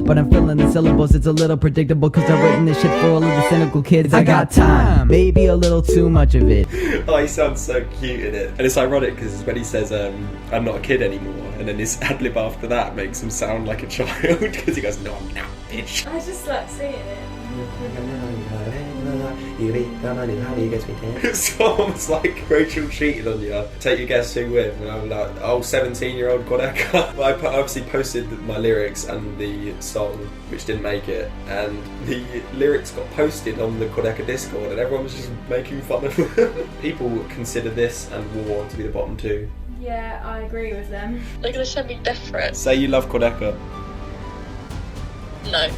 but I'm feeling the syllables. It's a little predictable, cause I've written this shit for all of the cynical kids. I got time, maybe a little too much of it. Oh, he sounds so cute in it. And it's ironic because when he says, I'm not a kid anymore, and then his ad-lib after that makes him sound like a child, because he goes, no, I'm not, bitch. I just like seeing it. It's almost like Rachel cheated on you. Take your guess who with, and I'm like, oh, 17-year-old Quadeca. I obviously posted my lyrics and the song, which didn't make it, and the lyrics got posted on the Quadeca Discord, and everyone was just making fun of them. People consider this and War to be the bottom two. Yeah, I agree with them. They're gonna send me death threats. Say you love Quadeca. No.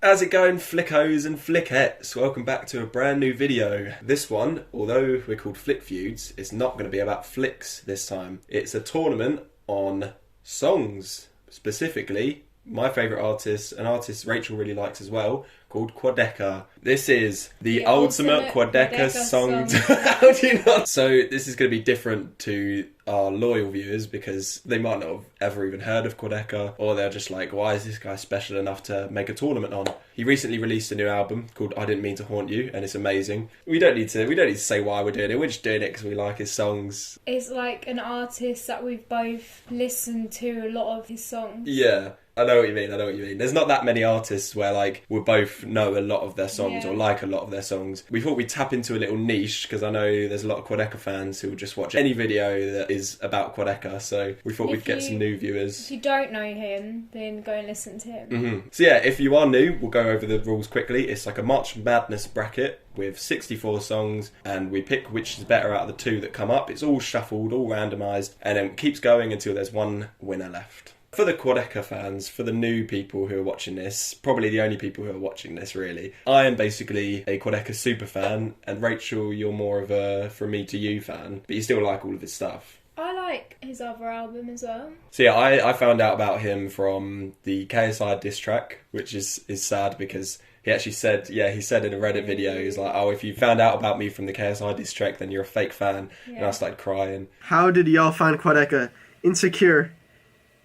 How's it going, flickos and flickettes? Welcome back to a brand new video. This one, although we're called Flick Feuds, it's not going to be about flicks this time. It's a tournament on songs, specifically my favourite artist, an artist Rachel really likes as well, called Quadeca. This is the ultimate Quadeca song. How do you not? So this is going to be different to our loyal viewers because they might not have ever even heard of Quadeca, or they're just like, why is this guy special enough to make a tournament on? He recently released a new album called I Didn't Mean to Haunt You, and it's amazing. We don't need to say why we're doing it. We're just doing it because we like his songs. It's like an artist that we've both listened to a lot of his songs. Yeah. I know what you mean. There's not that many artists where like we both know a lot of their songs or like a lot of their songs. We thought we'd tap into a little niche because I know there's a lot of Quadeca fans who will just watch any video that is about Quadeca. So we thought we'd get some new viewers. If you don't know him, then go and listen to him. Mm-hmm. So yeah, if you are new, we'll go over the rules quickly. It's like a March Madness bracket with 64 songs, and we pick which is better out of the two that come up. It's all shuffled, all randomised, and then it keeps going until there's one winner left. For the Quadeca fans, for the new people who are watching this, probably the only people who are watching this really, I am basically a Quadeca super fan, and Rachel, you're more of a From Me to You fan, but you still like all of his stuff. I like his other album as well. So yeah, I found out about him from the KSI diss track, which is sad because he actually said, he said in a Reddit video, he was like, oh, if you found out about me from the KSI diss track, then you're a fake fan. Yeah. And I started crying. How did y'all find Quadeca? Insecure.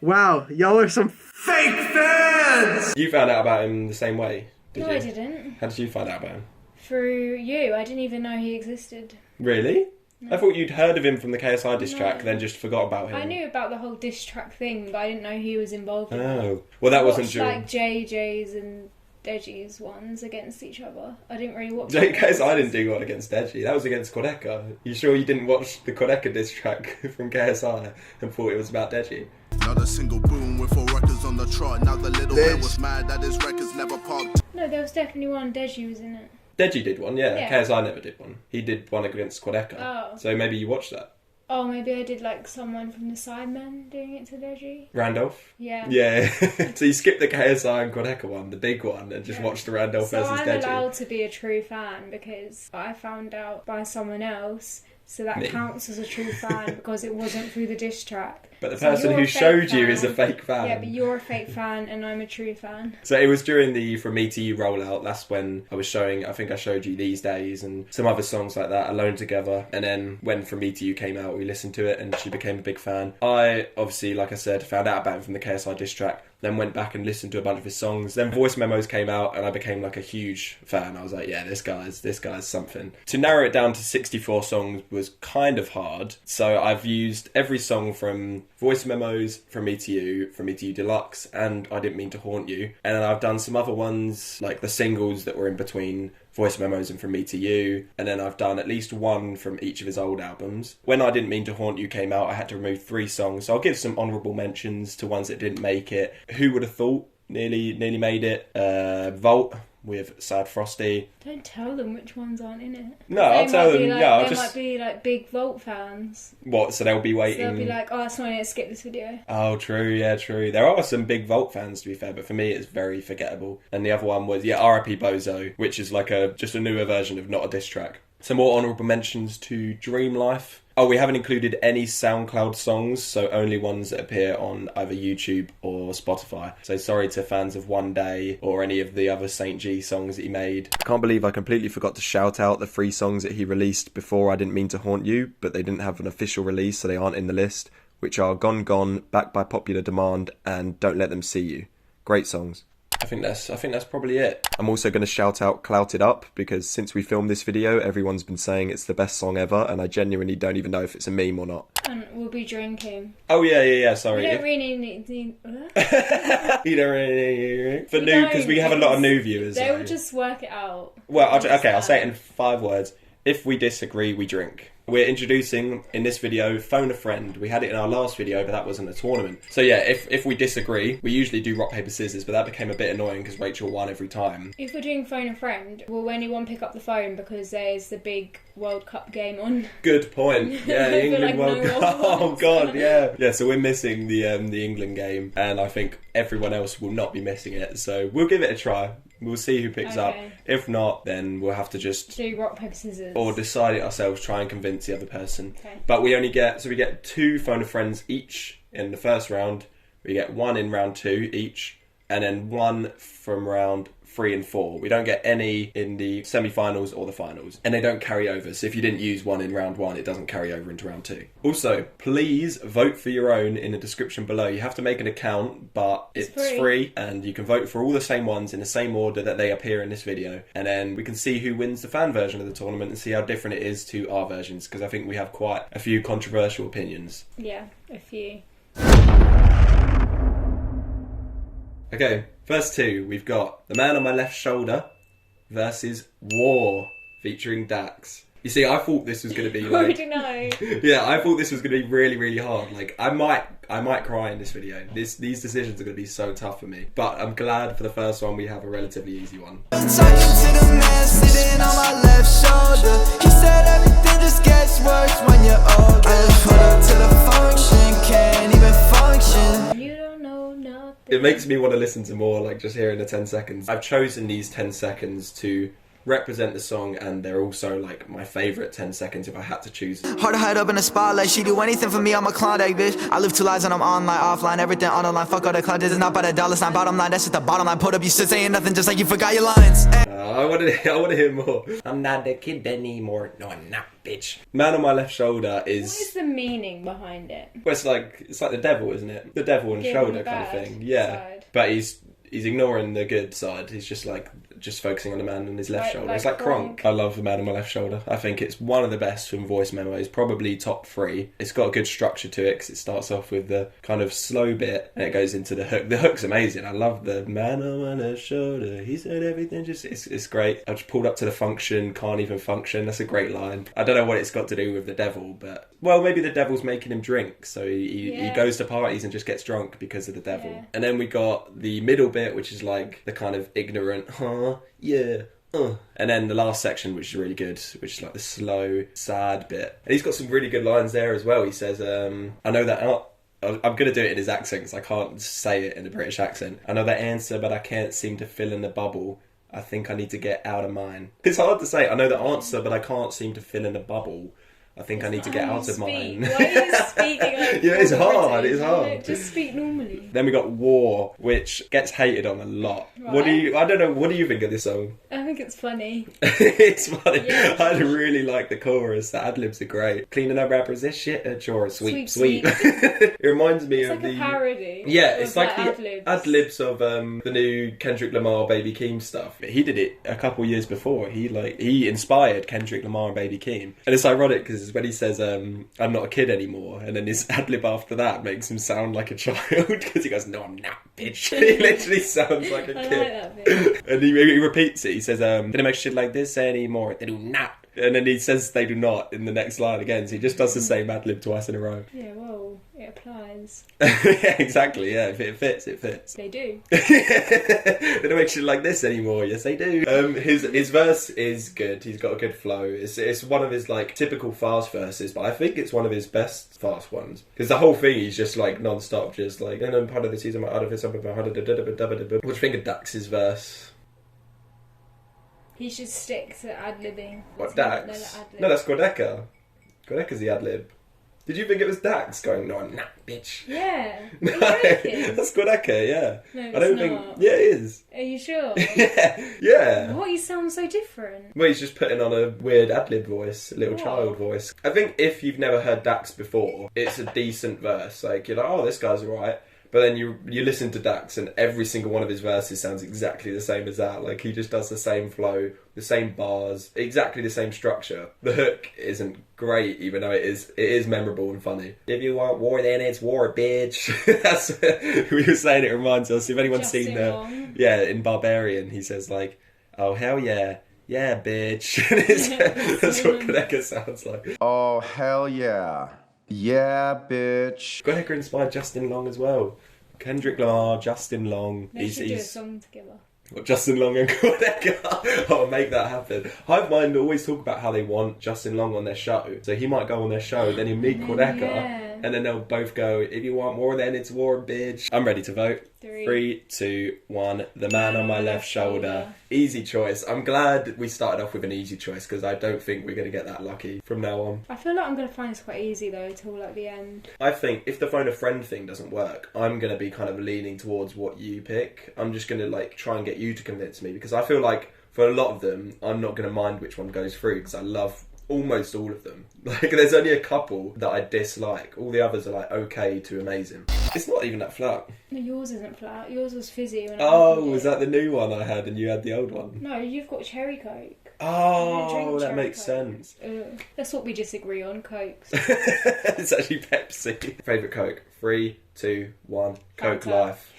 Wow, y'all are some fake fans! You found out about him the same way, did you? No, I didn't. How did you find out about him? Through you. I didn't even know he existed. Really? No. I thought you'd heard of him from the KSI diss track, then just forgot about him. I knew about the whole diss track thing, but I didn't know he was involved in it. Oh. Well, that wasn't during... like JJ's and Deji's ones against each other. I didn't really watch KSI didn't do one against Deji. That was against Quadeca. You sure you didn't watch the Quadeca diss track from KSI and thought it was about Deji? Not a single boom with 4 records on the trot. Now the little man was mad that his records never popped. No, there was definitely one. Deji was in it. Deji did one, yeah. KSI never did one. He did one against Quadeca. Oh. So maybe you watched that. Oh, maybe I did like someone from the Sidemen doing it to Deji. Randolph? Yeah. Yeah. So you skipped the KSI and Quadeca one, the big one, and just watched the Randolph versus Deji. So I'm allowed to be a true fan because I found out by someone else. So that counts as a true fan because it wasn't through the diss track. But the person who showed you is a fake fan. Yeah, but you're a fake fan and I'm a true fan. So it was during the From Me to You rollout. That's when I was showing, I think I showed you These Days and some other songs like that, Alone Together. And then when From Me to You came out, we listened to it and she became a big fan. I obviously, like I said, found out about him from the KSI diss track. Then went back and listened to a bunch of his songs. Then Voice Memos came out and I became like a huge fan. I was like, yeah, this guy's something. To narrow it down to 64 songs was kind of hard. So I've used every song from Voice Memos, From Me to You Deluxe, and I Didn't Mean to Haunt You. And then I've done some other ones, like the singles that were in between Voice Memos and From Me to You, and then I've done at least one from each of his old albums. When I Didn't Mean to Haunt You came out, I had to remove 3 songs, so I'll give some honourable mentions to ones that didn't make it. Who Would Have Thought nearly made it. Vault with Sad Frosty. Don't tell them which ones aren't in it. No, I'll tell them. Like, they might be like big Vault fans. What? So they'll be waiting. So they'll be like, oh, it's not in it, skip this video. Oh, true, yeah, true. There are some big Vault fans, to be fair, but for me it's very forgettable. And the other one was, R.I.P. Bozo, which is like just a newer version of Not a Diss Track. Some more honourable mentions to Dream Life. Oh, we haven't included any SoundCloud songs, so only ones that appear on either YouTube or Spotify. So sorry to fans of One Day or any of the other Saint G songs that he made. I can't believe I completely forgot to shout out the 3 songs that he released before I Didn't Mean to Haunt You, but they didn't have an official release, so they aren't in the list. which are Gone Gone, Back by Popular Demand, and Don't Let Them See You. Great songs. I think that's probably it. I'm also going to shout out Clouted Up, because since we filmed this video, everyone's been saying it's the best song ever, and I genuinely don't even know if it's a meme or not. And we'll be drinking. Oh yeah, sorry. We don't really need... You don't really... For new, because we have a lot of new viewers. They will just work it out. Well, I'll say it in 5 words. If we disagree, we drink. We're introducing, in this video, Phone a Friend. We had it in our last video, but that wasn't a tournament. So yeah, if we disagree, we usually do rock, paper, scissors, but that became a bit annoying because Rachel won every time. If we're doing Phone a Friend, will anyone pick up the phone because there's the big World Cup game on? Good point. Yeah, the England World Cup. Oh god, yeah. Yeah, so we're missing the England game, and I think everyone else will not be missing it. So we'll give it a try. We'll see who picks up. If not, then we'll have to just do rock, paper, scissors. Or decide it ourselves, try and convince the other person. Okay. But we get 2 Phone a Friends each in the first round. We get 1 in round 2 each, and then 1 from round 3 and 4. We don't get any in the semi-finals or the finals, and they don't carry over. So if you didn't use 1 in round 1, it doesn't carry over into round 2. Also, please vote for your own in the description below. You have to make an account, but it's free, and you can vote for all the same ones in the same order that they appear in this video, and then we can see who wins the fan version of the tournament and see how different it is to our versions, because I think we have quite a few controversial opinions. Yeah, a few. Okay, first 2, we've got The Man on My Left Shoulder versus War, featuring Dax. You see, I thought this was going to be like... I don't know. Yeah, I thought this was going to be really, really hard. Like, I might cry in this video. These decisions are going to be so tough for me. But I'm glad for the first one we have a relatively easy one. Talking to the man sitting on my left shoulder. He said everything just gets worse when you're older. I just put up to the function, can't even function. You don't know nothing. It makes me want to listen to more, like just hearing the 10 seconds. I've chosen these 10 seconds to represent the song, and they're also like my favourite 10 seconds if I had to choose. Hard to hide up in the spotlight. She do anything for me, I'm a Klondike bitch. I live 2 lives and I'm online, offline, everything on the line. Fuck all the cloud, this is not by the dollar sign. Bottom line, that's just the bottom line. Put up, you shit saying nothing just like you forgot your lines. I want to hear more. I'm not a kid anymore. No, I'm not, bitch. Man on My Left Shoulder is... What is the meaning behind it? Well, it's like the devil, isn't it? The devil on the shoulder kind of thing. Yeah. Side. But he's ignoring the good side. He's just focusing on the man on his left shoulder. It's like Kronk. I love The Man on My Left Shoulder. I think it's one of the best from voice memos, probably top 3. It's got a good structure to it because it starts off with the kind of slow bit and it goes into the hook. The hook's amazing. I love the man on my left shoulder. He said everything just... It's great. I just pulled up to the function, can't even function. That's a great line. I don't know what it's got to do with the devil, but... Well, maybe the devil's making him drink, so he goes to parties and just gets drunk because of the devil. Yeah. And then we got the middle bit, which is like the kind of ignorant, and then the last section, which is really good, which is like the slow, sad bit. And he's got some really good lines there as well. He says, I know that... I'm going to do it in his accent because I can't say it in a British accent. I know the answer, but I can't seem to fill in the bubble. I think I need to get out of mine. It's hard to say. I know the answer, but I can't seem to fill in the bubble. I think I need to get out of mine. Why are you speaking like yeah, it's hard. It's hard. Just speak normally. Then we got War, which gets hated on a lot. Right. I don't know. What do you think of this song? I think it's funny. It's funny. Yeah. I really like the chorus. The ad-libs are great. Cleaning up rappers, this shit a chore. Sweet. It reminds me of like a parody. Yeah, it's like the ad-libs of the new Kendrick Lamar, Baby Keem stuff. He did it a couple years before. He inspired Kendrick Lamar and Baby Keem. And it's ironic because when he says, I'm not a kid anymore, and then his ad-lib after that makes him sound like a child because he goes, no, I'm not, bitch. He literally sounds like a kid. I like that bit. And he repeats it. He says, they don't make shit like this anymore. They do not. And then he says they do not in the next line again. So he just does the same ad-lib twice in a row. Yeah, well, it applies. Yeah, exactly, yeah. If it fits, it fits. They do. They don't make shit like this anymore. Yes, they do. His verse is good. He's got a good flow. It's one of his like typical fast verses, but I think it's one of his best fast ones. Because the whole thing is just like non-stop, just like, and I'm part of the season, out of it, what do you think of Dax's verse? He should stick to ad-libbing. What, Dax? No, that's Quadeca. Quadeca's the ad-lib. Did you think it was Dax going, no, nah, bitch? Yeah. No, Are you joking? that's Quadeca, yeah. No, I don't it's think. not. Yeah, it is. Are you sure? Yeah. What? You sound so different. Well, he's just putting on a weird ad-lib voice, a little What? child voice. I think if you've never heard Dax before, it's a decent verse. Like, you're like, oh, this guy's alright. But then you listen to Dax and every single one of his verses sounds exactly the same as that. Like, he just does the same flow, the same bars, exactly the same structure. The hook isn't great, even though it is memorable and funny. If you want war, then it's war, bitch. That's we were saying. It reminds us. If anyone's seen in Barbarian, he says like, oh hell yeah. Yeah, bitch. That's what Quadeca sounds like. Oh, hell yeah. Yeah, bitch. Quadeca inspired Justin Long as well. Kendrick Lamar, Justin Long. They should do a song together. What, Justin Long and Quadeca? I'll make that happen. Hive Mind always talk about how they want Justin Long on their show. So he might go on their show, then he'll meet Quadeca, and then they'll both go, if you want war, then it's war, bitch. I'm ready to vote. 3, 2, 1. The man on my left shoulder. Easy choice. I'm glad we started off with an easy choice because I don't think we're going to get that lucky from now on. I feel like I'm going to find this quite easy though till like the end. I think if the phone a friend thing doesn't work, I'm going to be kind of leaning towards what you pick. I'm just going to like try and get you to convince me because I feel like for a lot of them, I'm not going to mind which one goes through because I love almost all of them. Like, there's only a couple that I dislike. All the others are like okay to amazing. It's not even that flat. No, yours isn't flat. Yours was fizzy. When Oh, was that the new one I had and you had the old one? No, you've got cherry coke. Oh, that makes sense. That's what we disagree on, Cokes. It's actually Pepsi. Favourite Coke? 3, 2, 1. Coke Fanta. Life.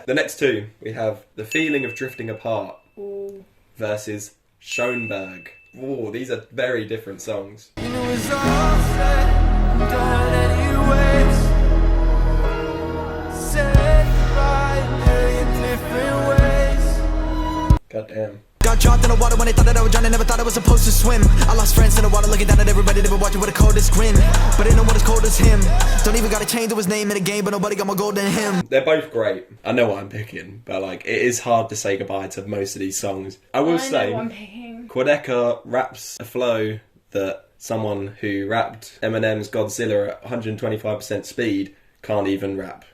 The next two, we have The Feeling of Drifting Apart Ooh. versus Schoenberg. Oh, these are very different songs. You know it's all said and done anyways. Said by a million different ways. God damn. Got dropped in the water when they thought that I was drowning. Never thought I was supposed to swim. I lost friends in the water looking down at everybody. They were watching with the coldest grin. But they know what as cold as him. Don't even gotta change to his name in the game, but nobody got more gold than him. They're both great. I know what I'm picking, but like it is hard to say goodbye to most of these songs. I will say, know what I'm picking. Quadeca raps a flow that someone who rapped Eminem's Godzilla at 125% speed can't even rap.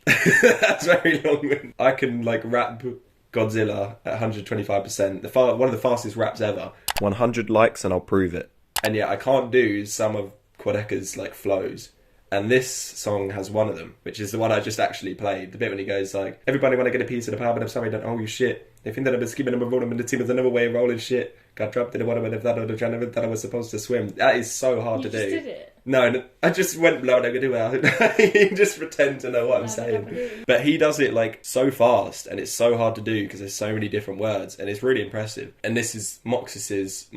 That's very long. I can like rap Godzilla at 125%. One of the fastest raps ever. 100 likes and I'll prove it. And yet I can't do some of Quadeca's like flows. And this song has one of them, which is the one I just actually played. The bit when he goes like, everybody want to get a piece of the pie, but I'm sorry, don't owe you shit. They think that I've been skipping them and rolling, and the team is another way of rolling shit. Got dropped in the water with that other never thought I was supposed to swim. That is so hard to do. You just did it. No, I just went blow and I could do it. You just pretend to know what I'm saying. But he does it like so fast and it's so hard to do because there's so many different words and it's really impressive. And this is Moxus's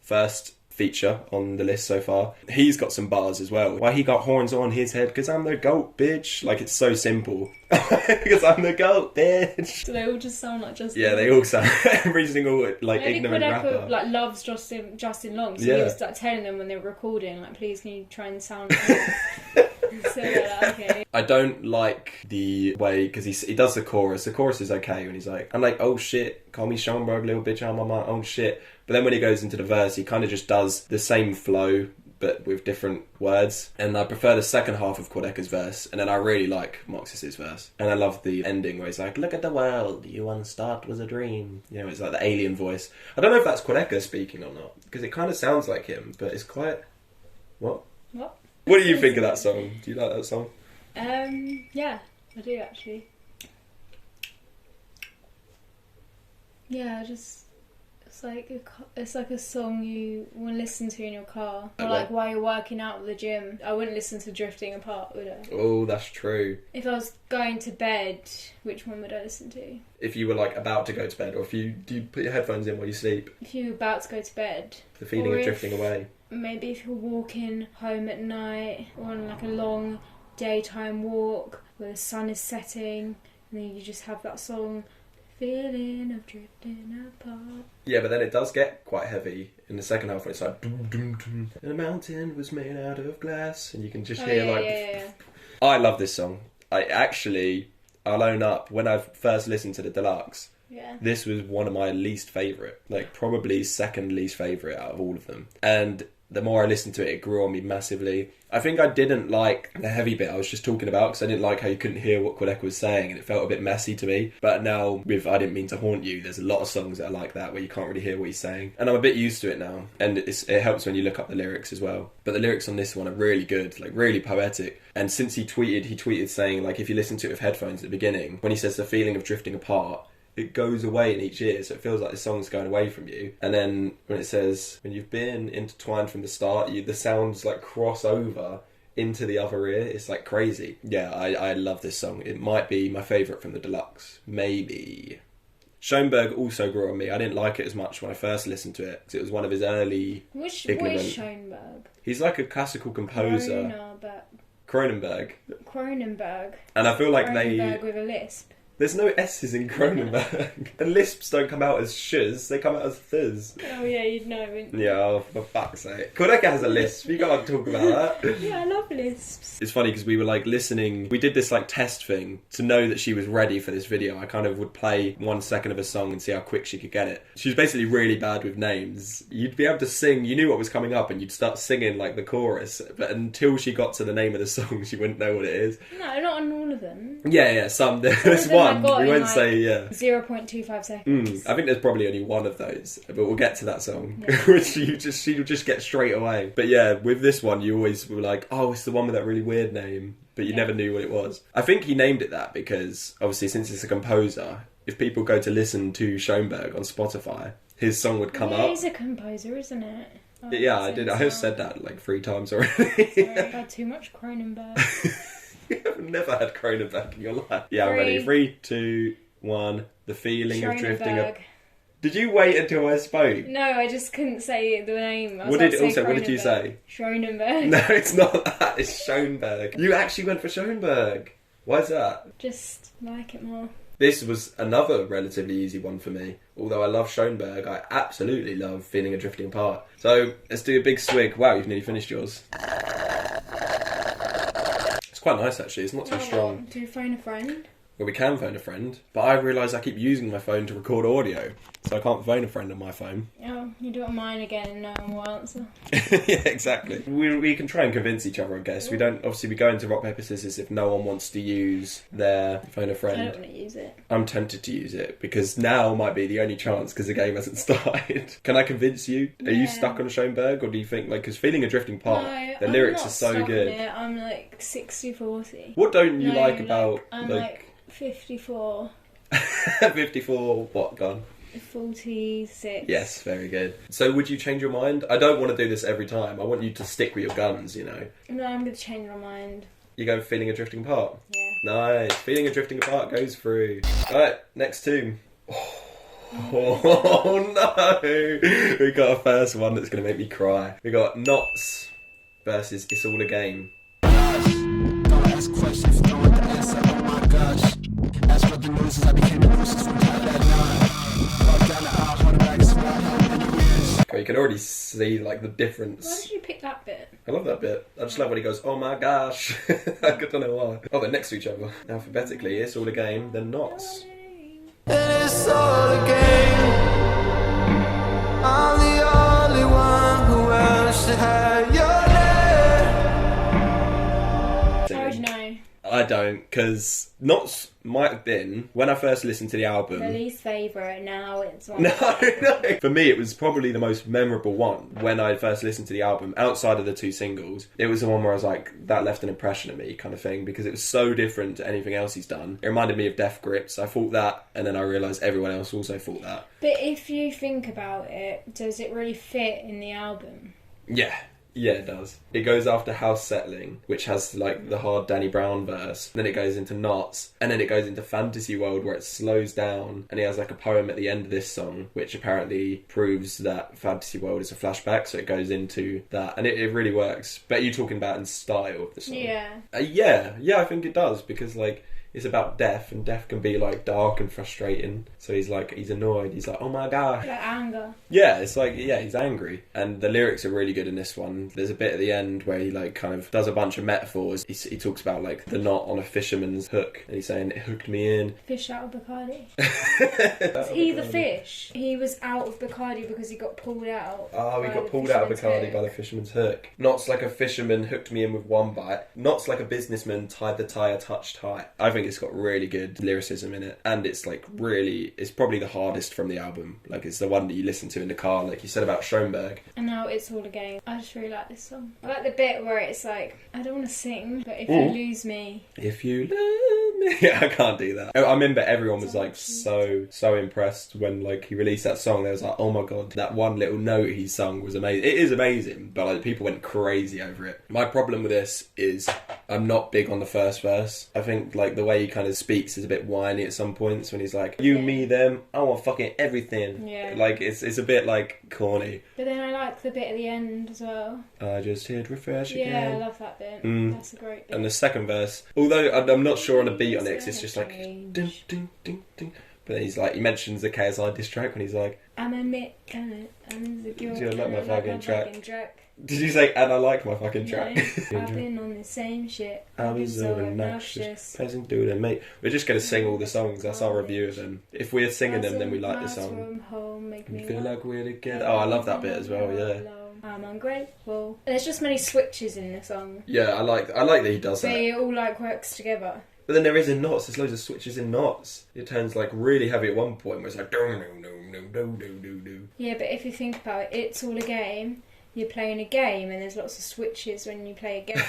first feature on the list so far. He's got some bars as well. Why he got horns on his head? Because I'm the goat, bitch. Like, it's so simple. Because I'm the goat, bitch. So they all just sound like Justin. Yeah, they all sound every single like Maybe ignorant rapper. like loves Justin Long, so Yeah. he was like telling them when they were recording, like, please can you try and sound like him? So they're like, okay. I don't like the way, because he does the chorus. The chorus is okay when he's like, I'm like, oh shit, call me Schoenberg, little bitch, I'm on my own shit. But then when he goes into the verse, he kind of just does the same flow, but with different words. And I prefer the second half of Quadeca's verse. And then I really like Moxus's verse. And I love the ending where he's like, look at the world, you once thought was a dream. You know, it's like the alien voice. I don't know if that's Quadeca speaking or not, because it kind of sounds like him, but it's quite... What? What? What do you think of that song? Do you like that song? Yeah, I do actually. Yeah, it's like a song you want to listen to in your car, or like while you're working out at the gym. I wouldn't listen to Drifting Apart, would I? Oh, that's true. If I was going to bed, which one would I listen to? If you were like about to go to bed, or do you put your headphones in while you sleep? If you were about to go to bed. The feeling of drifting away. Maybe if you're walking home at night, or on like a long daytime walk where the sun is setting, and then you just have that song, feeling of drifting apart. Yeah, but then it does get quite heavy in the second half when it's like dum, dum, dum, and the mountain was made out of glass, and you can just hear Yeah. I love this song. I'll own up, when I first listened to the deluxe, this was one of my least favourite, like probably second least favourite out of all of them. And the more I listened to it, it grew on me massively. I think I didn't like the heavy bit I was just talking about because I didn't like how you couldn't hear what Quadeca was saying and it felt a bit messy to me. But now with I Didn't Mean to Haunt You, there's a lot of songs that are like that where you can't really hear what he's saying. And I'm a bit used to it now. And it helps when you look up the lyrics as well. But the lyrics on this one are really good, like really poetic. And since he tweeted saying, like, if you listen to it with headphones at the beginning, when he says the feeling of drifting apart, it goes away in each ear, so it feels like the song's going away from you. And then when it says, when you've been intertwined from the start, the sounds like cross over into the other ear. It's like crazy. Yeah, I love this song. It might be my favourite from the deluxe. Maybe. Schoenberg also grew on me. I didn't like it as much when I first listened to it, because it was one of his early... What ignorant... is Schoenberg? He's like a classical composer. Cronenberg. And I feel like Cronenberg with a lisp. There's no S's in Cronenberg. And lisps don't come out as shs, they come out as ths. Oh yeah, you'd know, wouldn't you? Yeah, oh, for fuck's sake. Quadeca has a lisp, you can't talk about that. Yeah, I love lisps. It's funny because we were like listening, we did this like test thing to know that she was ready for this video. I kind of would play 1 second of a song and see how quick she could get it. She was basically really bad with names. You'd be able to sing, you knew what was coming up and you'd start singing like the chorus, but until she got to the name of the song, she wouldn't know what it is. No, not on all of them. Yeah, some. There's one. We won't like say, yeah. 0.25 seconds. I think there's probably only one of those, but we'll get to that song, which she'll just get straight away. But yeah, with this one, you always were like, oh, it's the one with that really weird name, but you never knew what it was. I think he named it that because, obviously, since it's a composer, if people go to listen to Schoenberg on Spotify, his song would come up. He's a composer, isn't it? Oh, yeah, I did. I have said that like 3 times already. Sorry, I've had too much Cronenberg. You've never had Cronenberg in your life. Yeah, I'm ready. 3, 2, 1. The feeling of drifting up. Did you wait until I spoke? No, I just couldn't say the name. What did you say? Schoenberg. No, it's not that. It's Schoenberg. You actually went for Schoenberg. Why is that? Just like it more. This was another relatively easy one for me. Although I love Schoenberg, I absolutely love Feeling of Drifting Apart. So let's do a big swig. Wow, you've nearly finished yours. It's quite nice actually. It's not too strong. Do you phone a friend? Well, we can phone a friend, but I realise I keep using my phone to record audio, so I can't phone a friend on my phone. Oh, you do it on mine again and no one will answer. Yeah, exactly. We can try and convince each other, I guess. We don't, obviously we go into rock, paper, scissors if no one wants to use their phone a friend. I don't want to use it. I'm tempted to use it, because now might be the only chance, because the game hasn't started. Can I convince you? Are you stuck on Schoenberg, or do you think, like, because Feeling a Drifting Apart, the lyrics are so good. I'm like 60-40. What don't you like about, I'm like 54. 54 what gun? 46. Yes, very good. So would you change your mind? I don't want to do this every time. I want you to stick with your guns, you know. No, I'm going to change my mind. You go Feeling a Drifting Apart? Yeah. Nice. Feeling a Drifting Apart goes through. Alright, next two. Oh no! We got a first one that's going to make me cry. We got Knots versus It's All a Game. Don't ask questions, don't want the answer, oh my gosh. Ask what the news is, I became a nuisance from time that night. Walk down the aisle, hold it back, smile, in the ears. Okay, you can already see like the difference. Why did you pick that bit? I love that bit. I just love when he goes, oh my gosh. I don't know why. Oh, they're next to each other. Alphabetically, It's All a Game, then Knots. It's all a game. I'm the only one who else to have your name. How would you know? I don't, because Knots might have been, when I first listened to the album... My least favourite, now it's one. No. For me, it was probably the most memorable one when I first listened to the album, outside of the 2 singles. It was the one where I was like, that left an impression on me, kind of thing, because it was so different to anything else he's done. It reminded me of Death Grips. I thought that, and then I realised everyone else also thought that. But if you think about it, does it really fit in the album? Yeah, it does. It goes after House Settling, which has like the hard Danny Brown verse. Then it goes into Knots, and then it goes into Fantasy World where it slows down, and he has like a poem at the end of this song, which apparently proves that Fantasy World is a flashback, so it goes into that, and it really works. But are you talking about in style of the song? Yeah. Yeah, I think it does, because like it's about death, and death can be like dark and frustrating. So he's annoyed. He's like, oh my god. Like anger. Yeah, it's like, yeah, he's angry. And the lyrics are really good in this one. There's a bit at the end where he like kind of does a bunch of metaphors. He talks about like the knot on a fisherman's hook, and he's saying it hooked me in. Fish out of Bacardi. Is he the fish? He was out of Bacardi because he got pulled out. Oh, he got pulled out of Bacardi by the fisherman's hook. Knots like a fisherman hooked me in with one bite. Knots like a businessman tied the tire touch tight. I think it's got really good lyricism in it, and it's like really, it's probably the hardest from the album. Like it's the one that you listen to in the car, like you said about Schoenberg. And now it's all a game. I just really like this song. I like the bit where it's like, I don't want to sing, but if you lose me. If you love me. Yeah, I can't do that. I remember everyone was like so impressed when like he released that song. They was like, oh my god, that one little note he sung was amazing. It is amazing, but like people went crazy over it. My problem with this is I'm not big on the first verse. I think like the way he kind of speaks is a bit whiny at some points when he's like, you, me, them, I want fucking everything. Yeah. Like it's a bit like corny. But then I like the bit at the end as well. I just hit refresh again. Yeah, I love that bit. That's a great bit. And the second verse, although I'm not sure on the beat on it, 'cause it's just like ding, ding, ding, ding. But then he's like, he mentions the KSI diss track when he's like, I'm insecure. Do you like my fucking track? Did you say, and I like my fucking track? No, I've been on the same shit. I was so obnoxious. Peasant dude and mate. We're just going to sing all the songs. That's our review of them. If we're singing them, then we like the song. We feel like we're together. Oh, I love that bit as well, yeah. I'm ungrateful. There's just many switches in the song. Yeah, I like that he does that. They all like works together. But then there is in knots. There's loads of switches in knots. It turns like really heavy at one point where it's like do do do do do do do. Yeah, but if you think about it, it's all a game. You're playing a game, and there's lots of switches when you play a game.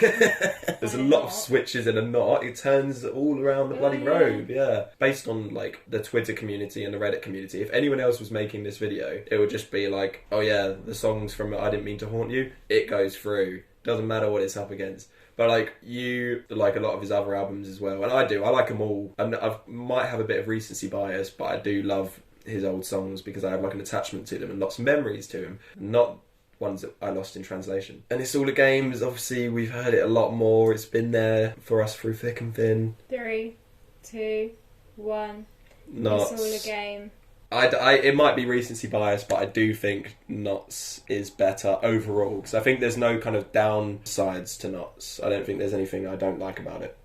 There's a lot of switches in a knot. It turns all around the bloody road. Yeah. Based on like the Twitter community and the Reddit community, if anyone else was making this video, it would just be like, oh yeah, the songs from I Didn't Mean to Haunt You. It goes through. Doesn't matter what it's up against. But like you like a lot of his other albums as well, and I do. I like them all. I might have a bit of recency bias, but I do love his old songs because I have like an attachment to them and lots of memories to him. Not ones that I lost in translation. And It's All a Game is obviously, we've heard it a lot more. It's been there for us through thick and thin. 3, 2, 1. Knots. It's All a Game. It might be recency bias, but I do think Knots is better overall, because I think there's no kind of downsides to Knots. I don't think there's anything I don't like about it.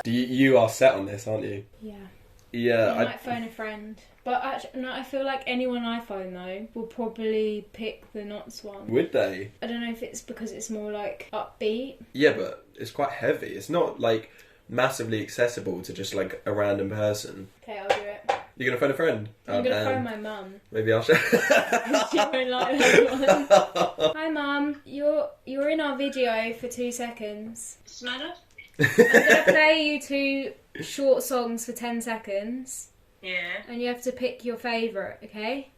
You are set on this, aren't you? Yeah. Yeah. I might phone a friend. But actually, no, I feel like anyone I phone though will probably pick the Knots one. Would they? I don't know if it's because it's more like upbeat. Yeah, but it's quite heavy. It's not like massively accessible to just like a random person. Okay, I'll do it. You're gonna phone a friend? I'm gonna phone my mum. Maybe I'll show. She won't like that one. Hi mum, you're in our video for 2 seconds. Smatter? I'm gonna play you 2 short songs for 10 seconds. Yeah. And you have to pick your favourite, okay?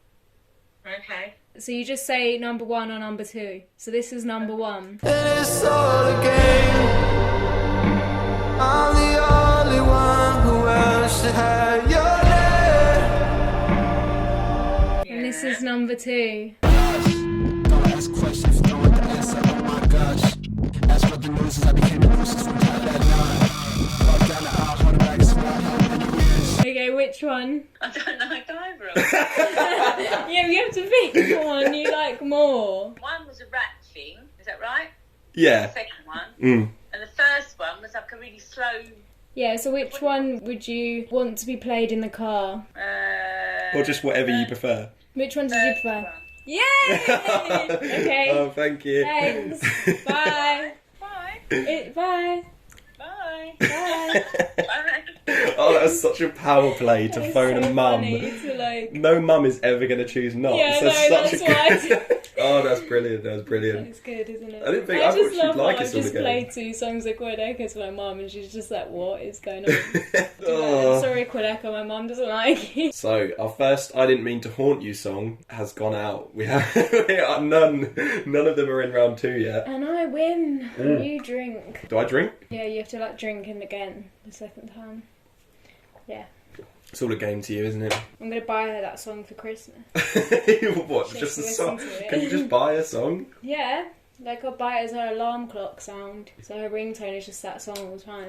Okay. So you just say number 1 or number 2. So this is number 1. It's all a game. I'm the only one who else to have your name. And this is number 2. Don't ask questions, don't want the answer, oh my gosh. That's what the news is, I became a nuisance from that night. Walk down the aisle, hold it back, smile, Okay, which one? I don't like either of them. Yeah, you have to pick one you like more. One was a rap thing, is that right? Yeah. The second one. Mm. And the first one was like a really slow... Yeah, so which one would you want to be played in the car? Or just whatever you prefer. Which one did you prefer? One. Yay! Okay. Oh, thank you. Thanks. Bye. Bye. Bye. Bye. Bye. Bye. Oh, that was such a power play to It's phone so a mum. funny to, like... No mum is ever going to choose Knots. Yeah, no, that's why. Oh, that's brilliant. That was brilliant. It's good, isn't it? I didn't think- I I thought just she'd love like how It's I All a just Game. played 2 songs of Quadeca to my mum and she's just like, what is going on? Oh. I'm sorry, Quadeca, my mum doesn't like it. So, our first I Didn't Mean to Haunt You song has gone out. We have none of them are in round 2 yet. And I win. Mm. You drink. Do I drink? Yeah, you have to like drink him again the second time. Yeah. It's all a game to you, isn't it? I'm going to buy her that song for Christmas. What? She Just a has to song? listen to it. Can you just buy a song? Yeah. Like her bite is her alarm clock sound. So her ringtone is just that song all the time.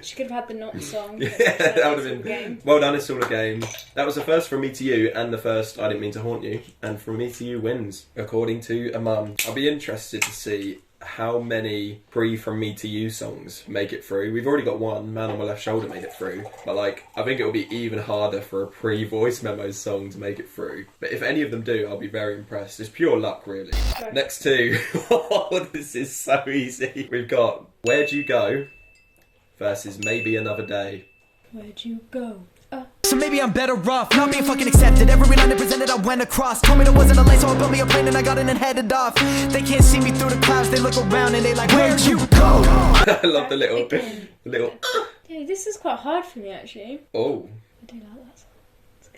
She could have had the not song. Yeah, that would have been... Well done, It's All a Game. That was the first From Me to You and the first I Didn't Mean to Haunt You. And From Me to You wins, according to a mum. I'll be interested to see how many pre-From Me to You songs make it through. We've already got one, Man on My Left Shoulder made it through, but like I think it'll be even harder for a pre-Voice Memos song to make it through. But if any of them do, I'll be very impressed. It's pure luck, really. Okay. Next two. Oh, this is so easy. We've got Where'd You Go versus Maybe Another Day. Where'd you go? So maybe I'm better off not being fucking accepted. Every line I presented I went across. Told me there wasn't a lane, so I built me a plane and I got in and headed off. They can't see me through the clouds. They look around and they like, where'd you go? I love the little Yeah, this is quite hard for me actually. Oh. I do like that song. It's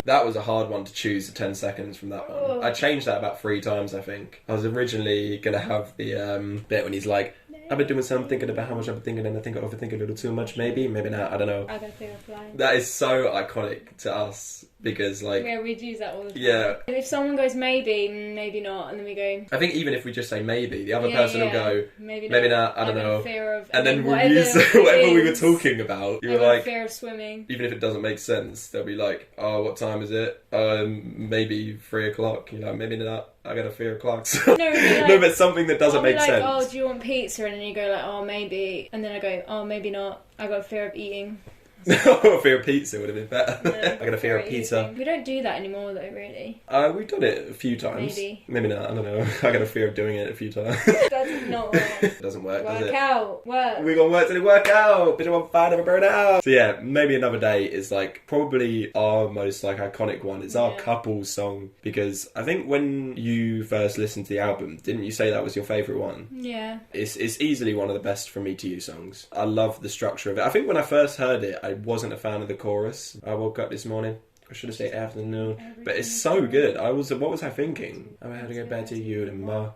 That was a hard one to choose the 10 seconds from that one. I changed that about 3 times, I think. I was originally going to have the bit when he's like, I've been doing some thinking about how much I've been thinking and I think I overthink a little too much, maybe not, I don't know. I don't think I'm flying. That is so iconic to us because like... Yeah, we'd use that all the time. Yeah. If someone goes maybe, maybe not, and then we go... I think even if we just say maybe, the other person will go, maybe not, I don't know. Fear of, and then we'll use whatever we were talking about. You were like... fear of swimming. Even if it doesn't make sense, they'll be like, oh, what time is it? Maybe 3 o'clock, you know, maybe not. I got a fear of clocks. No, like, no, but something that doesn't make like, sense. Oh, do you want pizza? And then you go like, oh, maybe. And then I go, oh, maybe not. I got a fear of eating. A fear of pizza would have been better. Yeah, I got a fear of pizza. We don't do that anymore though, really. We've done it a few times. Maybe not, I don't know. I got a fear of doing it a few times. That does not work. It doesn't work, does it? Work out. Work. We're gonna work till it work out. Bitch, I'm on fire, never burn out. So yeah, Maybe Another Day is like probably our most like iconic one. It's our couple song because I think when you first listened to the album, didn't you say that was your favourite one? Yeah. It's easily one of the best From Me to You songs. I love the structure of it. I think when I first heard it, I wasn't a fan of the chorus. I woke up this morning. I should have said afternoon, but it's so good. What was I thinking? I had to get back to you tomorrow.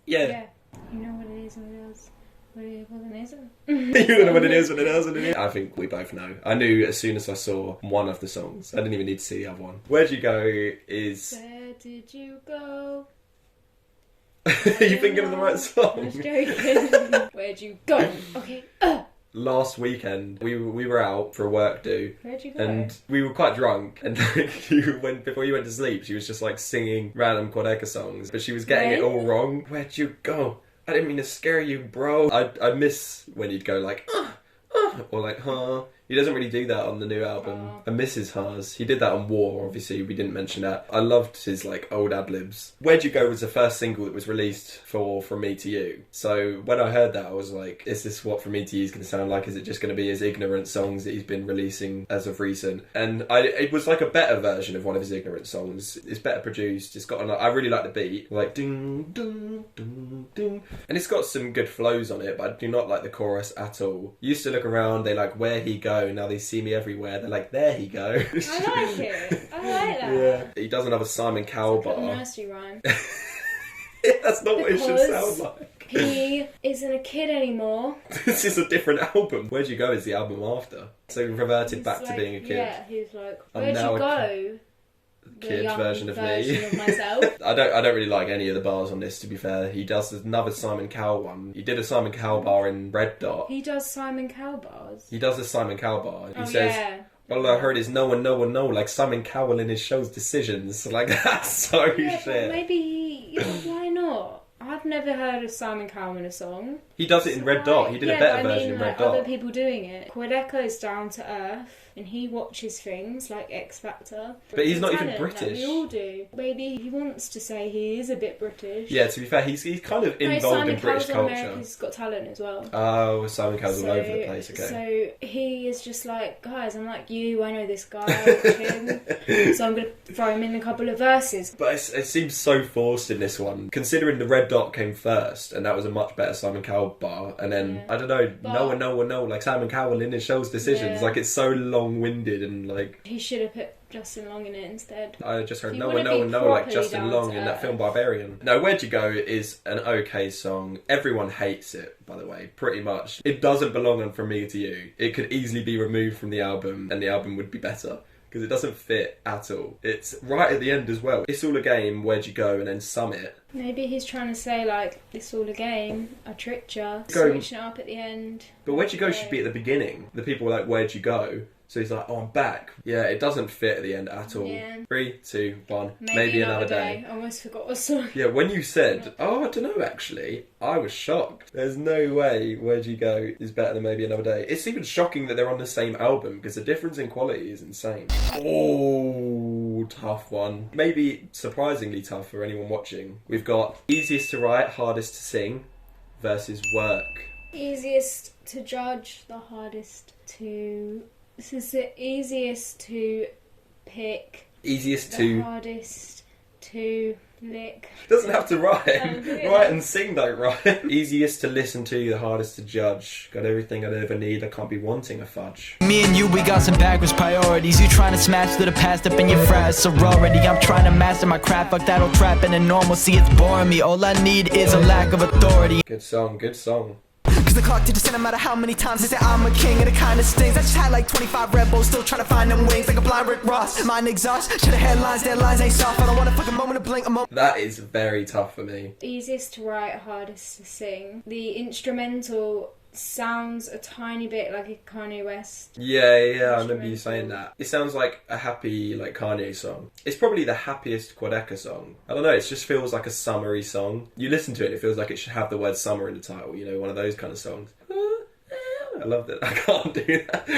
Yeah. You know what it is and it is. What it isn't. You know what it is and it is and it is. I think we both know. I knew as soon as I saw one of the songs. I didn't even need to see the other one. Where'd You Go is... Where did you go? You thinking of the right song? I was joking. Where'd you go? Okay. Last weekend, we were out for a work do. Where'd you go? And we were quite drunk. And before you went to sleep, she was just like singing random Quadeca songs. But she was getting it all wrong. Where'd you go? I didn't mean to scare you, bro. I miss when you'd go like, or like, huh. He doesn't really do that on the new album. I miss his hars. He did that on War, obviously. We didn't mention that. I loved his like old ad-libs. Where'd You Go was the first single that was released for From Me to You. So when I heard that, I was like, is this what From Me to You is going to sound like? Is it just going to be his ignorant songs that he's been releasing as of recent? And it was like a better version of one of his ignorant songs. It's better produced. It's got I really like the beat. Like, ding, ding, ding, ding. And it's got some good flows on it, but I do not like the chorus at all. Used to look around, they like, where he go? Now they see me everywhere. They're like, there he go. I like it. I like that. Yeah. He does another Simon Cowell bar. Nursery rhyme. Yeah, that's not what it should sound like. He isn't a kid anymore. This is a different album. Where'd You Go is the album after. So he reverted back to being a kid. Yeah, he's like, I'm where'd now you go? Kid version of me. Of myself. I don't really like any of the bars on this, to be fair. He does another Simon Cowell one. He did a Simon Cowell bar in Red Dot. He does Simon Cowell bars? He does a Simon Cowell bar. He says, all I heard is no one, like Simon Cowell in his show's decisions. Like, that's so shit. But maybe, why not? I've never heard of Simon Cowell in a song. He does it in Red Dot. He did a better version in Red Dot. Other people doing it. Quadeca is down to earth. And he watches things like X Factor. But he's not even talent, British. Like we all do. Maybe he wants to say he is a bit British. Yeah, to be fair, he's kind of involved in British culture. America's Got Talent as well. Oh, Simon Cowell's all over the place, okay. So he is just like, guys, I'm like you, I know this guy, I watch him. So I'm going to throw him in a couple of verses. But it seems so forced in this one, considering the Red Dot came first, and that was a much better Simon Cowell bar. And then, I don't know, no one, like Simon Cowell in his show's decisions. Like, it's so long long-winded and like. He should have put Justin Long in it instead. I just heard If you no wanna one be know like properly Justin down Long to in that earth. film Barbarian. No, Where'd You Go is an okay song. Everyone hates it, by the way, pretty much. It doesn't belong on From Me to You. It could easily be removed from the album and the album would be better. Because it doesn't fit at all. It's right at the end as well. It's All a Game, Where'd You Go, and then Summit. Maybe he's trying to say, like, it's all a game, I tricked you, Go. switching it up at the end. But Where'd You Go should be at the beginning. The people were like, Where'd You Go? So he's like, oh, I'm back. Yeah, it doesn't fit at the end at all. Yeah. 3, 2, 1. Maybe another day. I almost forgot what song. Yeah, when you said, oh, I don't know actually, I was shocked. There's no way Where'd You Go is better than Maybe Another Day. It's even shocking that they're on the same album because the difference in quality is insane. Oh, tough one. Maybe surprisingly tough for anyone watching. We've got Easiest to Write, Hardest to Sing versus Work. Easiest to judge, the hardest to... This is the easiest to pick, Easiest the to... hardest to lick. Doesn't have to write. Yeah. Write and sing don't write. Easiest to listen to, the hardest to judge. Got everything I'd ever need, I can't be wanting a fudge. Me and you, we got some backwards priorities. You trying to smash through the past up in your frat sorority. I'm trying to master my craft, fuck that old trap and the normalcy, it's boring me. All I need is a lack of authority. Good song, good song. Cause the clock did no matter how many times they say I'm a king, and it kinda stings. I just had like 25 Red Bulls, still trying to find them wings like a blind Rick Ross. Mind exhaust, to the headlines, deadlines ain't soft. I don't want a fucking moment to blink a moment. That is very tough for me. Easiest to write, hardest to sing. The instrumental sounds a tiny bit like a Kanye West. Yeah, I remember you saying that. It sounds like a happy, like, Kanye song. It's probably the happiest Quadeca song. I don't know, it just feels like a summery song. You listen to it, it feels like it should have the word summer in the title, you know, one of those kind of songs. I love that. I can't do that.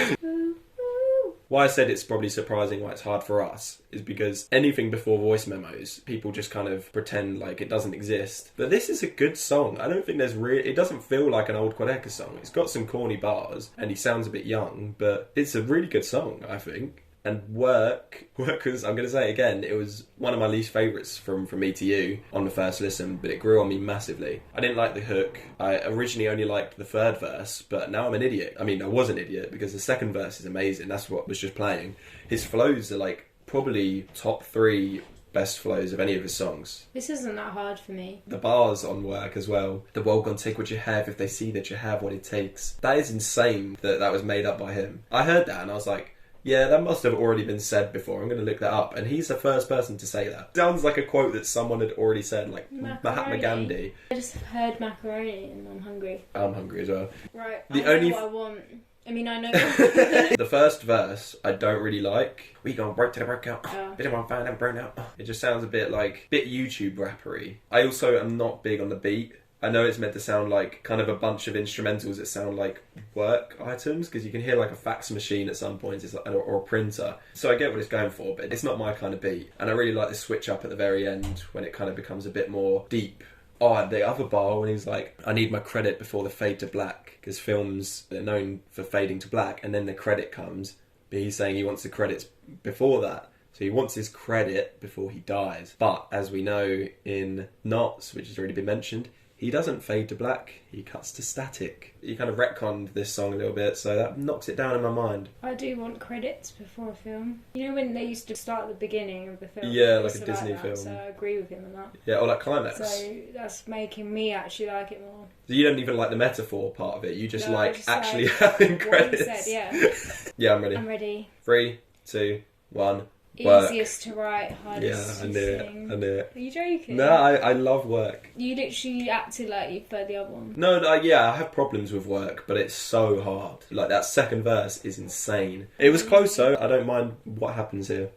Why I said it's probably surprising why it's hard for us is because anything before voice memos, people just kind of pretend like it doesn't exist. But this is a good song. I don't think there's it doesn't feel like an old Quadeca song. It's got some corny bars and he sounds a bit young, but it's a really good song, I think. And Work was, I'm going to say it again, it was one of my least favourites from Me to You on the first listen, but it grew on me massively. I didn't like the hook. I originally only liked the third verse, but now I'm an idiot. I mean, I was an idiot because the second verse is amazing. That's what was just playing. His flows are like probably top 3 best flows of any of his songs. This isn't that hard for me. The bars on Work as well. The world gon' take what you have if they see that you have what it takes. That is insane that was made up by him. I heard that and I was like, yeah, that must have already been said before. I'm going to look that up. And he's the first person to say that. Sounds like a quote that someone had already said, like Mahatma Gandhi. I just heard macaroni and I'm hungry. I'm hungry as well. Right, I know what I want. I mean, I know. The first verse I don't really like. We gon' work to the workout. Bit of one find and burn out. It just sounds a bit YouTube rappery. I also am not big on the beat. I know it's meant to sound like kind of a bunch of instrumentals that sound like work items because you can hear like a fax machine at some points or a printer. So I get what it's going for, but it's not my kind of beat. And I really like the switch up at the very end when it kind of becomes a bit more deep. Oh, and the other bar when he's like, I need my credit before the fade to black, because films are known for fading to black and then the credit comes, but he's saying he wants the credits before that. So he wants his credit before he dies. But as we know in Knots, which has already been mentioned, he doesn't fade to black, he cuts to static. He kind of retconned this song a little bit, so that knocks it down in my mind. I do want credits before a film. You know when they used to start at the beginning of the film? Yeah, like a Disney film. So I agree with him on that. Yeah, or like Climax. So that's making me actually like it more. So you don't even like the metaphor part of it, you just actually like having credits. What he said, yeah. Yeah, I'm ready. I'm ready. 3, 2, 1... Work. Easiest to write, hardest to sing. I knew it. Are you joking? No, I love Work. You literally acted like you preferred the other one. No, I have problems with Work, but it's so hard. Like, that second verse is insane. It was close though, I don't mind what happens here.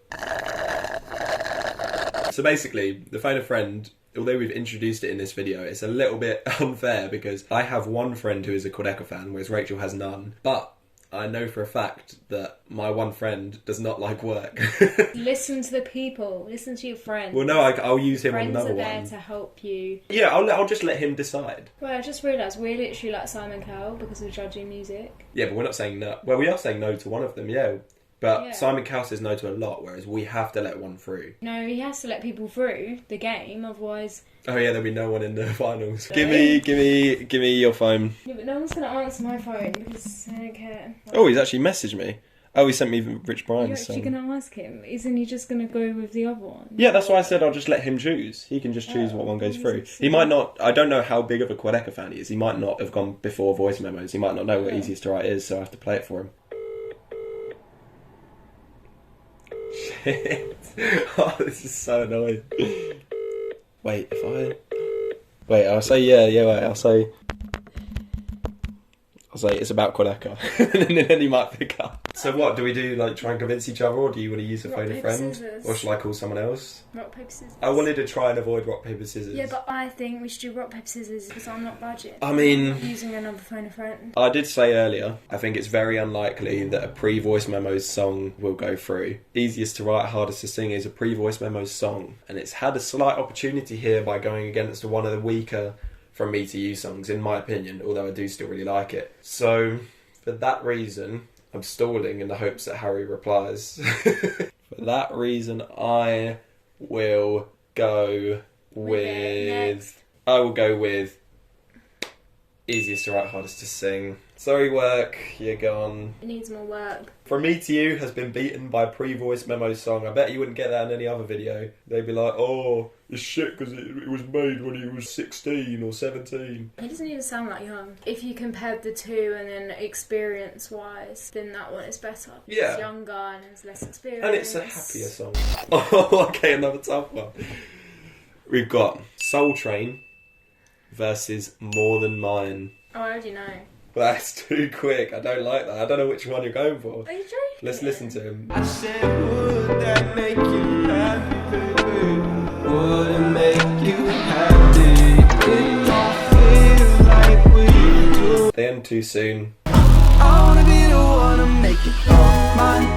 So basically, the Phone a Friend, although we've introduced it in this video, it's a little bit unfair because I have one friend who is a Quadeca fan, whereas Rachel has none. But I know for a fact that my one friend does not like Work. Listen to the people. Listen to your friends. Well, no, I'll use him on another one. Friends are there to help you. Yeah, I'll just let him decide. Well, I just realised we're literally like Simon Cowell because we're judging music. Yeah, but we're not saying no. Well, we are saying no to one of them, yeah. But Simon Cowell says no to a lot, whereas we have to let one through. No, he has to let people through the game, otherwise... Oh yeah, there'll be no one in the finals. Give me your phone. Yeah, but no one's going to answer my phone because I don't care. Oh, he's actually messaged me. Oh, he sent me Rich You're Brian's actually song. going to ask him? Isn't he just going to go with the other one? Yeah, that's why I said I'll just let him choose. He can just choose what one goes through. He might not... I don't know how big of a Quadeca fan he is. He might not have gone before voice memos. He might not know what Easiest to Write is, so I have to play it for him. Shit. Oh, this is so annoying. Wait, if I... Wait, I'll say wait, I'll say it's about Quadeca. And then he might pick up. So what, do we do, like, try and convince each other, or do you want to use a Rock, phone a paper, friend? scissors. Or shall I call someone else? Rock, paper, scissors. I wanted to try and avoid rock, paper, scissors. Yeah, but I think we should do rock, paper, scissors because I'm not budget. I mean... I'm not using another phone a friend. I did say earlier, I think it's very unlikely that a pre-voice memos song will go through. Easiest to Write, Hardest to Sing is a pre-voice memos song, and it's had a slight opportunity here by going against one of the weaker From Me to You songs, in my opinion, although I do still really like it. So, for that reason, I'm stalling in the hopes that Harry replies. For that reason, I will go with... I will go with Easiest to Write, Hardest to Sing. Sorry, work, you're gone. It needs more work. From Me to You has been beaten by pre-voice memo song. I bet you wouldn't get that in any other video. They'd be like, oh, it's shit because it was made when he was 16 or 17. He doesn't even sound that young. If you compared the two and then experience-wise, then that one is better. Yeah. It's younger and has less experience. And it's a happier song. Oh, okay, another tough one. We've got Soul Train versus More Than Mine. Oh, I already know. That's too quick. I don't like that. I don't know which one you're going for. Are you joking? Let's listen to him. I said, would that make you happy, baby? Would it make you happy? It don't feel like we do. They end too soon. I wanna be the one to make it all mine.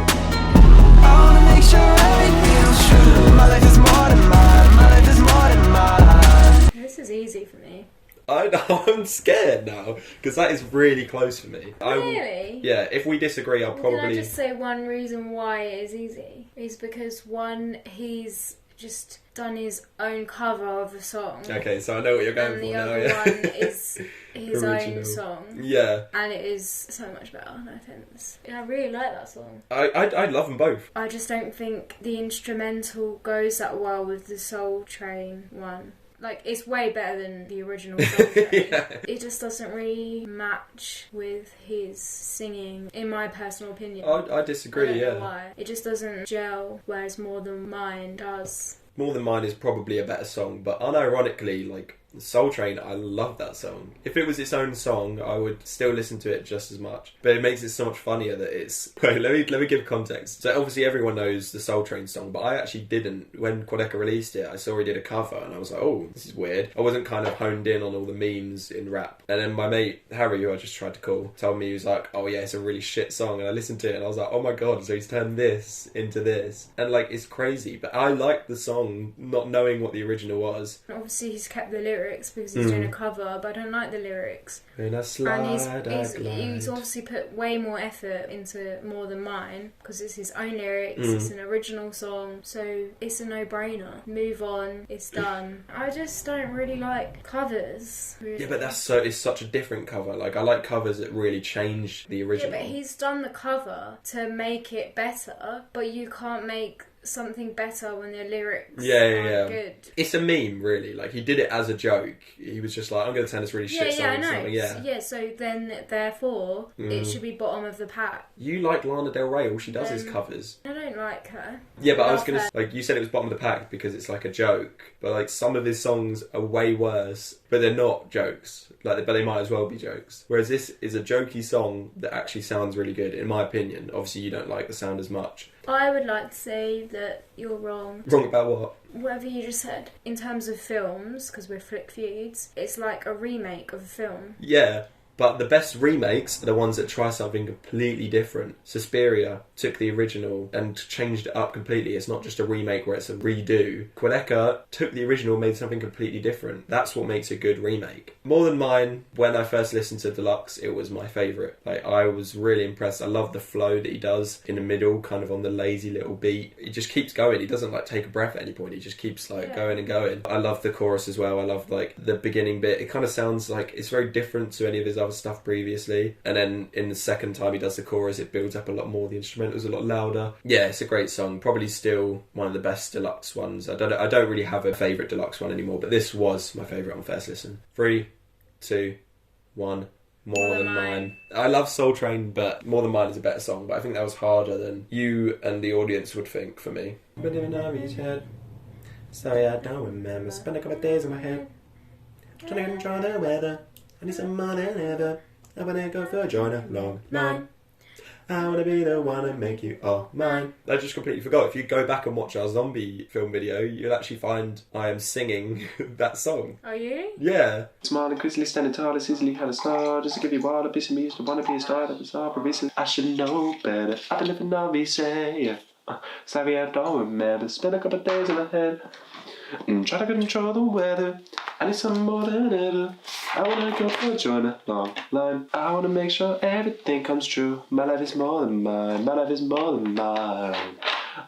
I wanna make sure everything's true. My life is more than mine. My life is more than mine. This is easy for me. I'm scared now because that is really close for me. Really? Yeah, if we disagree, I'll Can I probably... just say one reason why it is easy? Is because one, he's just done his own cover of a song. Okay, so I know what you're going And for the now, other yeah. one is his Original. own song. Yeah. And it is so much better, no offence. I really like that song. I love them both. I just don't think the instrumental goes that well with the Soul Train one. Like, it's way better than the original Soul Train. Yeah. It just doesn't really match with his singing, in my personal opinion. I disagree, I don't know yeah. why. It just doesn't gel, whereas More Than Mine does. More Than Mine is probably a better song, but unironically, like, Soul Train, I love that song. If it was its own song, I would still listen to it just as much. But it makes it so much funnier that it's... Wait, let me give context. So obviously everyone knows the Soul Train song, but I actually didn't. When Quadeca released it, I saw he did a cover, and I was like, oh, this is weird. I wasn't kind of honed in on all the memes in rap. And then my mate, Harry, who I just tried to call, told me, he was like, oh yeah, it's a really shit song. And I listened to it, and I was like, oh my god, so he's turned this into this. And like, it's crazy. But I liked the song, not knowing what the original was. Obviously, he's kept the lyrics because he's doing a cover, but I don't like the lyrics. And I slide, And he's obviously put way more effort into More Than Mine because it's his own lyrics, it's an original song, so it's a no-brainer. Move on, it's done. I just don't really like covers. Really. Yeah, but it's such a different cover. Like, I like covers that really change the original. Yeah, but he's done the cover to make it better, but you can't make something better when the lyrics aren't good. It's a meme, really. Like, he did it as a joke. He was just like, I'm going to turn this really shit song I into know. something. Yeah, So then, therefore, it should be bottom of the pack. You like Lana Del Rey, all she does is covers. I don't like her. Yeah, but I was Love going to... her. Like, you said it was bottom of the pack because it's like a joke. But, like, some of his songs are way worse, but they're not jokes. Like, but they might as well be jokes. Whereas this is a jokey song that actually sounds really good, in my opinion. Obviously, you don't like the sound as much. I would like to say that you're wrong. Wrong about what? Whatever you just said. In terms of films, because we're Flick Feuds, it's like a remake of a film. Yeah, but the best remakes are the ones that try something completely different. Suspiria took the original and changed it up completely. It's not just a remake where it's a redo. Quadeca took the original and made something completely different. That's what makes a good remake. More Than Mine, when I first listened to Deluxe, it was my favourite. Like, I was really impressed. I love the flow that he does in the middle, kind of on the lazy little beat. He just keeps going. He doesn't, like, take a breath at any point. He just keeps, like, going and going. I love the chorus as well. I love, like, the beginning bit. It kind of sounds like it's very different to any of his other stuff previously, and then in the second time he does the chorus, it builds up a lot more. The instrumental's a lot louder. Yeah, it's a great song. Probably still one of the best deluxe ones. I don't really have a favourite deluxe one anymore, but this was my favourite on first listen. 3, 2, 1. More Than Mine. I love Soul Train, but More Than Mine is a better song, but I think that was harder than you and the audience would think for me. Sorry, I don't remember. Spent a couple of days in my head trying to control the weather. I need some more than ever. I wanna go for a join a long line. I wanna be the one and make you all mine. I just completely forgot. If you go back and watch our zombie film video, you'll actually find I am singing that song. Are you? Yeah. Smiling, grizzly, standing tall, it's easily had a star. Just to give you all a piece of me, used to want to be a star. That was all previously. I should know better. I've been living on me, say, yeah. Sorry, I don't remember. Spent a couple of days in my head. Try to control the weather. I need some more than ever. I wanna go for a join a long line. I wanna make sure everything comes true. My life is more than mine. My life is more than mine.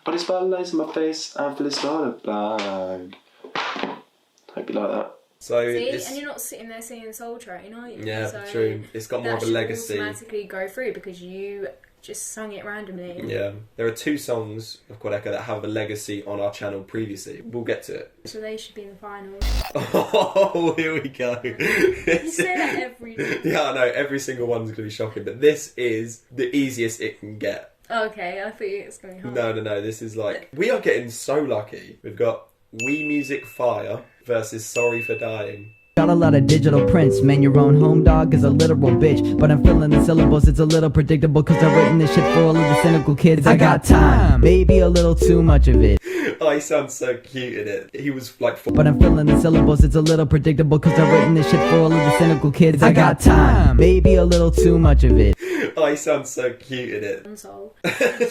But the spotlight's in my face. I'm feeling sort of blind. Hope you like that. So See, and you're not sitting there singing Soul Train, are you? Yeah, so true. It's got more of a legacy. That should automatically go through because you just sung it randomly. Yeah. There are 2 songs of Quadeca that have a legacy on our channel previously. We'll get to it. So they should be in the finals. Oh, here we go. You say that every day. Yeah, I know. Every single one's going to be shocking, but this is the easiest it can get. Okay, I thought it was going to be hard. No. This is like... We are getting so lucky. We've got Wii Music Fire versus Sorry for Dying. Got a lot of digital prints, man, your own home dog is a literal bitch. But I'm filling the syllables, it's a little predictable, cause I've written this shit for all of the cynical kids. I got time, maybe a little too much of it. Oh, he sounds so cute in it. He was like... But I'm filling the syllables, it's a little predictable, cause I've written this shit for all of the cynical kids. I got time, maybe a little too much of it. Oh, he sounds so cute in it. Console.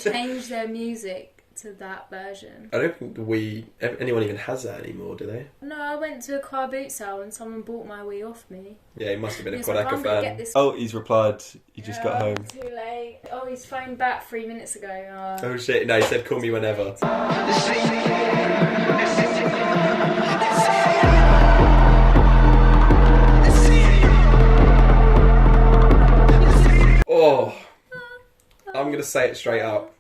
Change their music to that version. I don't think anyone even has that anymore, do they? No, I went to a car boot sale and someone bought my Wii off me. Yeah, he must have been a He's like, Quadeca "I'm gonna fan. get this." Oh, he's replied. He just got home. Too late. Oh, he's phoned back 3 minutes ago. Oh shit, no, he said call me whenever. Oh, I'm gonna say it straight up.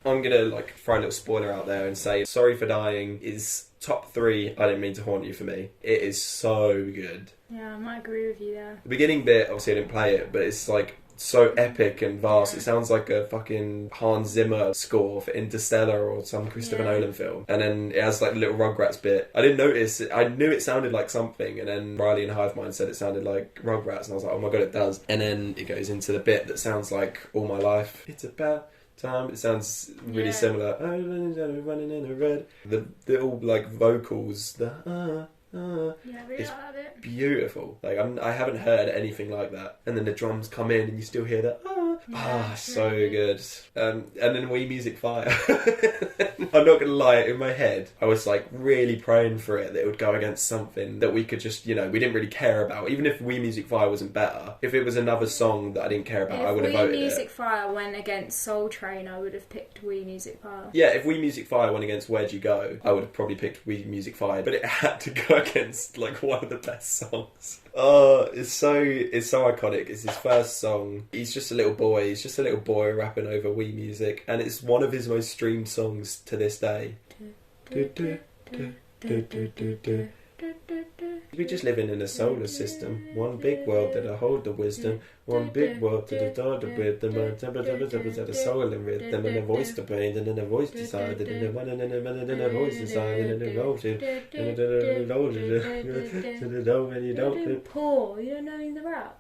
I'm gonna like throw a little spoiler out there and say Sorry for Dying is top 3 I Didn't Mean to Haunt You for me. It is so good. Yeah, I might agree with you there. The beginning bit, obviously I didn't play it, but it's like so epic and vast. It sounds like a fucking Hans Zimmer score for Interstellar or some Christopher Nolan film. And then it has like the little Rugrats bit. I didn't notice it. I knew it sounded like something, and then Riley and Hivemind said it sounded like Rugrats, and I was like, oh my god, it does. And then it goes into the bit that sounds like All My Life. It's about time. It sounds really similar. Running in the red. The little like vocals. Yeah, really it's like that bit. beautiful. Like I haven't heard anything like that. And then the drums come in, and you still hear that. So good. And then Wii Music Fire. I'm not gonna lie, in my head, I was like really praying for it that it would go against something that we could just, we didn't really care about. Even if Wii Music Fire wasn't better, if it was another song that I didn't care about, I would have voted it. If Wii Music Fire went against Soul Train, I would have picked Wii Music Fire. Yeah, if Wii Music Fire went against Where'd You Go, I would have probably picked Wii Music Fire, but it had to go against like one of the best songs. Oh, it's so iconic. It's his first song. He's just a little boy. He's just a little boy rapping over Wii Music, and it's one of his most streamed songs to this day. We just living in a solar system. One big world that I hold the wisdom. One big world that I start the rhythm. That a soul and rhythm, and a voice to pain, and then a voice decided, and then one and then a voice decided, and then rolled and you don't. Poor, you don't know any of the rap.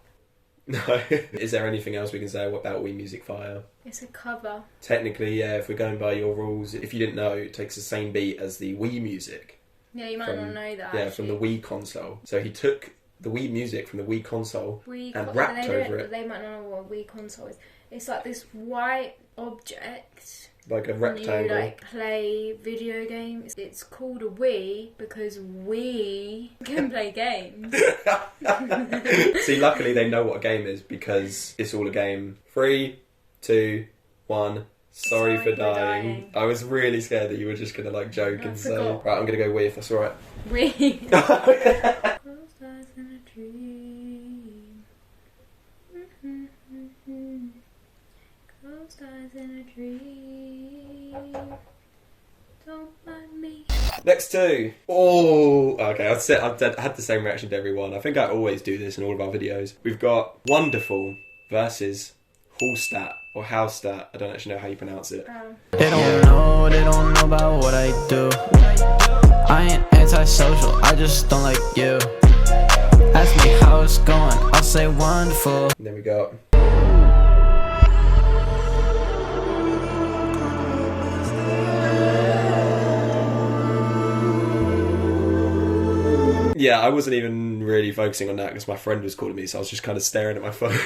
No. Is there anything else we can say about Wii Music Fire? It's a cover. Technically, yeah, if we're going by your rules, if you didn't know, it takes the same beat as the Wii Music. Yeah, you might not know that. Yeah, from the Wii console. So he took the Wii Music from the Wii console and rapped over it. They might not know what a Wii console is. It's like this white object. Like a rectangle. You play video games. It's called a Wii because we can play games. See, luckily they know what a game is because it's all a game. 3, 2, 1, Sorry for dying. I was really scared that you were just gonna like joke and say, right, I'm gonna go with. That's alright. Closed eyes in a dream. Closed eyes in a dream. Don't mind me. Next two. Oh, okay. I've had the same reaction to everyone. I think I always do this in all of our videos. We've got Wonderful versus Hallstatt or Hallstatt. I don't actually know how you pronounce it. They don't know about what I do. I ain't antisocial, I just don't like you. Ask me how it's going, I'll say wonderful. And then we go. Yeah, I wasn't even really focusing on that because my friend was calling me, so I was just kind of staring at my phone.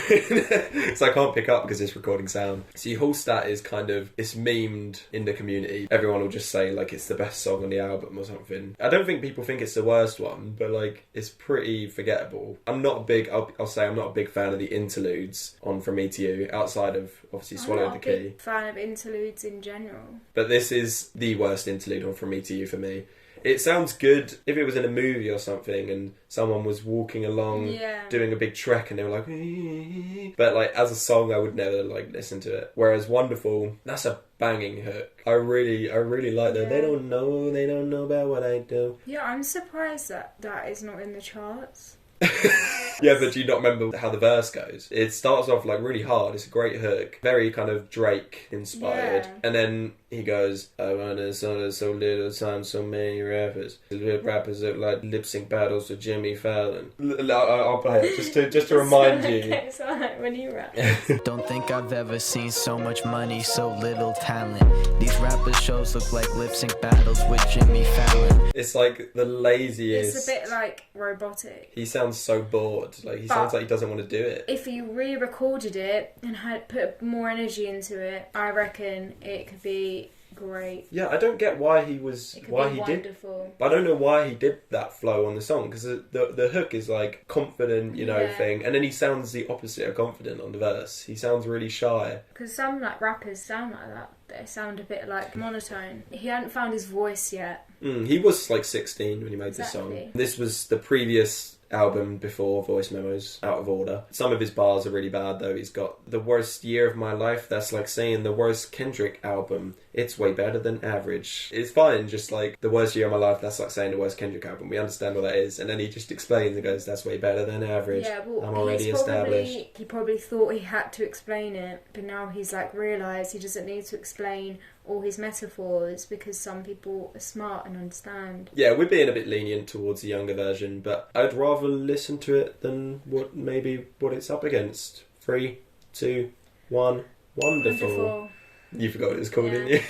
So I can't pick up because it's recording sound. See, Hallstatt is kind of, it's memed in the community. Everyone will just say like it's the best song on the album or something. I don't think people think it's the worst one, but like it's pretty forgettable. I'm not a big, I'll say I'm not a big fan of the interludes on From Me to You, outside of obviously Swallow the Key. I'm not a big fan of interludes in general. But this is the worst interlude on From Me to You for me. It sounds good if it was in a movie or something and someone was walking along doing a big trek and they were like, but like as a song I would never like listen to it. Whereas Wonderful, that's a banging hook. I really like that. They don't know about what I do. Yeah, I'm surprised that is not in the charts. Yeah, but do you not remember how the verse goes? It starts off like really hard. It's a great hook, very kind of Drake inspired, and then he goes, "I wanna so little time, so many rappers. Rappers look like lip sync battles with Jimmy Fallon." I'll play it just to remind you. Like when you rap. Don't think I've ever seen so much money, so little talent. These rapper shows look like lip sync battles with Jimmy Fallon. It's like the laziest. It's a bit like robotic. He sounds so bored. Like he sounds like he doesn't want to do it. If you re-recorded it and had put more energy into it, I reckon it could be great. Yeah, I don't get why he did. But I don't know why he did that flow on the song, because the hook is like confident, thing, and then he sounds the opposite of confident on the verse. He sounds really shy. Because some like rappers sound like that. They sound a bit like monotone. He hadn't found his voice yet. He was like 16 when he made this song. This was the previous album before Voice Memos, Out of Order. Some of his bars are really bad though. He's got the worst year of my life. That's like saying the worst Kendrick album. It's way better than average. It's fine, just like the worst year of my life. That's like saying the worst Kendrick album. We understand what that is. And then he just explains and goes, that's way better than average. Yeah, well, I'm already established. He probably thought he had to explain it, but now he's like realised he doesn't need to explain all his metaphors because some people are smart and understand. Yeah, we're being a bit lenient towards the younger version, but I'd rather listen to it than what it's up against. 3, 2, 1. Wonderful. You forgot what it was called, didn't you?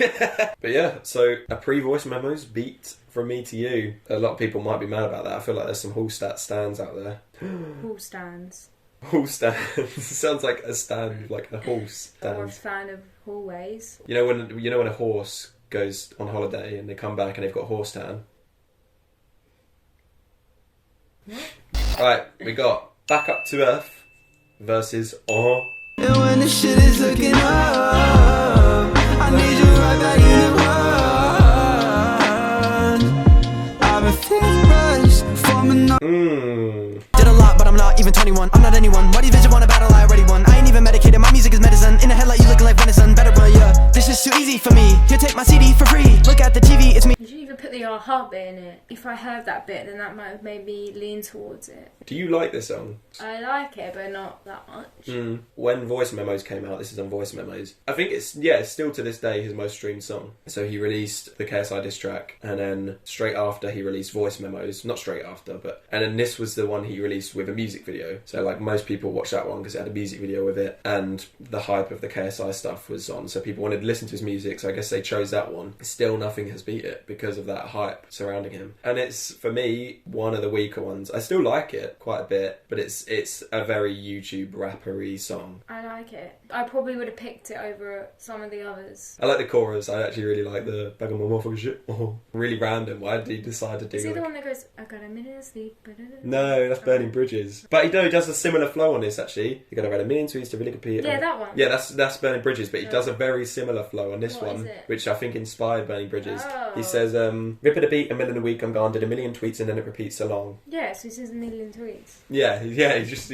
But yeah, so a pre-Voice Memos beat From Me to You. A lot of people might be mad about that. I feel like there's some Hallstatt stands out there. Hall stands. Hall stands. Sounds like a stand, like a horse stand. I'm more a fan of hallways. You know when a horse goes on holiday and they come back and they've got horse tan? Alright, we got Back Up to Earth versus And when the shit is looking up, I need you right back in the world. I've been feeling rushed, forming up. Did a lot, but I'm not even 21. I'm not anyone. Why do you visit want a battle I already won? I ain't even medicated, my music is medicine. In a headlight, you looking like venison. Better run, yeah. This is too easy for me. Here, take my CD for free. Look at the TV, it's me. You should even put the aha bit in it. If I heard that bit, then that might have made me lean towards it. Do you like this song? I like it, but not that much. When Voice Memos came out, this is on Voice Memos, I think it's still to this day his most streamed song. So he released the KSI diss track, and then straight after he released Voice Memos, not straight after, and then this was the one he released with a music video. So like most people watched that one because it had a music video with it, and the hype of the KSI stuff was on, so people wanted to listen to his music, so I guess they chose that one. Still nothing has beat it because of that hype hype surrounding him. And it's, for me, one of the weaker ones. I still like it quite a bit, but it's a very YouTube rapper-y song. I like it. I probably would have picked it over some of the others. I like the chorus. I actually really like the back of my motherfucking shit. Oh, really random. Why did he decide to do Is he like... the one that goes, I got a minute of sleep? No, that's Burning Bridges. But he does a similar flow on this, actually. You gotta write a million tweets to really compete. Yeah, that one. Yeah, that's Burning Bridges, but he does a very similar flow on this What one, is it? which I think inspired Burning Bridges. Oh. He says, rip it a beat, a million a week, I'm gone, did a million tweets and then it repeats along. Yeah, so he says a million tweets. Yeah, he just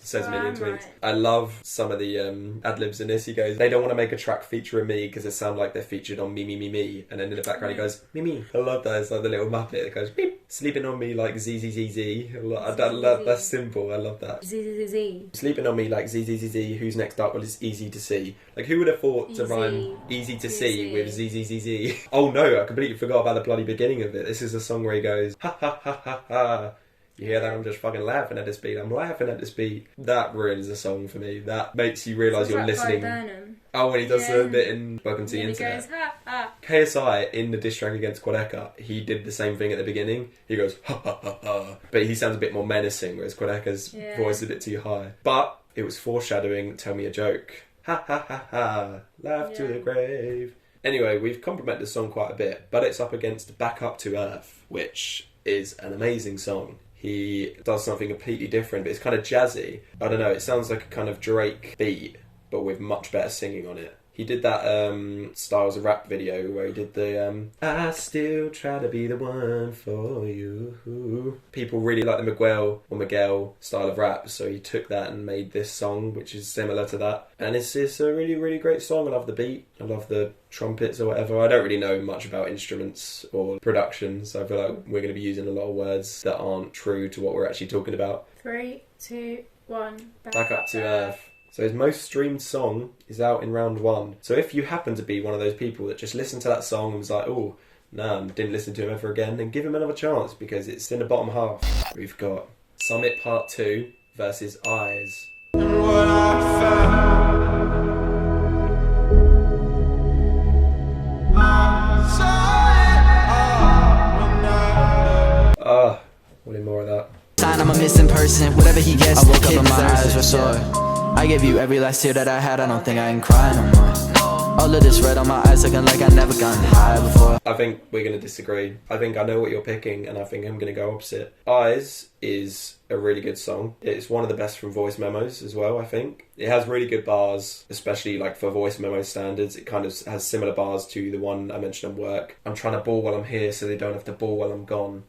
says a million tweets. Right. I love some of the ad-libs in this. He goes, they don't want to make a track featuring me because it sounds like they're featured on me, me, me, me. And then in the background he goes, me, me. I love that. It's like the little Muppet that goes, beep, sleeping on me like ZZZZ. I love that's simple. I love that. ZZZZ. Sleeping on me like ZZZZ, who's next up? Well, it's easy to see. Like, who would have thought to rhyme easy to see with ZZZZ? Oh no, I completely forgot about the bloody beginning of it. This is a song where he goes, ha ha ha ha ha. You hear that? I'm just fucking laughing at this beat. I'm laughing at this beat. That ruins the song for me. That makes you realise you're listening. Burnin. Oh, when he does the bit in Welcome to the And he Internet. goes, ha ha. KSI, in the diss track against Quadeca, he did the same thing at the beginning. He goes, ha ha ha ha. But he sounds a bit more menacing, whereas Quadeca's voice is a bit too high. But it was foreshadowing Tell Me a Joke. Ha ha ha ha. Laugh to the grave. Anyway, we've complimented the song quite a bit, but it's up against Back Up to Earth, which is an amazing song. He does something completely different, but it's kind of jazzy. I don't know, it sounds like a kind of Drake beat, but with much better singing on it. He did that Styles of Rap video where he did the I still try to be the one for you. People really like the Miguel style of rap, so he took that and made this song, which is similar to that. And it's a really, really great song. I love the beat. I love the trumpets or whatever. I don't really know much about instruments or production, so I feel like we're going to be using a lot of words that aren't true to what we're actually talking about. 3, 2, 1. Back Up to Earth. So his most streamed song is out in round 1. So if you happen to be one of those people that just listened to that song and was like, oh, no, didn't listen to him ever again, then give him another chance because it's in the bottom half. We've got Summit Part 2 versus Eyes. Wanted more of that. Sign I'm a missing person, whatever he gets. I woke up and my eyes were sore. I gave you every last tear that I had, I don't think I can cry no more. All of this red on my eyes looking like I never gotten high before. I think we're going to disagree. I think I know what you're picking and I think I'm going to go opposite. Eyes is a really good song. It's one of the best from Voice Memos as well, I think. It has really good bars, especially like for Voice Memo standards. It kind of has similar bars to the one I mentioned on Work. I'm trying to ball while I'm here so they don't have to ball while I'm gone.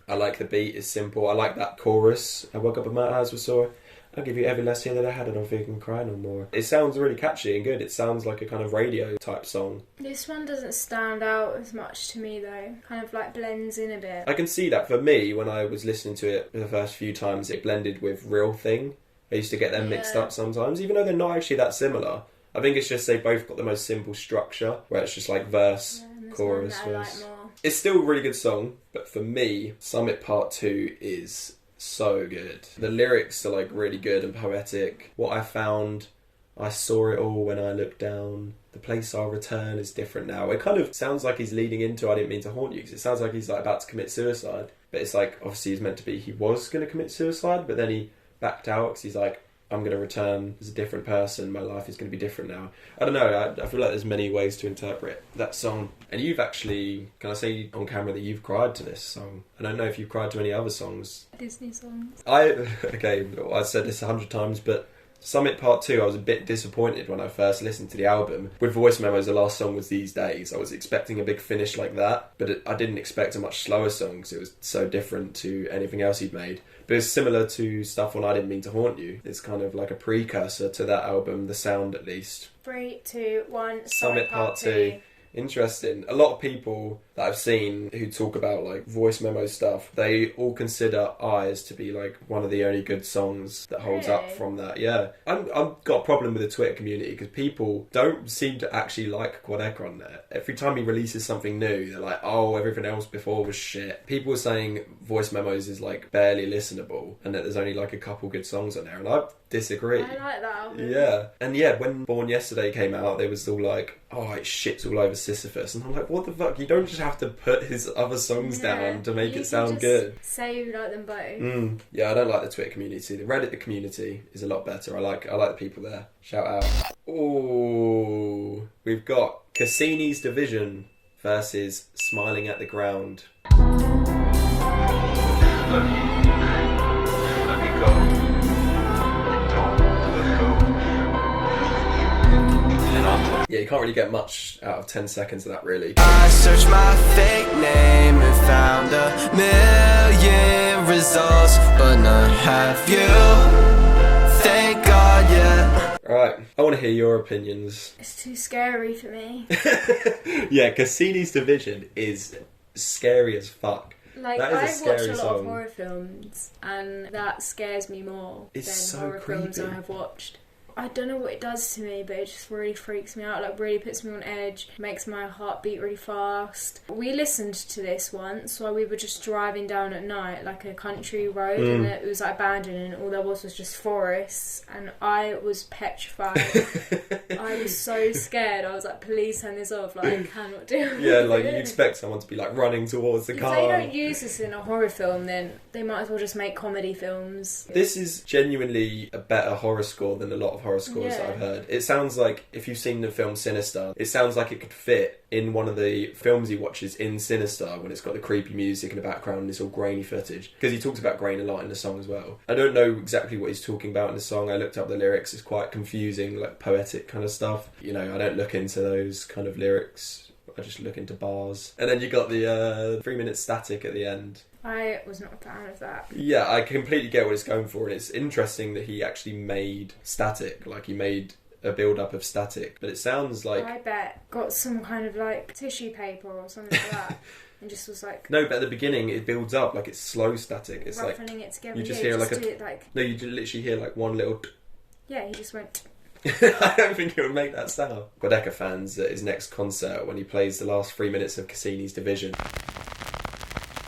I like the beat, it's simple. I like that chorus. I woke up and my eyes were sore. I'll give you every last tear that I had, I don't think I can cry no more. It sounds really catchy and good. It sounds like a kind of radio type song. This one doesn't stand out as much to me though. Kind of like blends in a bit. I can see that for me, when I was listening to it for the first few times, it blended with Real Thing. I used to get them mixed up sometimes, even though they're not actually that similar. I think it's just they both got the most simple structure, where it's just like verse, chorus, verse. Like it's still a really good song, but for me, Summit Part 2 is so good. The lyrics are like really good and poetic. What I found, I saw it all when I looked down. The place I'll return is different now. It kind of sounds like he's leading into I didn't mean to haunt you, because it sounds like he's like about to commit suicide. But it's like, obviously he's meant to be, he was going to commit suicide, but then he backed out because he's like, I'm going to return as a different person. My life is going to be different now. I don't know. I feel like there's many ways to interpret that song. And you've actually, can I say on camera that you've cried to this song? I don't know if you've cried to any other songs. Disney songs. I said this 100 times, but Summit Part 2, I was a bit disappointed when I first listened to the album. With Voice Memos, the last song was These Days. I was expecting a big finish like that, but I didn't expect a much slower song because it was so different to anything else he'd made. But it's similar to stuff on I Didn't Mean to Haunt You. It's kind of like a precursor to that album, the sound at least. 3, 2, 1. Summit Part 2. Interesting. A lot of people that I've seen who talk about like Voice Memo stuff, they all consider Eyes to be like one of the only good songs that holds up from that. Yeah. I've got a problem with the Twitter community because people don't seem to actually like Quadeca on there. Every time he releases something new, they're like, oh, everything else before was shit. People are saying Voice Memos is like barely listenable and that there's only like a couple good songs on there. And disagree. I like that album. Yeah. And yeah, when Born Yesterday came out, they was all like, oh, it shits all over Sisyphus. And I'm like, what the fuck? You don't just have to put his other songs down to make You it sound can just good. say you like them both. Yeah, I don't like the Twitter community. The Reddit community is a lot better. I like the people there. Shout out. Oh, we've got Cassini's Division versus Smiling at the Ground. Yeah, you can't really get much out of 10 seconds of that, really. I searched my fake name and found a million results, but none have you. Thank God, yeah. Alright, I want to hear your opinions. It's too scary for me. Yeah, Cassini's Division is scary as fuck. Like, That is a I watch scary a lot song. of horror films, and that scares me more It's than so horror films creepy. I have watched. I don't know what it does to me, but it just really freaks me out, like really puts me on edge, makes my heart beat really fast. We listened to this once while we were just driving down at night, like a country road, and it was like abandoned, and all there was just forests, and I was petrified. I was so scared. I was like, please turn this off, like I cannot do it. Yeah, like you expect someone to be like running towards the If car. they don't use this in a horror film, then they might as well just make comedy films. This is genuinely a better horror score than a lot of horror scores that Yeah. I've heard. It sounds like, if you've seen the film Sinister, it sounds like it could fit in one of the films he watches in Sinister when it's got the creepy music in the background and it's all grainy footage. Because he talks about grain a lot in the song as well. I don't know exactly what he's talking about in the song. I looked up the lyrics. It's quite confusing, like poetic kind of stuff. You know, I don't look into those kind of lyrics. I just look into bars. And then you got the 3-minute static at the end. I was not a fan of that. Yeah, I completely get what it's going for, and it's interesting that he actually made static, like he made a build-up of static, but it sounds like... I bet got some kind of like tissue paper or something like that, and just was like No, but at the beginning it builds up, like it's slow static. It's like... roughening it together. You just Yeah, hear like do a... it like No, you literally hear like one little... yeah, he just went. I don't think it would make that sound. Quadeca fans at his next concert when he plays the last 3 minutes of Cassini's Division.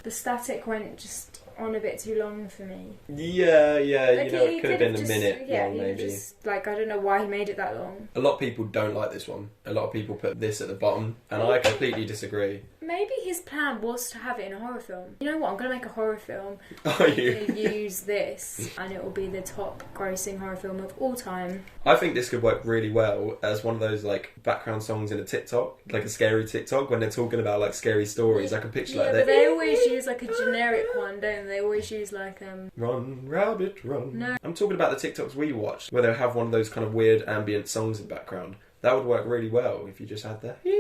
The static went just on a bit too long for me. Yeah, Like, you know, he it could have could've been a just- minute yeah, long he maybe. Just, like, I don't know why he made it that long. A lot of people don't like this one. A lot of people put this at the bottom, and I completely disagree. Maybe his plan was to have it in a horror film. You know what? I'm going to make a horror film. Are you? I'm gonna use this, and it will be the top grossing horror film of all time. I think this could work really well as one of those like background songs in a TikTok, like a scary TikTok when they're talking about like scary stories. I can picture Yeah, like but that. they always use like a generic one, don't they? They always use like Run, rabbit, run. No. I'm talking about the TikToks we watched where they'll have one of those kind of weird ambient songs in the background. That would work really well if you just had that. yeah.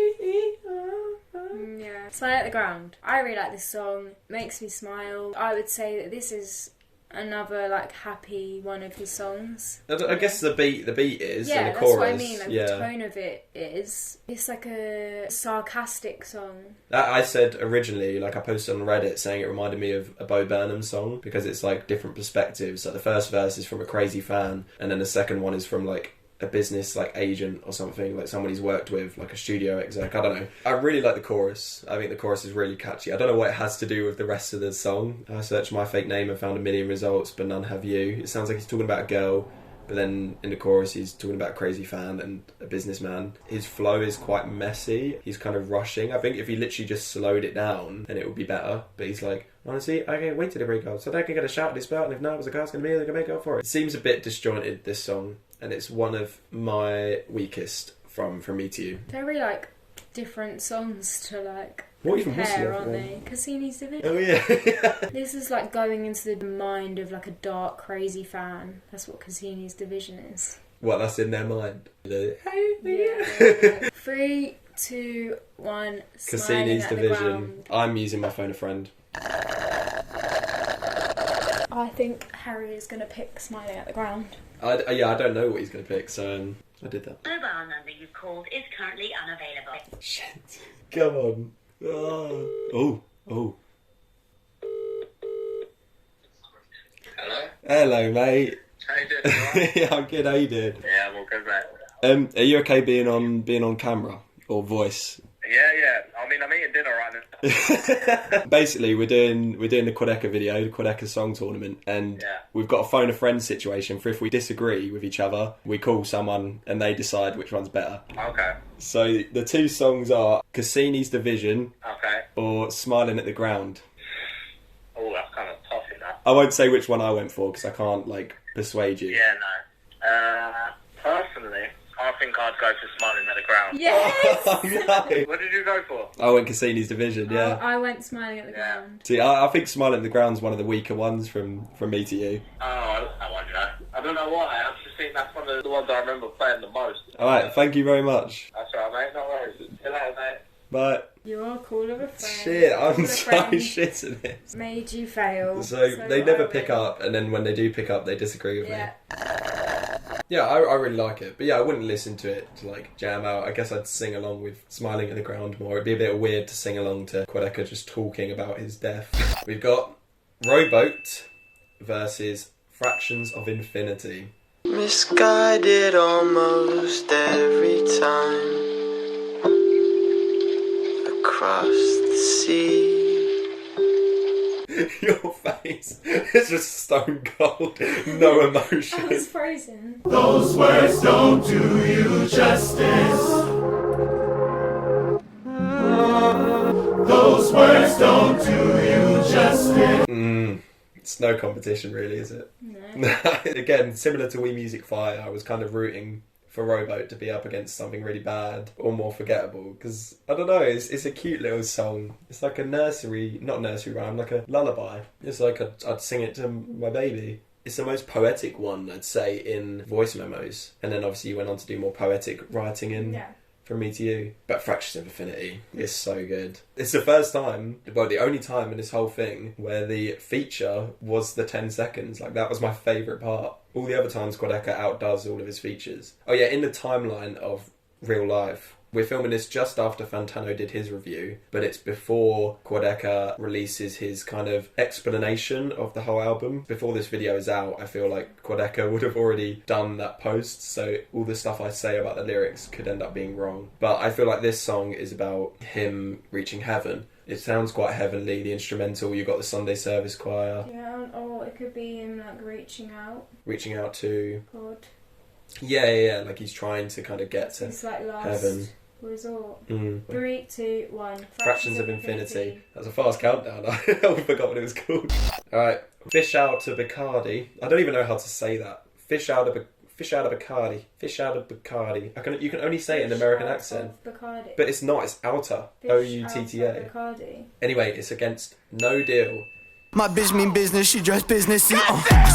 Slide at the Ground. I really like this song. Makes me smile. I would say that this is another like happy one of his songs. I guess the beat is, Yeah, and the that's chorus. what I mean. Like yeah. the tone of it is. It's like a sarcastic song. That I said originally, like I posted on Reddit saying it reminded me of a Bo Burnham song because it's like different perspectives. Like the first verse is from a crazy fan, and then the second one is from like a business like agent or something, like someone he's worked with, like a studio exec. I don't know. I really like the chorus. I think the chorus is really catchy. I don't know what it has to do with the rest of the song. I searched my fake name and found a million results, but none have you. It sounds like he's talking about a girl, but then in the chorus he's talking about a crazy fan and a businessman. His flow is quite messy. He's kind of rushing. I think if he literally just slowed it down, then it would be better. But he's like, honestly, I can't wait till they break up so that I can get a shout at this belt, and if not, it was a guy's going to be, they can make up for it. It seems a bit disjointed, this song, and it's one of my weakest from Me to You. Very like different songs to like What even was the compare, other aren't one? they? Cassini's Division. Oh yeah. This is like going into the mind of like a dark, crazy fan. That's what Cassini's Division is. Well, that's in their mind. Yeah. 3, 2, 1. Cassini's Smiling at the Division. ground. I'm using my phone a friend. I think Harry is going to pick Smiling at the Ground. I don't know what he's going to pick, so I did that. Mobile number you've called is currently unavailable. Shit. Come on. Oh. Hello? Hello, mate. How you doing? You alright? Yeah, I'm good. How you doing? Yeah, I'm all good, mate. Are you okay being on camera or voice? Yeah. I mean, mean, I'm eating dinner right now. Basically, we're doing the Quadeca video, the Quadeca song tournament, and we've got a phone a friend situation for if we disagree with each other, we call someone and they decide which one's better. Okay. So the two songs are Cassini's Division Okay. or Smiling at the Ground. Oh, that's kind of tough, you know. I won't say which one I went for because I can't, like, persuade you. Yeah, no. Personally, I think I'd go for Smiling at the Ground. Yes! No. What did you go for? I went Cassini's Division, yeah. I went Smiling at the Ground. See, I think Smiling at the Ground's one of the weaker ones from me to you. Oh, I like that one, you know. I don't know why. I just think that's one of the ones I remember playing the most. Alright, thank you very much. That's right, mate. No worries. See you later, mate. Bye. You are cool of a friend. Shit, I'm Cool of a so friend. shit at this. Made you fail. So they never I pick win. up, and then when they do pick up, they disagree with me. Yeah. Yeah, I really like it. But yeah, I wouldn't listen to it to like jam out. I guess I'd sing along with Smiling at the Ground more. It'd be a bit weird to sing along to Quadeca just talking about his death. We've got Rowboat versus Fractions of Infinity. Misguided almost every time across the sea. Your face is just stone cold, no emotion. I was frozen. Those words don't do you justice. Those words don't do you justice. It's no competition really, is it? No. Again, similar to Wii Music Fire, I was kind of rooting for Rowboat to be up against something really bad or more forgettable because, I don't know, it's a cute little song. It's like a not nursery rhyme, like a lullaby. It's like I'd sing it to my baby. It's the most poetic one, I'd say, in voice memos. And then obviously you went on to do more poetic writing in From Me to You. But Fractions of Infinity is so good. It's the first time, well, the only time in this whole thing where the feature was the 10 seconds. Like, that was my favourite part. All the other times Quadeca outdoes all of his features. Oh yeah, in the timeline of real life, we're filming this just after Fantano did his review, but it's before Quadeca releases his kind of explanation of the whole album. Before this video is out, I feel like Quadeca would have already done that post, so all the stuff I say about the lyrics could end up being wrong. But I feel like this song is about him reaching heaven. It sounds quite heavenly, the instrumental, you've got the Sunday service choir. Yeah, or it could be him like reaching out. Reaching out to... God. Yeah, like he's trying to kind of get to It's like last heaven. resort. 3, 3, 2, 1. Fractions of Infinity. That was a fast countdown. I forgot what it was called. Alright, Fish Out of Bacardi. I don't even know how to say that. Fish out of Bacardi. Fish out of Bacardi. You can only say it in an American accent. Bacardi. But it's not, it's Outa. Outta. Bacardi. Anyway, it's against No Deal. My bitch mean business, she dress businessy.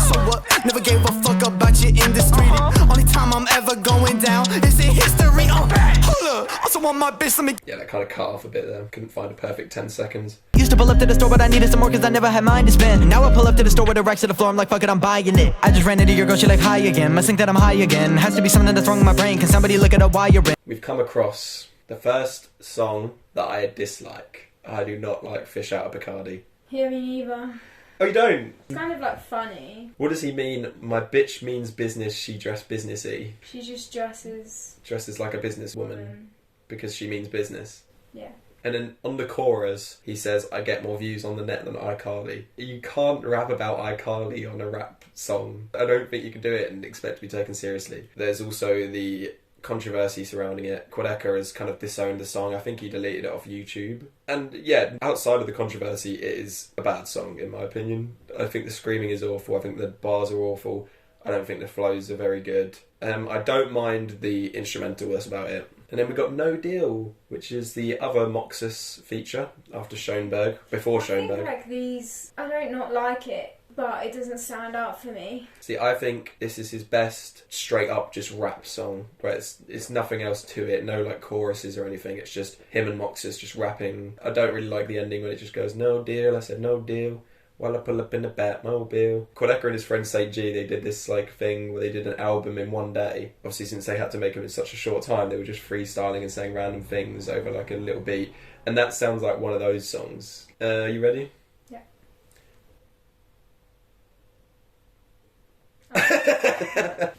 So what? Never gave a fuck about your industry. Only time I'm ever going down is in history. Hold up, also want my bitch, let me. Yeah, that kind of cut off a bit there. Couldn't find a perfect 10 seconds. Used to pull up to the store, but I needed some more cause I never had mine to spend. Now I pull up to the store with the racks to the floor, I'm like, fuck it, I'm buying it. I just ran into your girl, she like, hi again. Must think that I'm high again. Has to be something that's wrong with my brain. Can somebody look at a wire in? We've come across the first song that I dislike. I do not like Fish Out of Bacardi. Yeah, me neither. Oh, you don't? It's kind of like funny. What does he mean? My bitch means business, she dress businessy. She just dresses Like a businesswoman because she means business. Yeah. And then on the chorus, he says, I get more views on the net than iCarly. You can't rap about iCarly on a rap song. I don't think you can do it and expect to be taken seriously. There's also the controversy surrounding it. Quadeca has kind of disowned the song. I think he deleted it off YouTube. And yeah, outside of the controversy, it is a bad song in my opinion. I think the screaming is awful. I think the bars are awful. I don't think the flows are very good. I don't mind the instrumental that's about it. And then we got No Deal, which is the other Moxus feature after SCHOENBERG, before SCHOENBERG. I think like these, I don't not like it, but it doesn't stand out for me. See, I think this is his best straight up just rap song, where it's nothing else to it, no like choruses or anything, it's just him and Moxus just rapping. I don't really like the ending when it just goes, no deal, I said no deal, while I pull up in the Batmobile. Quadeca and his friend Say G, they did this like thing where they did an album in one day. Obviously since they had to make them in such a short time, they were just freestyling and saying random things over like a little beat. And that sounds like one of those songs. You ready? Yeah.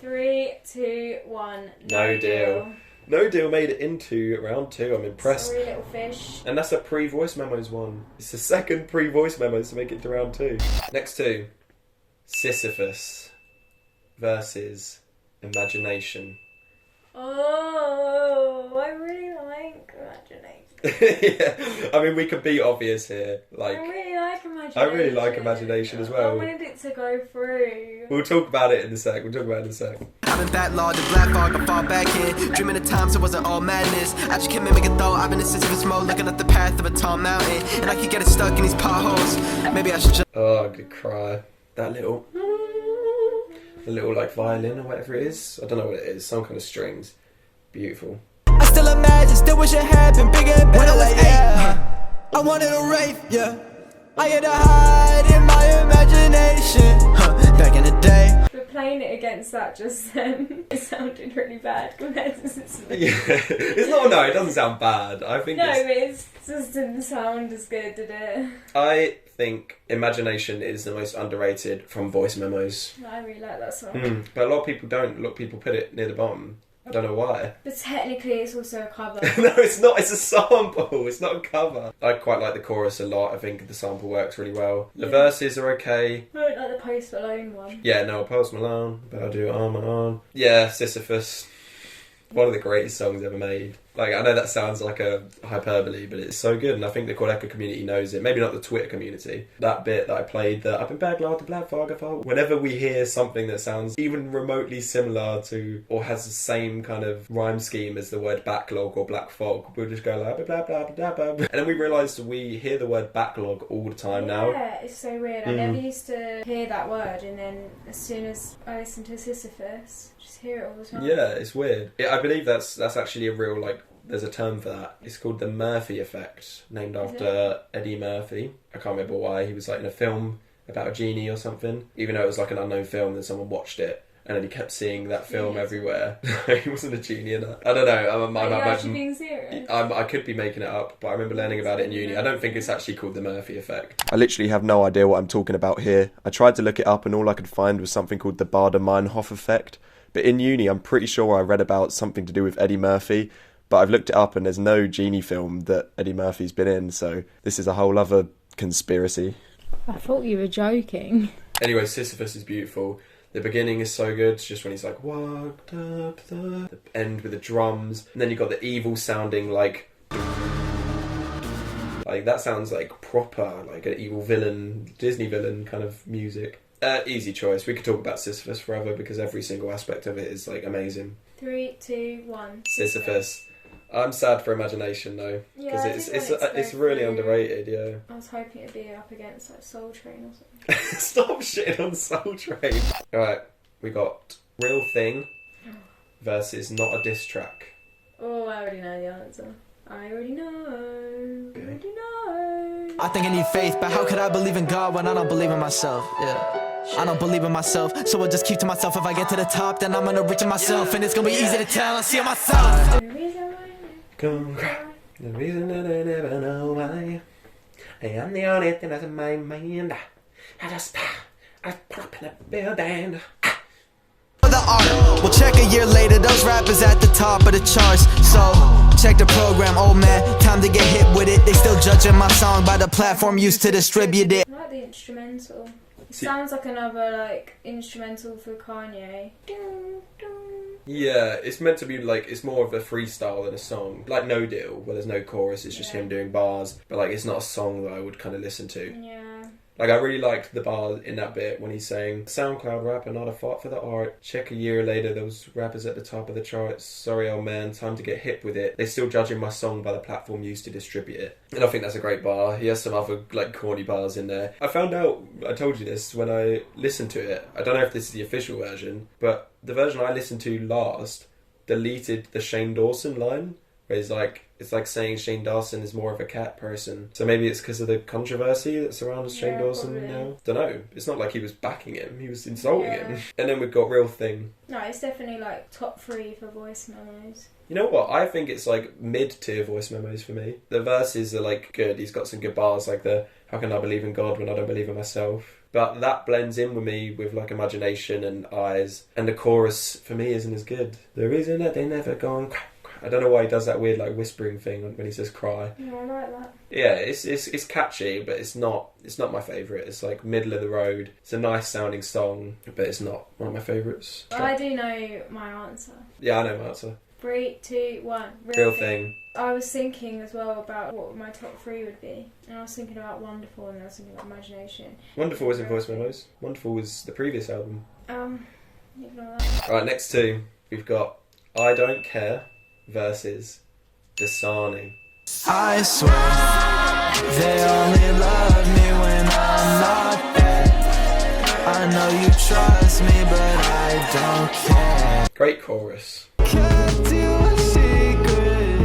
3, 2, 1. No deal. No Deal made it into round 2. I'm impressed. Sorry, little fish. And that's a pre-voice memos one. It's the second pre-voice memos to make it to round 2. Next 2. Sisyphus versus Imagination. Oh, I really like Imagination. Yeah, I mean, we could be obvious here. Like, I really like Imagination. I really like Imagination as well. I wanted it to go through. We'll talk about it in a sec. I've been backlogged, the black fog, I fall back in. Dreaming of times it wasn't all madness. I just can't make a thought. I've been in Sisyphus mode, looking up the path of a tall mountain. And I keep getting stuck in these potholes. Maybe I should just. Oh, I could cry. That little. The little, like, violin or whatever it is. I don't know what it is. Some kind of strings. Beautiful. I still imagine, still wish it had been bigger and better. When I was 8, I wanted a rave, yeah. I had to hide in my imagination, back in the day. We're playing it against that just then. It sounded really bad compared to Sisyphus. Yeah, it's not. No, it doesn't sound bad. I think. No, it just didn't sound as good, did it? I think Imagination is the most underrated from voice memos. I really like that song. But a lot of people don't. A lot of people put it near the bottom. I don't know why. But technically it's also a cover. No, it's not. It's a sample. It's not a cover. I quite like the chorus a lot. I think the sample works really well. The verses are okay. I don't like the Post Malone one. Yeah, no, Post Malone, but I do it on my own. Yeah, Sisyphus. One of the greatest songs ever made. Like, I know that sounds like a hyperbole, but it's so good, and I think the Quadeca community knows it. Maybe not the Twitter community. That bit that I played, that I've been backlogged, the black fog, I thought. Whenever we hear something that sounds even remotely similar to, or has the same kind of rhyme scheme as the word backlog or black fog, we'll just go like, blah, blah, blah, blah, blah. And then we realised we hear the word backlog all the time now. Yeah, it's so weird. I never used to hear that word, and then as soon as I listened to Sisyphus, just hear it all the time. Yeah, it's weird. I believe that's actually a real, like, there's a term for that. It's called the Murphy effect, named after Eddie Murphy. I can't remember why. He was like in a film about a genie or something. Even though it was like an unknown film, then someone watched it, and then he kept seeing that film everywhere. He wasn't a genie in that. I don't know. Are you actually being serious? I could be making it up, but I remember learning about it in uni. I don't think it's actually called the Murphy effect. I literally have no idea what I'm talking about here. I tried to look it up, and all I could find was something called the Bader-Meinhof effect. But in uni, I'm pretty sure I read about something to do with Eddie Murphy. But I've looked it up and there's no genie film that Eddie Murphy's been in, so this is a whole other conspiracy. I thought you were joking. Anyway, Sisyphus is beautiful. The beginning is so good, it's just when he's like, walked up the end with the drums, and then you've got the evil sounding like that sounds like proper, like an evil villain, Disney villain kind of music. Easy choice. We could talk about Sisyphus forever because every single aspect of it is like amazing. 3, 2, 1. Sisyphus. I'm sad for Imagination though, because Yeah, it's really underrated. Yeah. I was hoping it'd be up against like Soul Train or something. Stop shitting on Soul Train. All right, we got Real Thing versus Not a Diss Track. Oh, I already know the answer. I already know. I think I need faith, but how could I believe in God when I don't believe in myself? Yeah. I don't believe in myself, so I'll just keep to myself. If I get to the top, then I'm gonna reach it myself, and it's gonna be easy to tell. I see it myself. The reason why Come cry. The reason that I never know why. Hey, I'm the only thing that's in my mind. I pop in a building. The art. We'll check a year later, those rappers at the top of the charts. So check the program, old man, time to get hit with it. They still judging my song by the platform used to distribute it. I like the instrumental. It sounds like another like instrumental for Kanye. Yeah, it's meant to be like, it's more of a freestyle than a song. Like No Deal, where there's no chorus, it's just him doing bars. But like, it's not a song that I would kind of listen to. Yeah. Like, I really liked the bar in that bit when he's saying, SoundCloud rapper, not a fought for the art. Check a year later, those rappers at the top of the charts. Sorry, old man, time to get hip with it. They're still judging my song by the platform used to distribute it. And I think that's a great bar. He has some other, like, corny bars in there. I found out, I told you this, when I listened to it. I don't know if this is the official version, but the version I listened to last deleted the Shane Dawson line. Where it's like saying Shane Dawson is more of a cat person. So maybe it's because of the controversy that surrounds Shane Dawson probably. now. Don't know. It's not like he was backing him. He was insulting him. And then we've got Real Thing. No, it's definitely like top 3 for voice memos. You know what? I think it's like mid-tier voice memos for me. The verses are like good. He's got some good bars like the how can I believe in God when I don't believe in myself? But that blends in with me with like Imagination and Eyes. And the chorus for me isn't as good. The reason that they never gone... I don't know why he does that weird like whispering thing when he says cry. Yeah, I like that. Yeah, it's catchy, but it's not my favourite. It's like middle of the road. It's a nice sounding song, but it's not one of my favourites. I do know my answer. Yeah, I know my answer. 3, 2, 1. Real thing. I was thinking as well about what my top 3 would be. And I was thinking about Wonderful and I was thinking about Imagination. Wonderful was in Voice Memos. Wonderful was the previous album. Ignore that. Alright, next two. We've got I Don't Care versus Dasani. I swear they only love me when I'm not there. I know you trust me, but I don't care. Great chorus. Kept you a secret,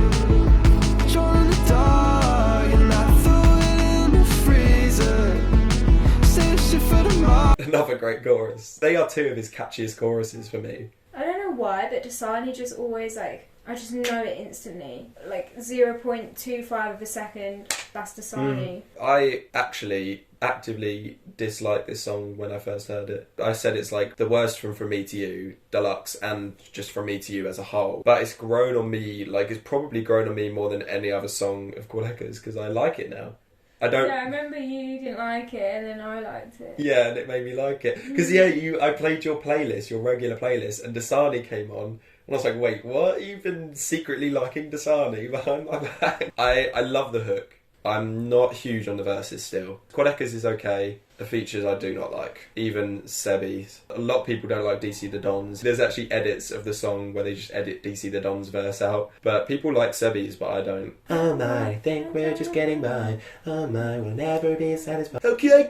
drawn in the dark, and I threw it in the freezer. Save shit for tomorrow. Another great chorus. They are two of his catchiest choruses for me. I don't know why, but Dasani just always like, I just know it instantly. Like 0.25 of a second, that's Dasani. I actually actively disliked this song when I first heard it. I said it's like the worst from Me to You Deluxe and just From Me to You as a whole. But it's grown on me, like it's probably grown on me more than any other song of Quadeca's because I like it now. I remember you didn't like it and then I liked it. Yeah, and it made me like it. Because I played your playlist, your regular playlist, and Dasani came on. And I was like, wait, what? You've been secretly liking Dasani behind my back? I love the hook. I'm not huge on the verses still. Quadeca's is okay. The features I do not like. Even Sebi's. A lot of people don't like DC the Don's. There's actually edits of the song where they just edit DC the Don's verse out. But people like Sebi's, but I don't. Oh my, think we're just getting by. Oh my, we'll never be satisfied. Okay,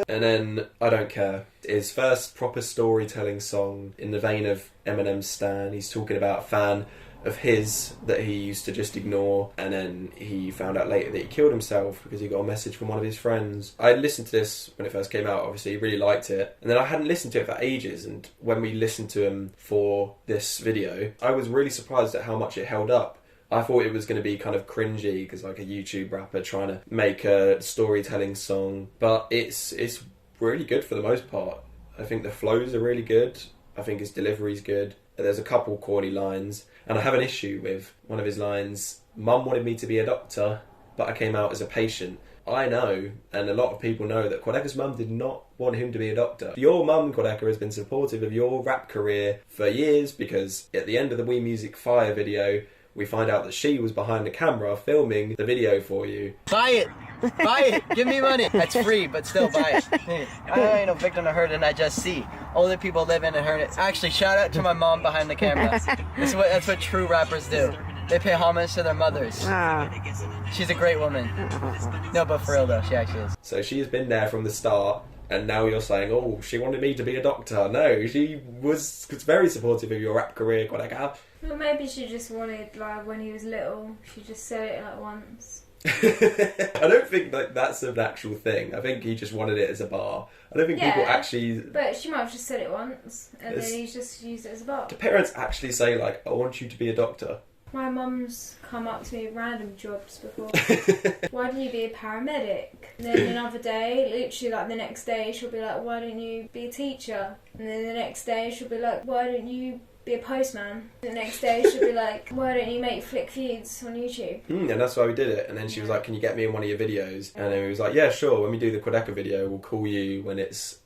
and then I Don't Care. His first proper storytelling song in the vein of Eminem's Stan. He's talking about a fan of his that he used to just ignore, and then he found out later that he killed himself because he got a message from one of his friends. I listened to this when it first came out, obviously, really liked it, and then I hadn't listened to it for ages, and when we listened to him for this video, I was really surprised at how much it held up. I thought it was going to be kind of cringy because like a YouTube rapper trying to make a storytelling song, but it's really good for the most part. I think the flows are really good. I think his delivery's good. There's a couple corny lines, and I have an issue with one of his lines. Mum wanted me to be a doctor, but I came out as a patient. I know, and a lot of people know, that Quadeca's mum did not want him to be a doctor. Your mum, Quadeca, has been supportive of your rap career for years, because at the end of the Wii Music Fire video, we find out that she was behind the camera filming the video for you. Buy it! Buy it! Give me money! That's free, but still buy it. I ain't no victim of hurt and I just see. Only people live in and hurt it. Actually, shout out to my mom behind the camera. That's what true rappers do. They pay homage to their mothers. She's a great woman. No, but for real though, she actually is. So she has been there from the start, and now you're saying, oh, she wanted me to be a doctor. No, she was very supportive of your rap career, Quadeca. Well, maybe she just wanted, like, when he was little, she just said it, like, once. I don't think that's an actual thing. I think he just wanted it as a bar. I don't think people actually... But she might have just said it once, and then he's just used it as a bar. Do parents actually say, like, I want you to be a doctor? My mum's come up to me with random jobs before. Why don't you be a paramedic? And then another day, literally like the next day, she'll be like, why don't you be a teacher? And then the next day, she'll be like, why don't you be a postman? The next day, she'll be like, why don't you make flick feeds on YouTube? And that's why we did it. And then she was like, can you get me in one of your videos? And then we was like, yeah, sure. When we do the Quadeca video, we'll call you when it's...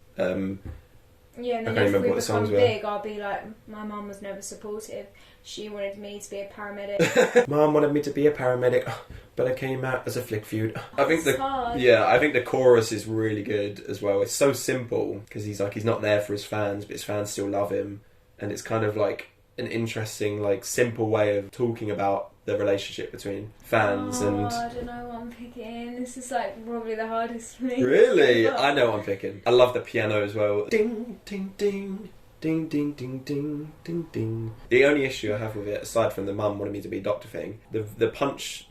Yeah, and then if we become big, I'll be like, my mum was never supportive. She wanted me to be a paramedic. Mum wanted me to be a paramedic, but I came out as a flick feud. I think hard. I think the chorus is really good as well. It's so simple because he's not there for his fans, but his fans still love him, and it's kind of like an interesting, like, simple way of talking about the relationship between fans and... I don't know what I'm picking. This is like probably the hardest for me. Really? I know what I'm picking. I love the piano as well. Ding, ding, ding. Ding, ding, ding, ding, ding, ding. The only issue I have with it, aside from the mum wanting me to be a doctor thing, the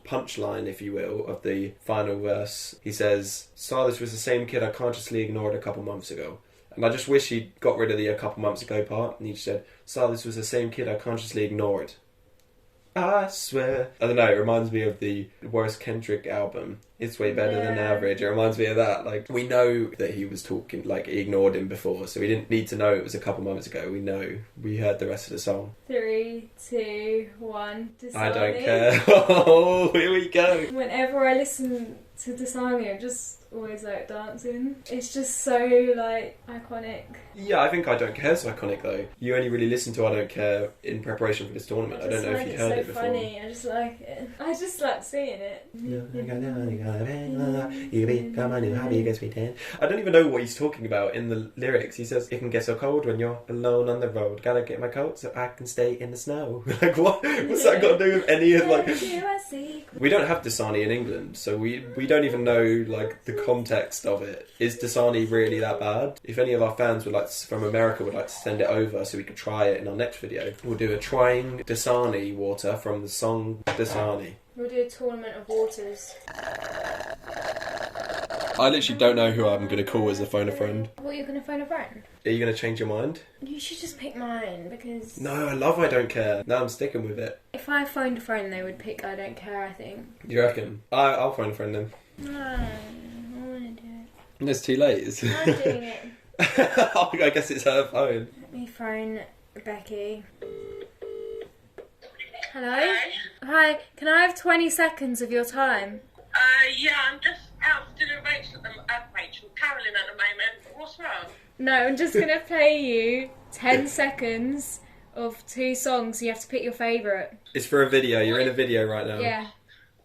punchline, if you will, of the final verse, he says, Silas was the same kid I consciously ignored a couple months ago. And I just wish he'd got rid of the a couple months ago part, and he just said, Silas was the same kid I consciously ignored. I swear. I don't know, it reminds me of the worst Kendrick album, It's way better than average. It reminds me of that. Like, we know that he was talking, like, he ignored him before, so we didn't need to know it was a couple moments ago. We know. We heard the rest of the song. 3, 2, 1. Dasani. I don't care. Oh, here we go. Whenever I listen to Dasani, I'm just always like dancing. It's just so like iconic. Yeah, I think I Don't Care is iconic though. You only really listened to I Don't Care in preparation for this tournament. I don't know if you heard it before. It's so funny. I just like it. I just like seeing it. I don't even know what he's talking about in the lyrics. He says, "It can get so cold when you're alone on the road. Gotta get my coat so I can stay in the snow." Like, what? What's that got to do with any of like? We don't have Dasani in England, so we don't even know like the context of it. Is Dasani really that bad? If any of our fans would like from America would like to send it over so we could try it in our next video, we'll do a trying Dasani water from the song Dasani. We'll do a tournament of waters. I literally don't know who I'm going to call as a phone a friend. What, you're going to phone a friend? Are you going to change your mind? You should just pick mine because... No, I love I Don't Care. Now I'm sticking with it. If I phoned a friend, they would pick I Don't Care, I think. You reckon? I'll phone a friend then. No, I want to do it. It's too late. I'm doing it. Oh, I guess it's her phone. Let me phone Becky. Hello? Hi, can I have 20 seconds of your time? Yeah, I'm just out for dinner Rachel, Carolyn at the moment. What's wrong? No, I'm just going to play you 10 seconds of 2 songs. You have to pick your favourite. It's for a video. You're in a video right now. Yeah.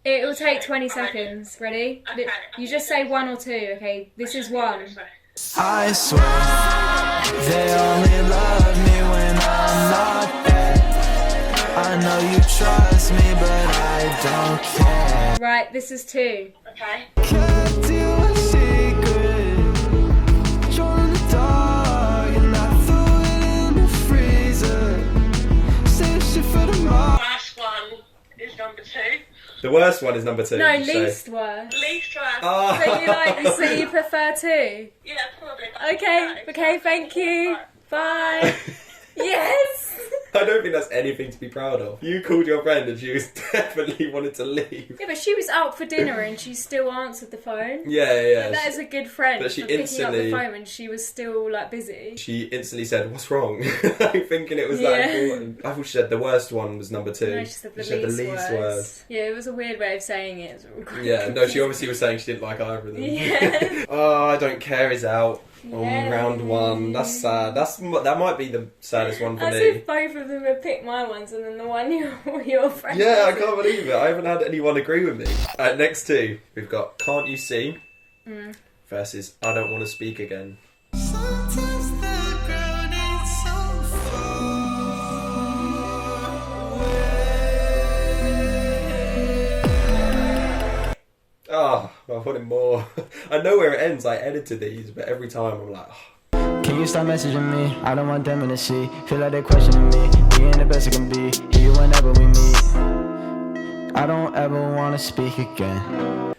It will take 20 seconds. Ready? Okay. You just say 1 or 2, okay? This is 1. I swear they only love me when I'm not there. I know you trust me, but I don't care. Right, this is 2. Okay. Kept you a secret, drawn in the dark, and I threw it in the freezer. Save shit for tomorrow. Last one is number 2. The worst one is number 2. No, least worst. Least one. Oh. So you prefer 2? Yeah, probably. Okay, thank you. Bye. Yes! I don't think that's anything to be proud of. You called your friend and she was definitely wanted to leave. Yeah, but she was out for dinner and she still answered the phone. Yeah. That is a good friend But she for picking up the instantly- phone when she was still like busy. She instantly said, "What's wrong?" Like, thinking it was that important. I thought she said the worst one was number 2. No, she said the said least worst. Yeah, it was a weird way of saying it. Yeah, no, she obviously was saying she didn't like either of them. Yeah. Oh, I Don't Care is out on Yeah. round 1. That's sad. That might be the saddest one for As me. if both of them had picked my ones and then the one your friend. Yeah, I can't believe it. I haven't had anyone agree with me. Next 2, we've got Can't You See versus I Don't Want to Speak Again. Sometimes the ground ain't so Oh, I wanted more. I know where it ends. I edited these, but every time I'm like, oh. Can you stop messaging me? I don't want them to see. Feel like they're questioning me. Being the best it can be. Hear you whenever we meet. I don't ever want to speak again.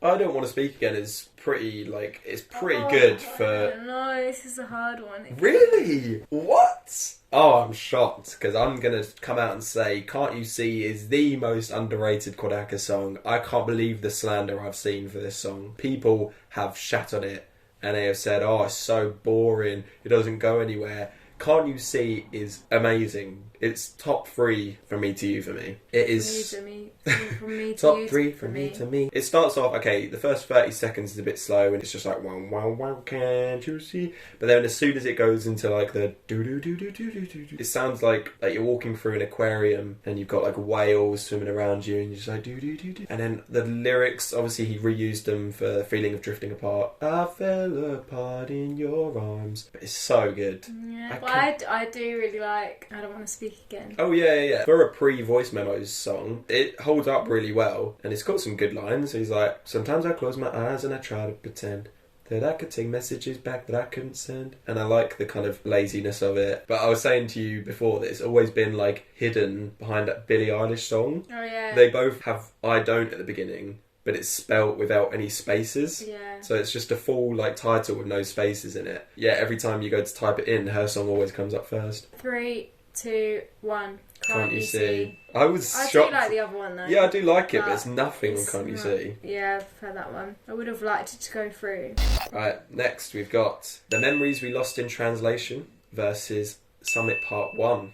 I Don't Want to Speak Again is pretty, like, it's pretty good for... No, this is a hard one. Really? What? Oh, I'm shocked, because I'm going to come out and say Can't You See is the most underrated Quadeca song. I can't believe the slander I've seen for this song. People have shat on it, and they have said, oh, it's so boring, it doesn't go anywhere. Can't You See is amazing. It's top 3 from me to you for me. It is From me to top you 3 to from me to me. It starts off, okay, the first 30 seconds is a bit slow and it's just like, wow, wow, wow, can't you see? But then as soon as it goes into like the do-do-do-do-do-do-do, it sounds like you're walking through an aquarium and you've got like whales swimming around you and you're just like do-do-do-do. And then the lyrics, obviously he reused them for the feeling of drifting apart. I fell apart in your arms. But it's so good. Yeah, I do really like I Don't Want to Speak Again. Oh yeah. For a pre-voice memos song, it holds up really well, and it's got some good lines. He's like, sometimes I close my eyes and I try to pretend that I could take messages back that I couldn't send. And I like the kind of laziness of it. But I was saying to you before that it's always been like hidden behind that Billie Eilish song. Oh yeah. They both have I don't at the beginning, but it's spelt without any spaces. Yeah. So it's just a full like title with no spaces in it. Yeah, every time you go to type it in, her song always comes up first. 3, 2, 1. Can't You See? I was I shocked. do like the other one though. Yeah, I do like it, but it's nothing on it's Can't You not- See? Yeah, I've heard that one. I would have liked it to go through. Right, next we've got The Memories We Lost in Translation versus Summit Part 1.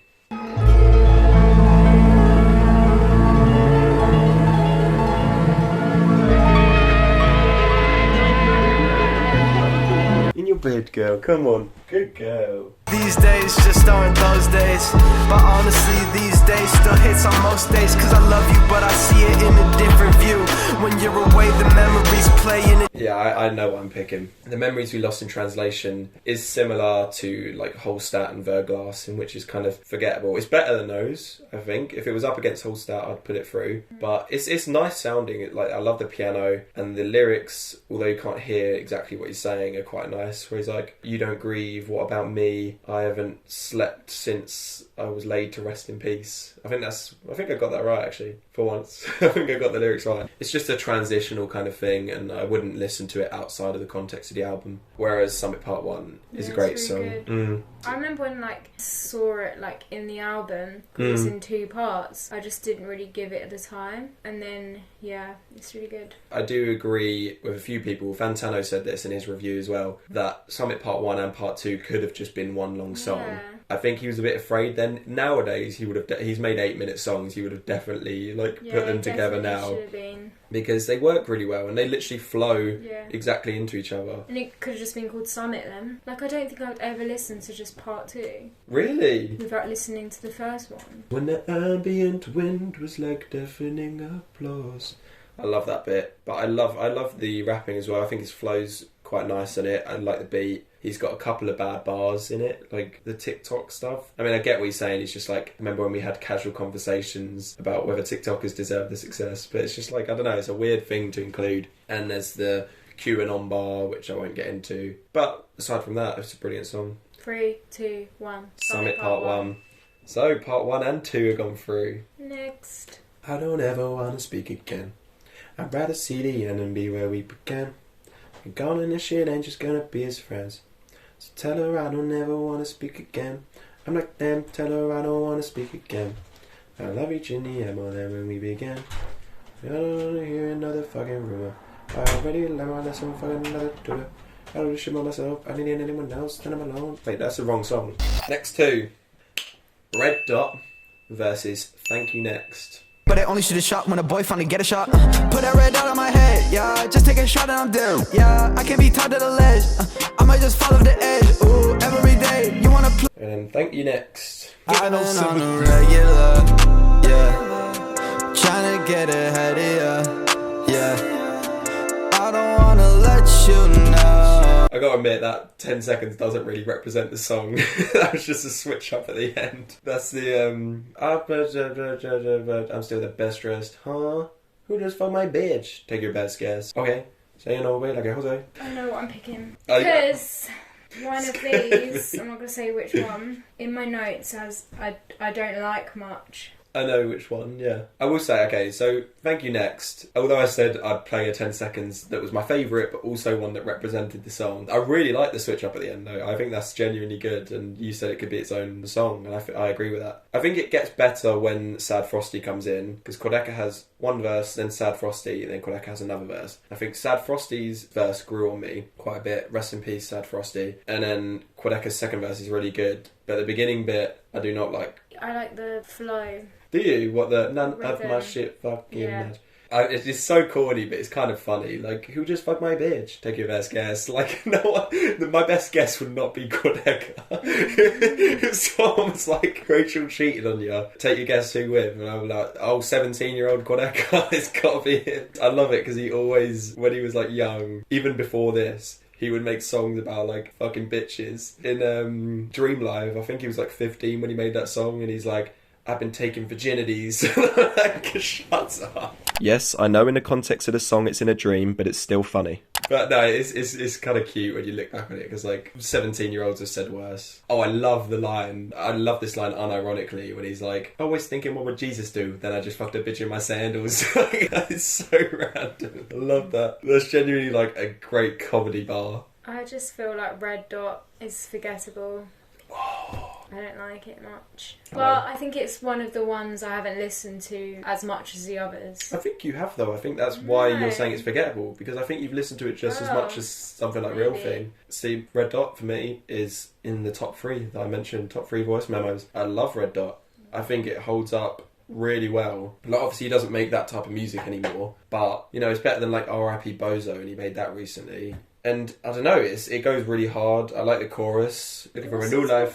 In your bed, girl. Come on. Good girl. These days just aren't those days. But honestly, these days still hits on most days. Cause I love you, but I see it in a different view. When you're away, the memories playing it. Yeah, I know what I'm picking. The Memories We Lost in Translation is similar to like Hallstatt and Verglas, in which is kind of forgettable. It's better than those, I think. If it was up against Hallstatt, I'd put it through. But it's nice sounding. Like, I love the piano, and the lyrics, although you can't hear exactly what he's saying, are quite nice. Where he's like, "You don't grieve, what about me? I haven't slept since I was laid to rest in peace." I think I got that right, actually, for once. I think I got the lyrics right. It's just a transitional kind of thing, and I wouldn't listen to it outside of the context of the album. Whereas Summit Part 1 is a great really song. Good. I remember when saw it in the album, because it's in 2 parts. I just didn't really give it at the time, and then it's really good. I do agree with a few people. Fantano said this in his review as well, that Summit Part 1 and Part 2 could have just been one long song. Yeah. I think he was a bit afraid then. Nowadays, he's made 8-minute songs. He would have definitely put them together now, should have been. because they work really well and they literally flow exactly into each other. And it could have just been called Summit then. I don't think I would ever listen to just Part 2 Really? without listening to the first one. When the ambient wind was like deafening applause. I love that bit, but I love the rapping as well. I think his flow's quite nice in it. I like the beat. He's got a couple of bad bars in it, like the TikTok stuff. I mean, I get what he's saying. He's just like, remember when we had casual conversations about whether TikTokers deserve the success? But it's just like, I don't know, it's a weird thing to include. And there's the QAnon bar, which I won't get into. But aside from that, it's a brilliant song. 3, 2, 1. Summit Part 1. So, Part 1 and 2 have gone through. Next. I don't ever want to speak again. I'd rather see the end and be where we began. And gone and this shit ain't just gonna be his friends. So tell her I don't ever want to speak again. I'm like them, tell her I don't want to speak again. I love you, Ginny, more than when we began. I don't want to hear another fucking rumor. I already learned my lesson, fucking another doer. I don't do shit by myself, I don't need anyone else, then I'm alone. Wait, that's the wrong song. Next 2. Red Dot versus Thank You Next. But I only shoot a shot when a boy finally get a shot. Put that red dot on my head, yeah. Just take a shot and I'm down, yeah. I can't be tied to the ledge. I might just follow the edge. Ooh, every day you wanna play. And then Thank You Next. I know on the regular, yeah. Trying to get ahead of ya, yeah. I don't wanna let you know. I gotta admit that 10 seconds doesn't really represent the song. That was just a switch up at the end. That's the I'm still the best dressed, huh? Who just fucked my bitch? Take your best guess. Okay, say no way like a Jose. I know what I'm picking. Because one of these, I'm not going to say which one, in my notes says I don't like much. I know which one, yeah. I will say, okay, so Thank You Next. Although I said I'd play a 10 seconds that was my favourite, but also one that represented the song. I really like the switch up at the end, though. I think that's genuinely good, and you said it could be its own song, and I agree with that. I think it gets better when Sad Frosty comes in, because Quadeca has one verse, then Sad Frosty, and then Quadeca has another verse. I think Sad Frosty's verse grew on me quite a bit. Rest in peace, Sad Frosty. And then Quadeca's second verse is really good, but the beginning bit I do not like. I like the flow. Do you? What the none of my shit fucking match? It's so corny, but it's kind of funny. Like, who just fucked my bitch? Take your best guess. Like, no one, my best guess would not be Quadeca. If someone was like, Rachel cheated on you, take your guess who with? And I'm like, oh, 17-year-old Quadeca, it's gotta be him. I love it because he always, when he was like young, even before this, he would make songs about like fucking bitches. In Dream Live, I think he was like 15 when he made that song, and he's like, I've been taking virginities. Like, shut up. Yes, I know in the context of the song it's in a dream, but it's still funny. But no, it's kind of cute when you look back on it, because like 17-year-olds have said worse. Oh, I love the line. I love this line unironically when he's like, always thinking what would Jesus do? Then I just fucked a bitch in my sandals. It's so random. I love that. That's genuinely like a great comedy bar. I just feel like Red Dot is forgettable. Oh. I don't like it much. Well, I think it's one of the ones I haven't listened to as much as the others. I think you have though. I think that's why you're saying it's forgettable, because I think you've listened to it just as much as something like Real Thing. See, Red Dot for me is in the top 3 that I mentioned, top 3 voice memos. I love Red Dot. I think it holds up really well. Like, obviously he doesn't make that type of music anymore, but you know, it's better than like R.I.P. Bozo, and he made that recently. And I don't know, it goes really hard. I like the chorus. Looking for a new life.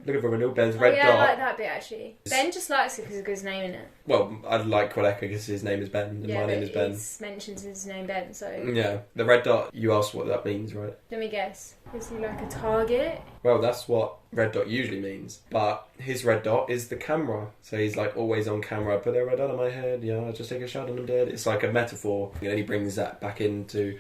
Looking for a new Benz. Red Dot. I like that bit actually. Ben just likes it because of his name in it. Well, I like Quadeca because his name is Ben and my name is Ben. He mentions his name Ben, so. Yeah, the red dot. You asked what that means, right? Let me guess. Is he like a target? Well, that's what red dot usually means. But his red dot is the camera. So he's like always on camera. Put a red dot on my head. Yeah, I just take a shot and I'm dead. It's like a metaphor. And then he brings that back into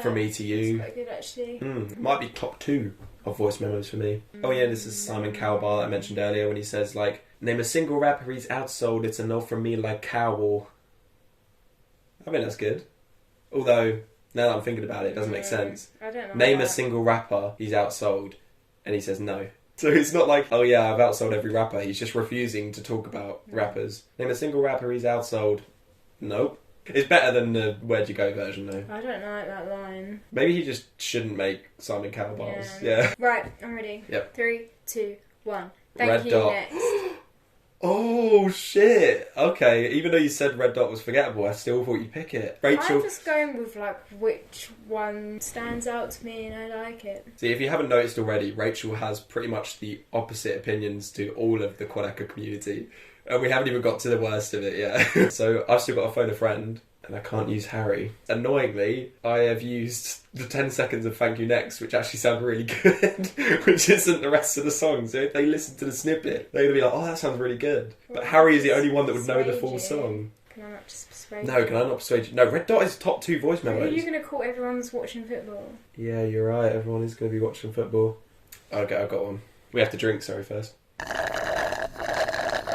From Me to You. That's quite good actually. Might be top 2 of voice memos for me. Oh yeah, this is Simon Cowell that I mentioned earlier when he says like, name a single rapper he's outsold. It's a no from me like Cowell. I think that's good. Although, now that I'm thinking about it, it doesn't make sense. I don't know. Name a single rapper he's outsold, and he says no. So it's not like, oh yeah, I've outsold every rapper. He's just refusing to talk about rappers. Name a single rapper he's outsold. Nope. It's better than the Where'd You Go version though. I don't like that line. Maybe he just shouldn't make Simon Cowell bars. Yeah. Right, I'm ready. Yep. 3, 2, 1. Thank Red you, Dot. next. Oh shit! Okay, even though you said Red Dot was forgettable, I still thought you'd pick it. Rachel. I'm just going with like which one stands out to me and I like it. See, if you haven't noticed already, Rachel has pretty much the opposite opinions to all of the Quadeca community. And we haven't even got to the worst of it yet. So I've still got to phone a friend, and I can't use Harry. Annoyingly, I have used the 10 seconds of Thank You Next, which actually sound really good, which isn't the rest of the song. So if they listen to the snippet, they're going to be like, oh, that sounds really good. But Harry is the only one that would know the full song. Can I not just persuade you? No, can I not persuade you? No, Red Dot is top 2 voice memos. Are you going to call everyone's watching football? Yeah, you're right. Everyone is going to be watching football. Okay, I've got one. We have to drink, sorry, first.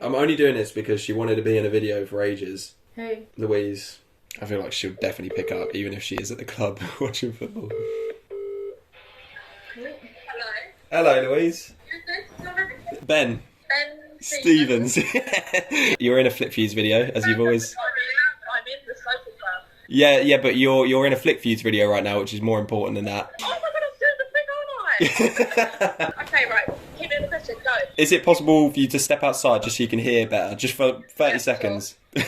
I'm only doing this because she wanted to be in a video for ages. Who? Louise. I feel like she'll definitely pick up, even if she is at the club watching football. Hello. Hello, Louise. Ben. Ben Stevens. You're in a Flip Fuse video, as you've always... I'm in the cycle club. Yeah, but you're in a Flip Fuse video right now, which is more important than that. Oh my god, I'm doing the thing, aren't I? Okay, right. Keep it in the question. Go. Is it possible for you to step outside just so you can hear better? Just for 30 seconds. Sure.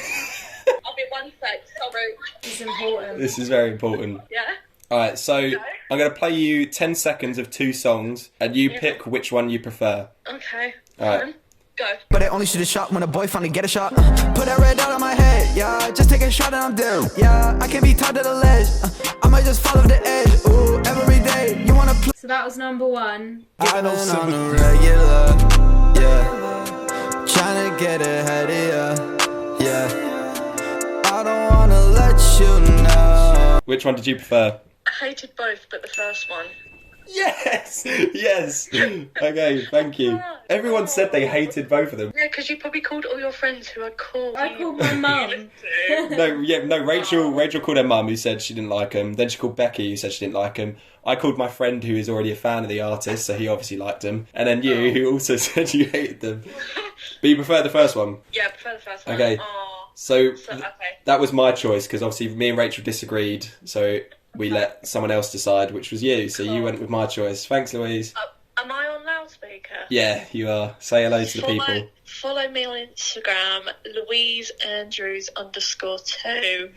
I'll be 1 sec. Sorry. It's important. This is very important. Yeah? Alright, so I'm going to play you 10 seconds of 2 songs, and you pick which one you prefer. Okay. Alright. Go. But I only shoot a shot when a boy finally get a shot. Put that red dot on my head, yeah. Just take a shot and I'm down, yeah. I can't be tied to the ledge. I might just follow the edge. Ooh, every day you wanna play. So that was number 1. I know on the regular, yeah. Tryna get ahead of ya, yeah. I don't wanna let you know. Which one did you prefer? I hated both, but the first one. Yes! Yes! Okay, thank you. Everyone said they hated both of them. Yeah, because you probably called all your friends who had called. I called my mum. Rachel called her mum, who said she didn't like him. Then she called Becky, who said she didn't like him. I called my friend, who is already a fan of the artist, so he obviously liked him. And then you, who also said you hated them. But you prefer the first one? Yeah, I prefer the first one. Okay. So that was my choice, because obviously me and Rachel disagreed, so we let someone else decide, which was you. So you went with my choice. Thanks, Louise. Am I on loudspeaker? Yeah, you are. Say hello to the people. Follow me on Instagram, Louise_2.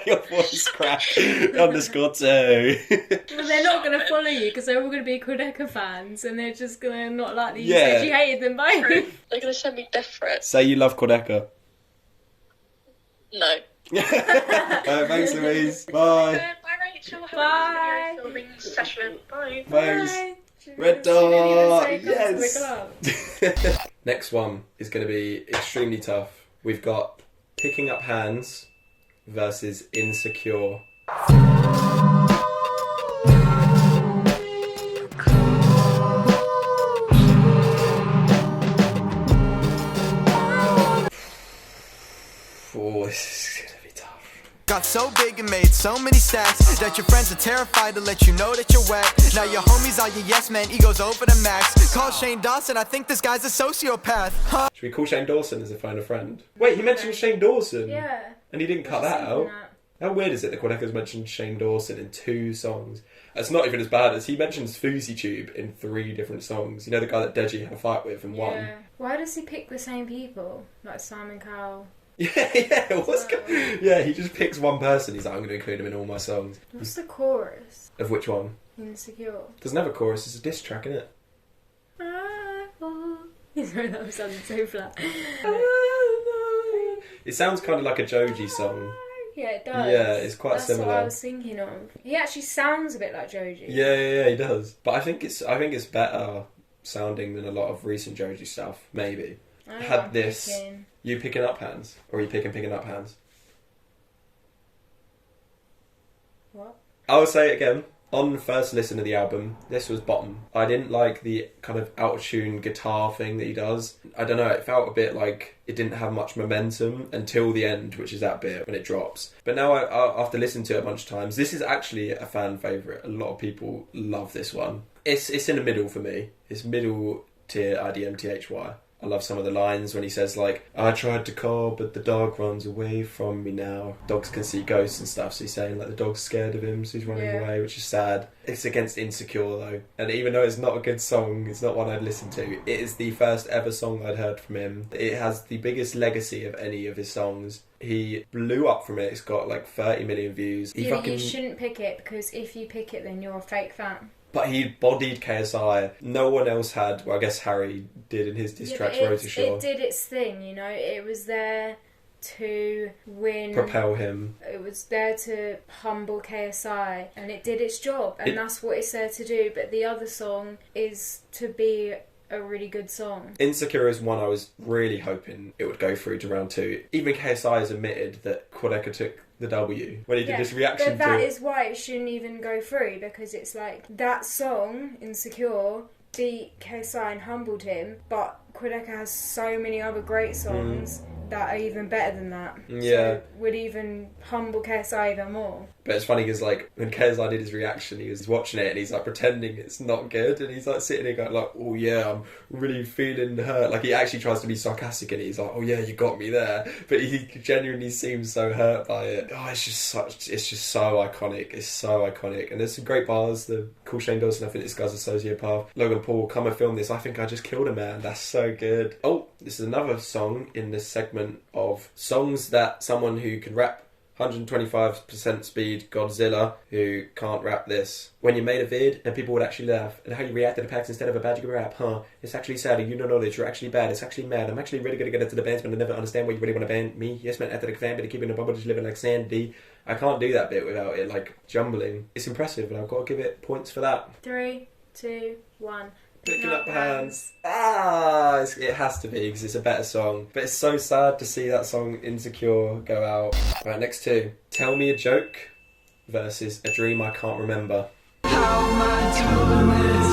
Your voice cracked. _2. Well, they're not going to follow you because they're all going to be Quadeca fans and they're just going to not like that you said you hated them both. They're going to send me death threats. Say you love Quadeca. No. Thanks, Louise. Bye. Bye, Rachel. Have Bye. a filming session. Bye. Thanks. Bye. Red Dot. Yes. Next one is going to be extremely tough. We've got Picking Up Hands versus Insecure. Oh, this is going to be tough. Got so big and made so many stacks that your friends are terrified to let you know that you're whack. Now your homies are your yes men, egos over the max. Call Shane Dawson, I think this guy's a sociopath. Huh? Should we call Shane Dawson as a phone a friend? Wait, he mentioned Shane Dawson. Yeah. And he didn't cut that out. How weird is it that Quadeca's mentioned Shane Dawson in 2 songs? It's not even as bad as he mentions Fousey Tube in 3 different songs. You know the guy that Deji had a fight with in one? Why does he pick the same people? Like Simon Cowell? Yeah, he just picks one person. He's like, I'm going to include him in all my songs. What's the chorus? Of which one? Insecure. Doesn't have a chorus, it's a diss track, isn't it? Sorry, that sounded so flat. It sounds kind of like a Joji song. Yeah, it does. Yeah, it's quite similar. That's what I was thinking of. He actually sounds a bit like Joji. Yeah, he does. But I think it's better sounding than a lot of recent Joji stuff. Maybe. I know Had this. Picking. You picking up hands, or are you picking up hands? What? I'll say it again. On the first listen to the album, this was bottom. I didn't like the kind of out-of-tune guitar thing that he does. I don't know, it felt a bit like it didn't have much momentum until the end, which is that bit when it drops. But now, after listening to it a bunch of times, this is actually a fan favourite. A lot of people love this one. It's in the middle for me. It's middle tier IDMTHY. I love some of the lines when he says like, I tried to call but the dog runs away from me now. Dogs can see ghosts and stuff, so he's saying like the dog's scared of him, so he's running away, which is sad. It's against Insecure though, and even though it's not a good song, it's not one I'd listen to. It is the first ever song I'd heard from him. It has the biggest legacy of any of his songs. He blew up from it. It's got like 30 million views. You shouldn't pick it, because if you pick it then you're a fake fan. But he bodied KSI. No one else had. Well, I guess Harry did in his diss tracks, Road to Shore. It did its thing, you know. It was there to win. Propel him. It was there to humble KSI, and it did its job, and that's what it's there to do. But the other song is to be a really good song. Insecure is one I was really hoping it would go through to round 2. Even KSI has admitted that Quadeca took the W when he did this reaction but that is why it shouldn't even go through, because it's like that song Insecure beat KSI and humbled him, but Quadeca has so many other great songs that are even better than that. So would even humble KSI even more. But it's funny because like when KSI did his reaction, he was watching it and he's like pretending it's not good, and he's like sitting there going like, oh yeah, I'm really feeling hurt. Like he actually tries to be sarcastic and he's like, oh yeah, you got me there. But he genuinely seems so hurt by it. Oh, it's just so iconic. It's so iconic. And there's some great bars. The Cool Shane Dawson, I think this guy's a sociopath. Logan Paul, come and film this. I think I just killed a man. That's so good. Oh, this is another song in this segment of songs that someone who can rap 125% speed Godzilla who can't rap this. When you made a vid and people would actually laugh, and how you react to the packs instead of a bad you rap, huh? It's actually sad and you don't know that you're actually bad. It's actually mad. I'm actually really gonna get into the bands, but I never understand why you really want to ban me. Yes man, after the fan, but keeping the bubble just living like Sandy. I can't do that bit without it like jumbling. It's impressive and I've got to give it points for that. 3, 2, 1. Picking up hands. It has to be because it's a better song. But it's so sad to see that song Insecure go out. Right, next 2. Tell Me a Joke versus A Dream I Can't Remember. How am I doing this?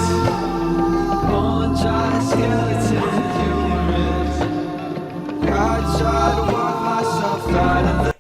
More giant skeleton humorous. I try to walk myself out of the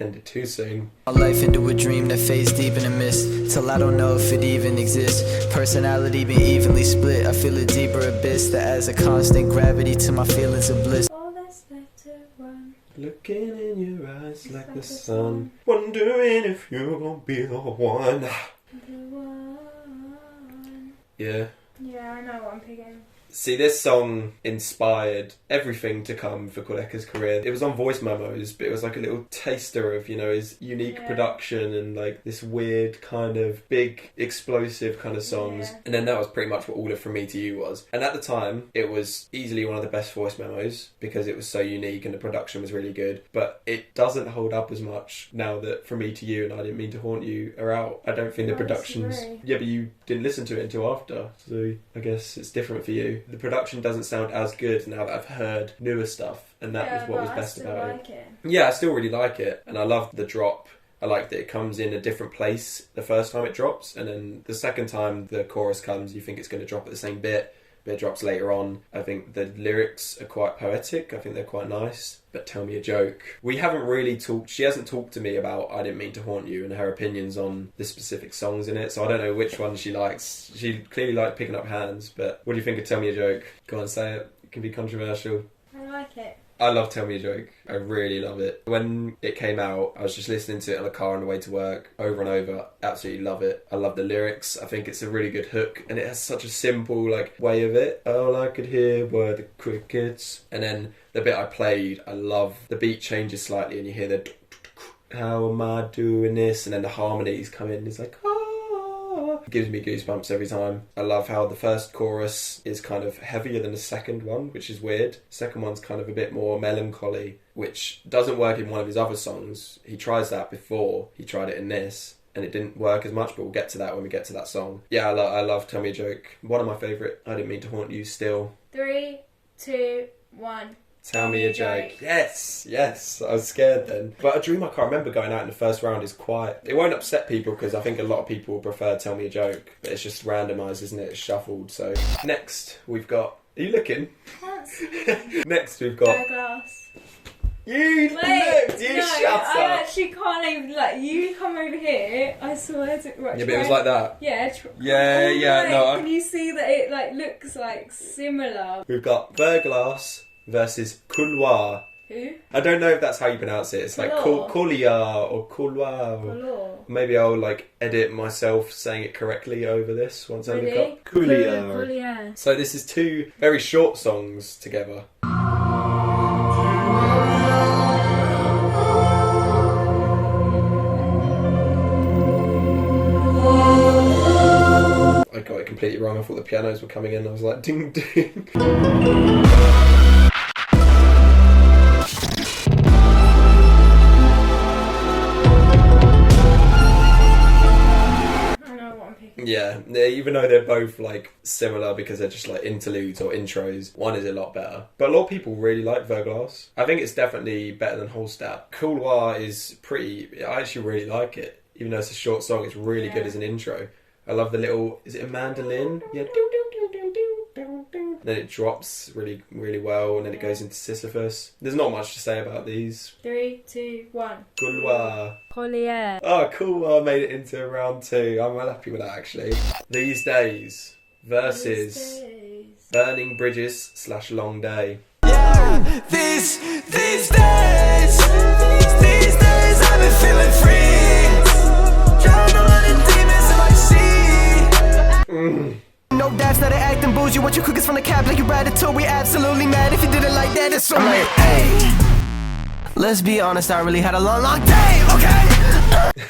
Ended too soon. My life into a dream that fades deep in the mist, till I don't know if it even exists. Personality been evenly split. I feel a deeper abyss that adds a constant gravity to my feelings of bliss. All that's left to run. Looking in your eyes like the sun, wondering if you're gonna be the one. The one. Yeah. Yeah, I know what I'm picking. See, this song inspired everything to come for Quadeca's career. It was on Voice Memos, but it was like a little taster of, you know, his unique production and like this weird kind of big explosive kind of songs. And then that was pretty much what all of From Me to You was. And at the time, it was easily one of the best Voice Memos because it was so unique and the production was really good. But it doesn't hold up as much now that From Me to You and I Didn't Mean to Haunt You are out. I don't think the production's... Yeah, but you didn't listen to it until after, so I guess it's different for you. The production doesn't sound as good now that I've heard newer stuff, and that was what was best about it. Yeah, I still really like it, and I love the drop. I like that it comes in a different place the first time it drops, and then the second time the chorus comes, you think it's going to drop at the same bit, It drops later on. I think the lyrics are quite poetic. I think they're quite nice. But Tell Me a Joke. We haven't really talked... She hasn't talked to me about I Didn't Mean to Haunt You and her opinions on the specific songs in it, so I don't know which one she likes. She clearly liked Picking Up Hands, but what do you think of Tell Me a Joke? Go on, say it. It can be controversial. I like it. I love Tell Me a Joke. I really love it. When it came out, I was just listening to it in the car on the way to work over and over. Absolutely love it. I love the lyrics. I think it's a really good hook, and it has such a simple way of it. All I could hear were the crickets. And then the bit I played, I love the beat changes slightly, and you hear the how am I doing this? And then the harmonies come in. It's like, it gives me goosebumps every time. I love how the first chorus is kind of heavier than the second one, which is weird. Second one's kind of a bit more melancholy, which doesn't work in one of his other songs. He tries that before he tried it in this, and it didn't work as much, but we'll get to that when we get to that song. Yeah, I love Tell Me a Joke. One of my favourite. I Didn't Mean to Haunt You still. 3, 2, 1. Tell Me a Joke. Yes. I was scared then. But a dream I can't remember going out in the first round is quiet. It won't upset people because I think a lot of people prefer Tell Me a Joke. But it's just randomised, isn't it? It's shuffled. So next we've got... Are you looking? Can't see. Next we've got... Verglas. You looked! You no, shut up! I actually can't even, you come over here, I swear to... Right, yeah, but it was like that? Yeah. No. Can you see that it, looks, similar? We've got Verglas versus Couloir. Who? I don't know if that's how you pronounce it. It's like Couloir or Couloir. Couloir. Maybe I'll edit myself saying it correctly over this once I look up. Couloir. So this is two very short songs together. I got it completely wrong. I thought the pianos were coming in. I was like, ding ding. Yeah, even though they're both similar because they're just interludes or intros, one is a lot better. But a lot of people really like Verglas. I think it's definitely better than Hallstatt. Couloir is pretty... I actually really like it. Even though it's a short song, it's really good as an intro. I love the little... Is it a mandolin? Yeah. Then it drops really, really well, and then it goes into Sisyphus. There's not much to say about these. 3, 2, 1. Couloir. Couloir. Oh, Couloir made it into round 2. I'm well happy with that, actually. These Days versus Burning Bridges / Long Day. Yeah, these days I've been feeling free. Trying to run the demons in my sea. No dabs, not acting bougie. What you cookers from the cab like you ratatouille. Absolutely mad if you did it like that. It's so late. Hey, let's be honest, I really had a long day, okay?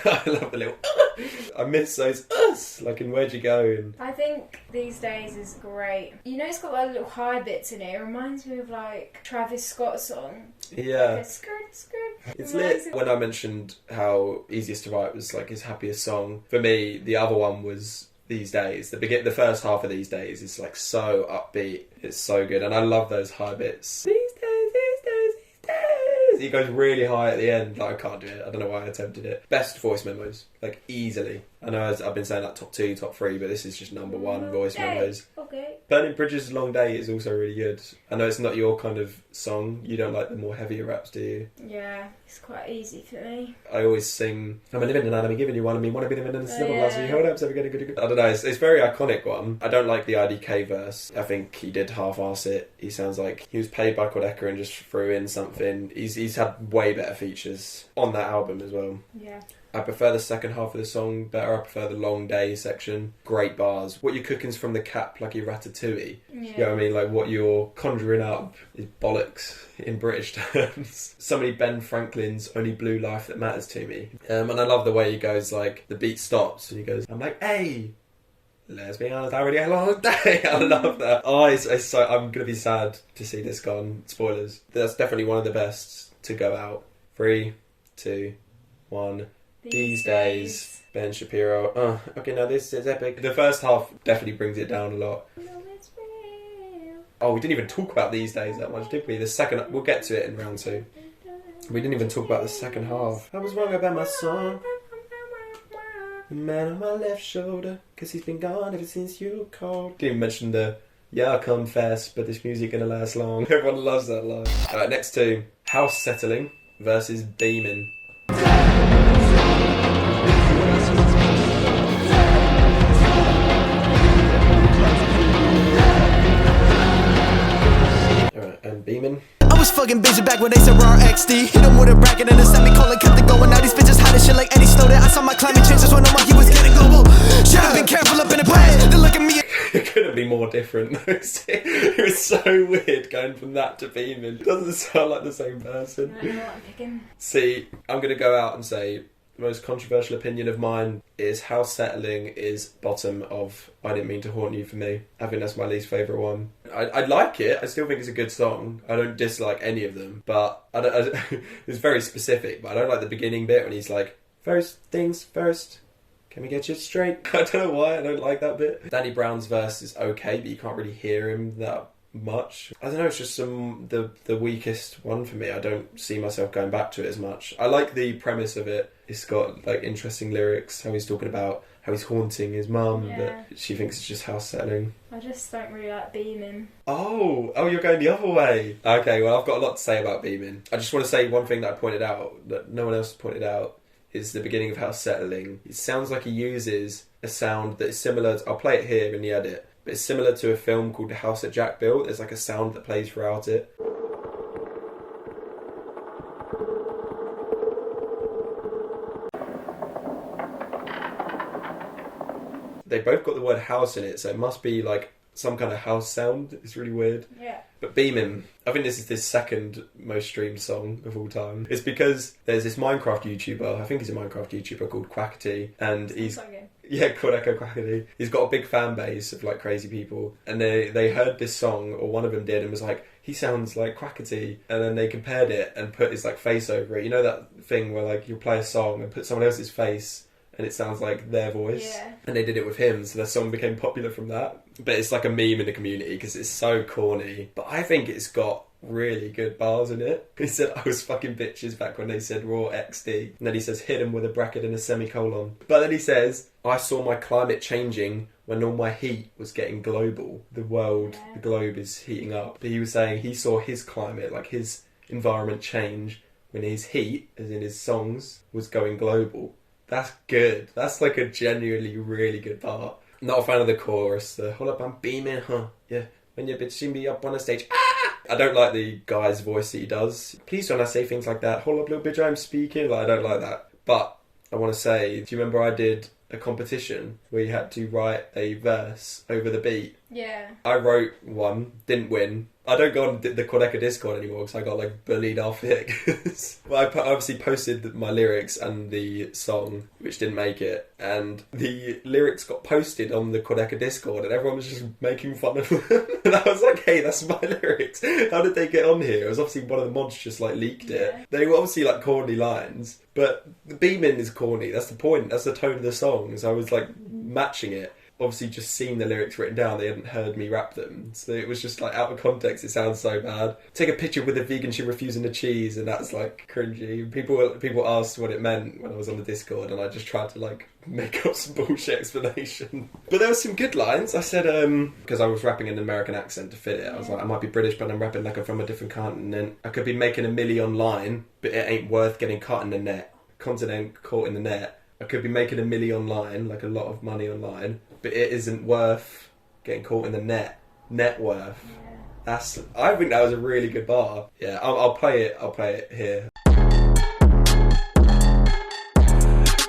I love the little... I miss those us, in Where'd You Go? And... I think These Days is great. It's got little high bits in it. It reminds me of Travis Scott's song. Yeah. Skirt. It's lit. When I mentioned how Easiest to Write was his happiest song, for me, the other one was These Days. The first half of These Days is so upbeat. It's so good, and I love those high bits. These days. He goes really high at the end. I can't do it. I don't know why I attempted it. Best voice memos, easily. I know I've been saying top 2, top 3, but this is just number 1 voice memos. Okay. Burning Bridges Long Day is also really good. I know it's not your kind of song. You don't like the more heavier raps, do you? Yeah, it's quite easy for me. I always sing, I'm a living and I'm giving you one of me, want to be living in the silver glass, you hold up, so we're going to go. I don't know, it's a very iconic one. I don't like the IDK verse. I think he did half-arse it. He sounds like he was paid by Quadeca and just threw in something. He's had way better features on that album as well. Yeah. I prefer the second half of the song better. I prefer the Long Day section. Great bars. What you're cooking's from the cap like your ratatouille. Yeah. You know what I mean? What you're conjuring up is bollocks in British terms. So many Ben Franklin's Only Blue Life That Matters to Me. And I love the way he goes, the beat stops and he goes, I'm like, hey, let's be honest, I already had a long day. I love that. Oh, it's so... I'm going to be sad to see this gone. Spoilers. That's definitely one of the best to go out. 3, 2, 1... These Days, Ben Shapiro. Oh, okay, now this is epic. The first half definitely brings it down a lot. Oh, we didn't even talk about These Days that much, did we? The second... We'll get to it in round 2. We didn't even talk about the second half. I was wrong about my song. The man on my left shoulder, 'cause he's been gone ever since you called. Didn't even mention the Yeah, I confess, but this music gonna last long. Everyone loves that line. Alright, next two. House Settling versus Beamin. Alright, and Beamin. I was fucking busy back when they said raw XD. Hit him with a bracket and a semicolon, kept it going. Now these bitches hot as shit like Eddie Snowden. I saw my climate change just when the monkey was getting global. Should've been careful up in the past. Then look at me. It couldn't be more different. It was so weird going from that to Beamin. It doesn't sound like the same person. I don't know what I'm picking. See, I'm going to go out and say the most controversial opinion of mine is House Settling is bottom of I Didn't Mean to Haunt You for me. I think that's my least favourite one. I like it. I still think it's a good song. I don't dislike any of them. But it's very specific. But I don't like the beginning bit when he's like, first things first. Can we get you straight? I don't know why I don't like that bit. Danny Brown's verse is okay, but you can't really hear him that much. I don't know, it's just the weakest one for me. I don't see myself going back to it as much. I like the premise of it. It's got like interesting lyrics, how he's talking about how he's haunting his mum, Yeah. but she thinks it's just house settling. I just don't really like Beamin. Oh, you're going the other way. Okay, well, I've got a lot to say about Beamin. I just want to say one thing that I pointed out that no one else pointed out. Is the beginning of House Settling. It sounds like he uses a sound that is similar to, I'll play it here in the edit, but it's similar to a film called The House That Jack Built. There's like a sound that plays throughout it. They both got the word house in it, so it must be like some kind of house sound. It's really weird. Yeah. But Beamin, I think this is his second most streamed song of all time. It's because there's this Minecraft YouTuber, I think he's a Minecraft YouTuber called Quackity, and he's... Yeah, Quadeca Quackity. He's got a big fan base of like crazy people, and they heard this song, or one of them did, and was like, he sounds like Quackity, and then they compared it and put his like face over it. You know that thing where like you play a song and put someone else's face and it sounds like their voice? Yeah. And they did it with him, so their song became popular from that. But it's like a meme in the community because it's so corny. But I think it's got really good bars in it. He said, I was fucking bitches back when they said raw XD. And then he says, hit him with a bracket and a semicolon. But then he says, I saw my climate changing when all my heat was getting global. The world, the globe is heating up. But he was saying he saw his climate, like his environment change when his heat, as in his songs, was going global. That's good. That's like a genuinely really good part. Not a fan of the chorus. The hold up, I'm beaming, huh? Yeah. When your bitch seen me up on a stage. Ah! I don't like the guy's voice that he does. Please don't I say things like that. Hold up, little bitch, I'm speaking. Like, I don't like that. But I want to say, do you remember I did a competition where you had to write a verse over the beat? Yeah. I wrote one, didn't win. I don't go on the Quadeca Discord anymore because I got like bullied off it. Well, I obviously posted my lyrics and the song, which didn't make it, and the lyrics got posted on the Quadeca Discord, and everyone was just making fun of them. And I was like, "Hey, that's my lyrics. How did they get on here?" It was obviously one of the mods just like leaked it. Yeah. They were obviously like corny lines, but the Beamin is corny. That's the point. That's the tone of the song. So I was like matching it. Obviously just seen the lyrics written down, they hadn't heard me rap them, so it was just like out of context. It sounds so bad. Take a picture with a vegan, she refusing the cheese, and that's like cringy. People asked what it meant when I was on the Discord, and I just tried to like make up some bullshit explanation. But there were some good lines. I said because I was rapping in an American accent to fit it, I was like, I might be British but I'm rapping like I'm from a different continent. I could be making a million online, but it ain't worth getting caught in the net. Continent caught in the net. I could be making a million online, like a lot of money online, but it isn't worth getting caught in the net. Net worth. Yeah. I think that was a really good bar. Yeah, I'll play it here.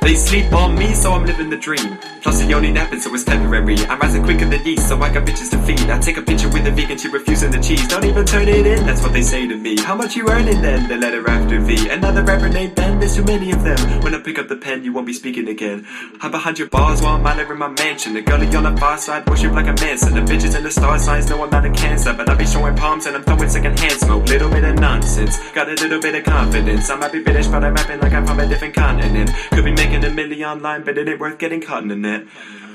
They sleep on me, so I'm living the dream. Plus he only napping, so it's temporary. I'm rising quicker than yeast, so I got bitches to feed. I take a picture with a vegan, she refusing the cheese. Don't even turn it in, that's what they say to me. How much you earning then? The letter after V. Another rapper named Ben, there's too many of them. When I pick up the pen, you won't be speaking again. I'm behind your bars while I'm out in my mansion. The girlie on the far side, worship like a Manson. The bitches in the star signs know I'm not a cancer, but I be showing palms and I'm throwing second hand smoke. Little bit of nonsense, got a little bit of confidence. I might be British, but I'm rapping like I'm from a different continent. Could be making a million online, but it ain't worth getting caught in the net.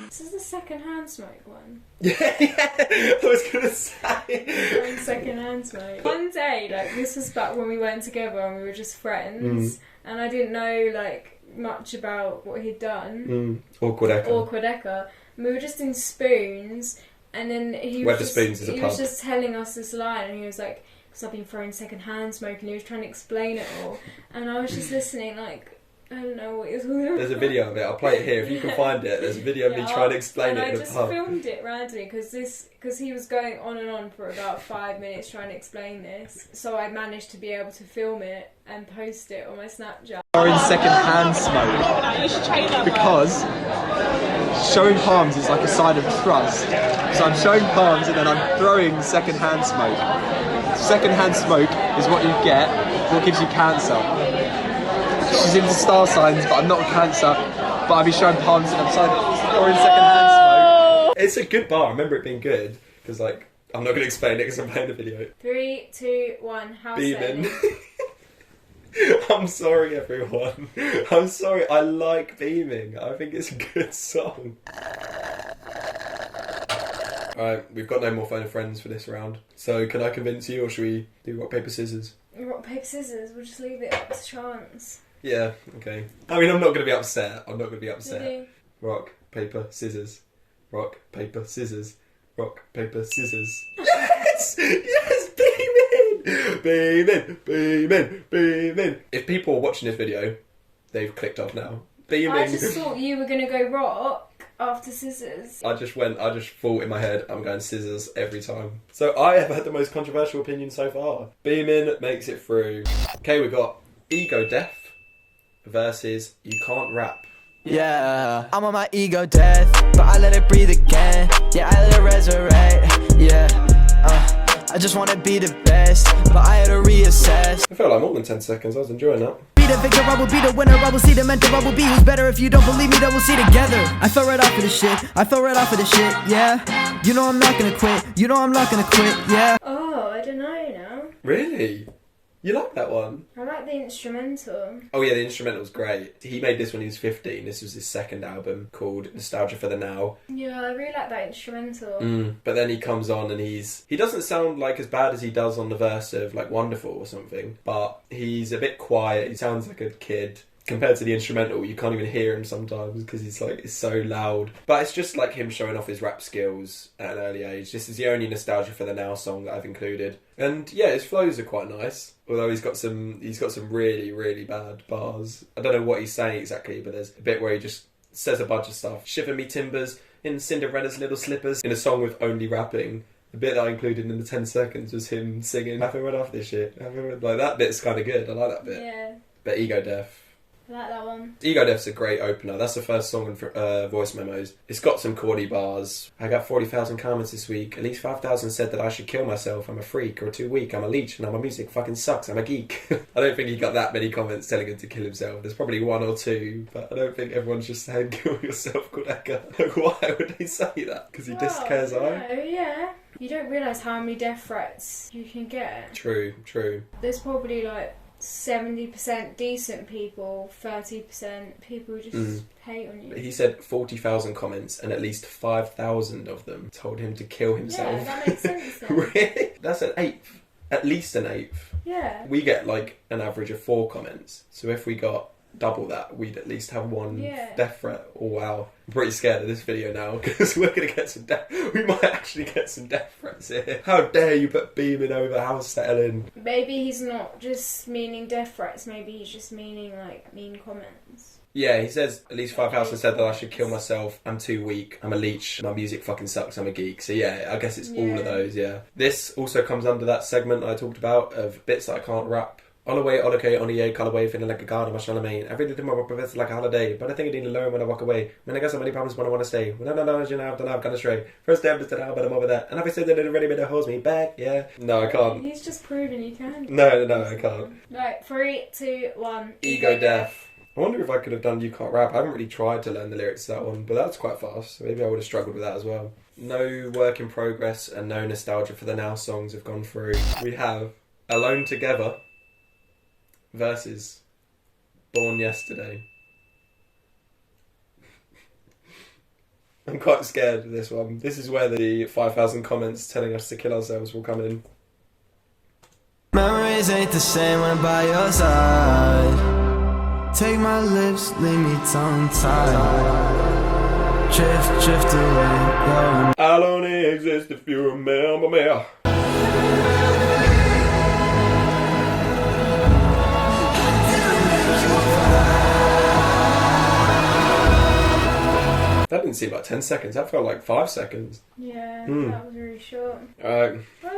This is the second hand smoke one. Yeah, I was gonna say. Second hand smoke. One day, like this was back when we weren't together and we were just friends, and I didn't know like much about what he'd done. Or Quadeca. And we were just in spoons, And then he was Wetherspoons just telling us this line, and he was like, because I've been throwing second-hand smoke, and he was trying to explain it all. And I was just listening like, I don't know what you're talking about. There's a video of it. I'll play it here if you can find it. There's a video of me trying to explain it in a pub. I just filmed it randomly because he was going on and on for about 5 minutes trying to explain this. So I managed to be able to film it and post it on my Snapchat. In second-hand smoke because showing palms is like a sign of trust. So I'm showing palms and then I'm throwing second-hand smoke. Second-hand smoke is what you get, what gives you cancer. She's into star signs, but I'm not a Cancer. But I'll be showing palms and I'm throwing second-hand smoke. It's a good bar. I remember it being good because, like, I'm not going to explain it because I'm playing the video. 3, 2, 1. Beamin. I'm sorry, everyone. I'm sorry. I like Beaming. I think it's a good song. Alright, we've got no more phone of friends for this round. So, can I convince you, or should we do rock, paper, scissors? Rock, paper, scissors. We'll just leave it up to chance. Yeah, okay. I mean, I'm not going to be upset. I'm not going to be upset. Really? Rock, paper, scissors. Rock, paper, scissors. Rock, paper, scissors. Yes! Yes! Beamin! Beamin! Beamin! Beamin! If people are watching this video, they've clicked off now. Beamin! I just thought you were going to go rock after scissors. I just thought in my head, I'm going scissors every time. So I have had the most controversial opinion so far. Beamin makes it through. Okay, we've got Ego Death versus You Can't Rap. Yeah, I'm on my ego death, but I let it breathe again. Yeah, I let it resurrect. Yeah, I just wanna be the best, but I had to reassess. I felt like more than 10 seconds, I was enjoying that. Be the victor, I will be the winner, I will see the mentor, I will be who's better. If you don't believe me, then we'll see together. I fell right off of this shit, yeah. You know I'm not gonna quit, yeah. Oh, I don't know now. Really? You like that one? I like the instrumental. Oh yeah, the instrumental's great. He made this when he was 15. This was his second album called Nostalgia for the Now. Yeah, I really like that instrumental. But then he comes on and he doesn't sound like as bad as he does on the verse of like Wonderful or something, but he's a bit quiet. He sounds like a kid. Compared to the instrumental, you can't even hear him sometimes because it's so loud. But it's just like him showing off his rap skills at an early age. This is the only Nostalgia for the Now song that I've included. And yeah, his flows are quite nice. Although he's got some really, really bad bars. I don't know what he's saying exactly, but there's a bit where he just says a bunch of stuff. Shiver me timbers in Cinderella's little slippers. In a song with only rapping. The bit that I included in the 10 seconds was him singing "Having run off this shit." Like that bit's kind of good. I like that bit. Yeah. But Ego Death. I like that one. Ego Death's a great opener. That's the first song in Voice Memos. It's got some chordy bars. I got 40,000 comments this week. At least 5,000 said that I should kill myself. I'm a freak or too weak. I'm a leech and my music fucking sucks. I'm a geek. I don't think he got that many comments telling him to kill himself. There's probably 1 or 2, but I don't think everyone's just saying kill yourself, Quadeca. Like, why would they say that? Because he dissed KSI? No, yeah. You don't realise how many death threats you can get. True. There's probably like 70% decent people, 30% people who just hate on you. He said 40,000 comments and at least 5,000 of them told him to kill himself. Yeah, that makes sense then. Really? That's an eighth. At least an eighth. Yeah. We get like an average of 4 comments. So if we got double that, we'd at least have 1 death threat. Oh wow. I'm pretty scared of this video now because we're going to get some we might actually get some death threats here. How dare you put Beamin over Hallstatt in? Maybe he's not just meaning death threats, maybe he's just meaning like mean comments. Yeah, he says at least 5,000 said that I should kill myself. I'm too weak. I'm a leech. My music fucking sucks. I'm a geek. So yeah, I guess it's all of those, yeah. This also comes under that segment I talked about of bits that I can't rap. On the way, on the A, call away, feeling like a god, I'm a main. Every day my work is like a holiday, but I think I need to learn when I walk away. When I got so many problems when I want to stay. When I don't know, you know, I've gone astray. First day I'm just now, but I'm over that. And if I said that it already made it holds me back, yeah. No, I can't. He's just proving you can. No, I can't. Right, 3, 2, 1. Ego Death. I wonder if I could have done You Can't Rap. I haven't really tried to learn the lyrics to that one, but that's quite fast. So maybe I would have struggled with that as well. No Work in Progress and no Nostalgia for the Now songs have gone through. We have Alone Together versus Born Yesterday. I'm quite scared of this one. This is where the 5,000 comments telling us to kill ourselves will come in. Memories ain't the same when I'm by your side. Take my lips, leave me tongue-tied. drift away. Yo. I'll only exist if you remember me. That didn't seem like 10 seconds. That felt like 5 seconds. Yeah, that was really short. Alright. I don't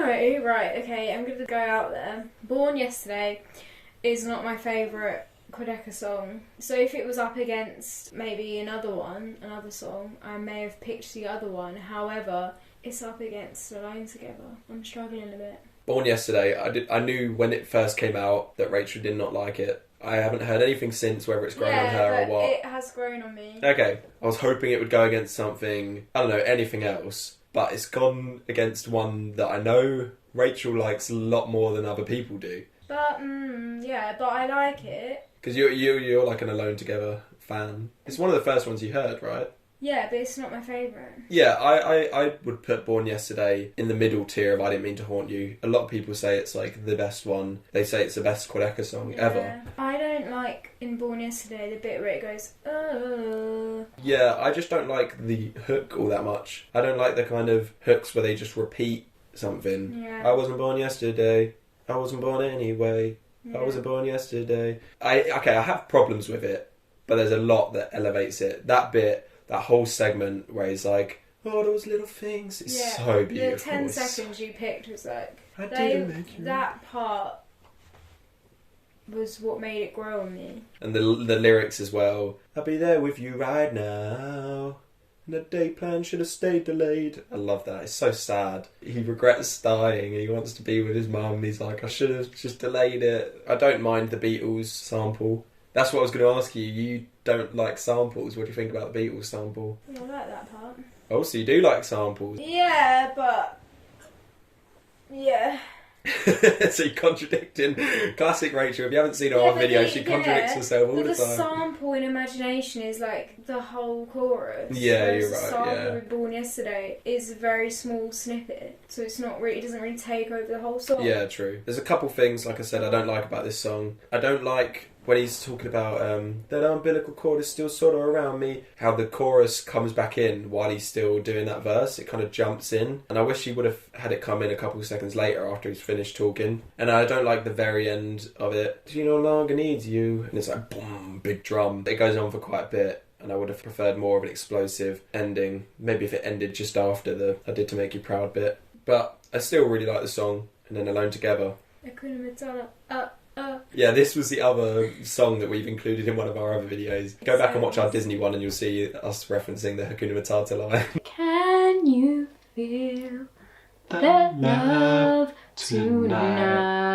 know. Right, okay, I'm going to go out there. Born Yesterday is not my favourite Quadeca song. So if it was up against maybe another song, I may have picked the other one. However, it's up against Alone Together. I'm struggling a bit. Born Yesterday, I knew when it first came out that Rachel did not like it. I haven't heard anything since, whether it's grown on her or what. It has grown on me. Okay, I was hoping it would go against something, I don't know, anything else. But it's gone against one that I know Rachel likes a lot more than other people do. But, but I like it. Because you're like an Alone Together fan. It's one of the first ones you heard, right? Yeah, but it's not my favourite. Yeah, I would put Born Yesterday in the middle tier of I Didn't Mean to Haunt You. A lot of people say it's like the best one. They say it's the best Quadeca song ever. I don't like in Born Yesterday the bit where it goes, oh. Yeah, I just don't like the hook all that much. I don't like the kind of hooks where they just repeat something. Yeah. I wasn't born yesterday. I wasn't born anyway. I wasn't born yesterday. I have problems with it, but there's a lot that elevates it. That bit, that whole segment where he's like, oh, those little things, it's so beautiful. The 10 seconds you picked was like, that part was what made it grow on me. And the lyrics as well. I'll be there with you right now. And the day plan should have stayed delayed. I love that. It's so sad. He regrets dying and he wants to be with his mum. He's like, I should have just delayed it. I don't mind the Beatles sample. That's what I was going to ask you. You don't like samples. What do you think about the Beatles sample? Yeah, I like that part. Oh, so you do like samples? Yeah, but... Yeah. So you're contradicting classic Rachel. If you haven't seen her on video, she contradicts herself all the time. The sample in Imagination is like the whole chorus. Yeah, you're right. The sample with Born Yesterday is a very small snippet, so it's not really. It doesn't really take over the whole song. Yeah, true. There's a couple things, like I said, I don't like about this song. I don't like when he's talking about that umbilical cord is still sort of around me, how the chorus comes back in while he's still doing that verse. It kind of jumps in. And I wish he would have had it come in a couple of seconds later after he's finished talking. And I don't like the very end of it. She no longer needs you. And it's like, boom, big drum. It goes on for quite a bit. And I would have preferred more of an explosive ending. Maybe if it ended just after the I Did To Make You Proud bit. But I still really like the song. And then Alone Together. Yeah, this was the other song that we've included in one of our other videos. Go back and watch our Disney one and you'll see us referencing the Hakuna Matata line. Can you feel that love tonight?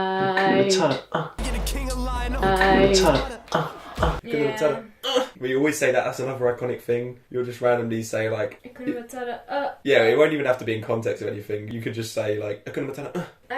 Yeah. We always say that. That's another iconic thing. You'll just randomly say like... Yeah, it won't even have to be in context of anything. You could just say like... I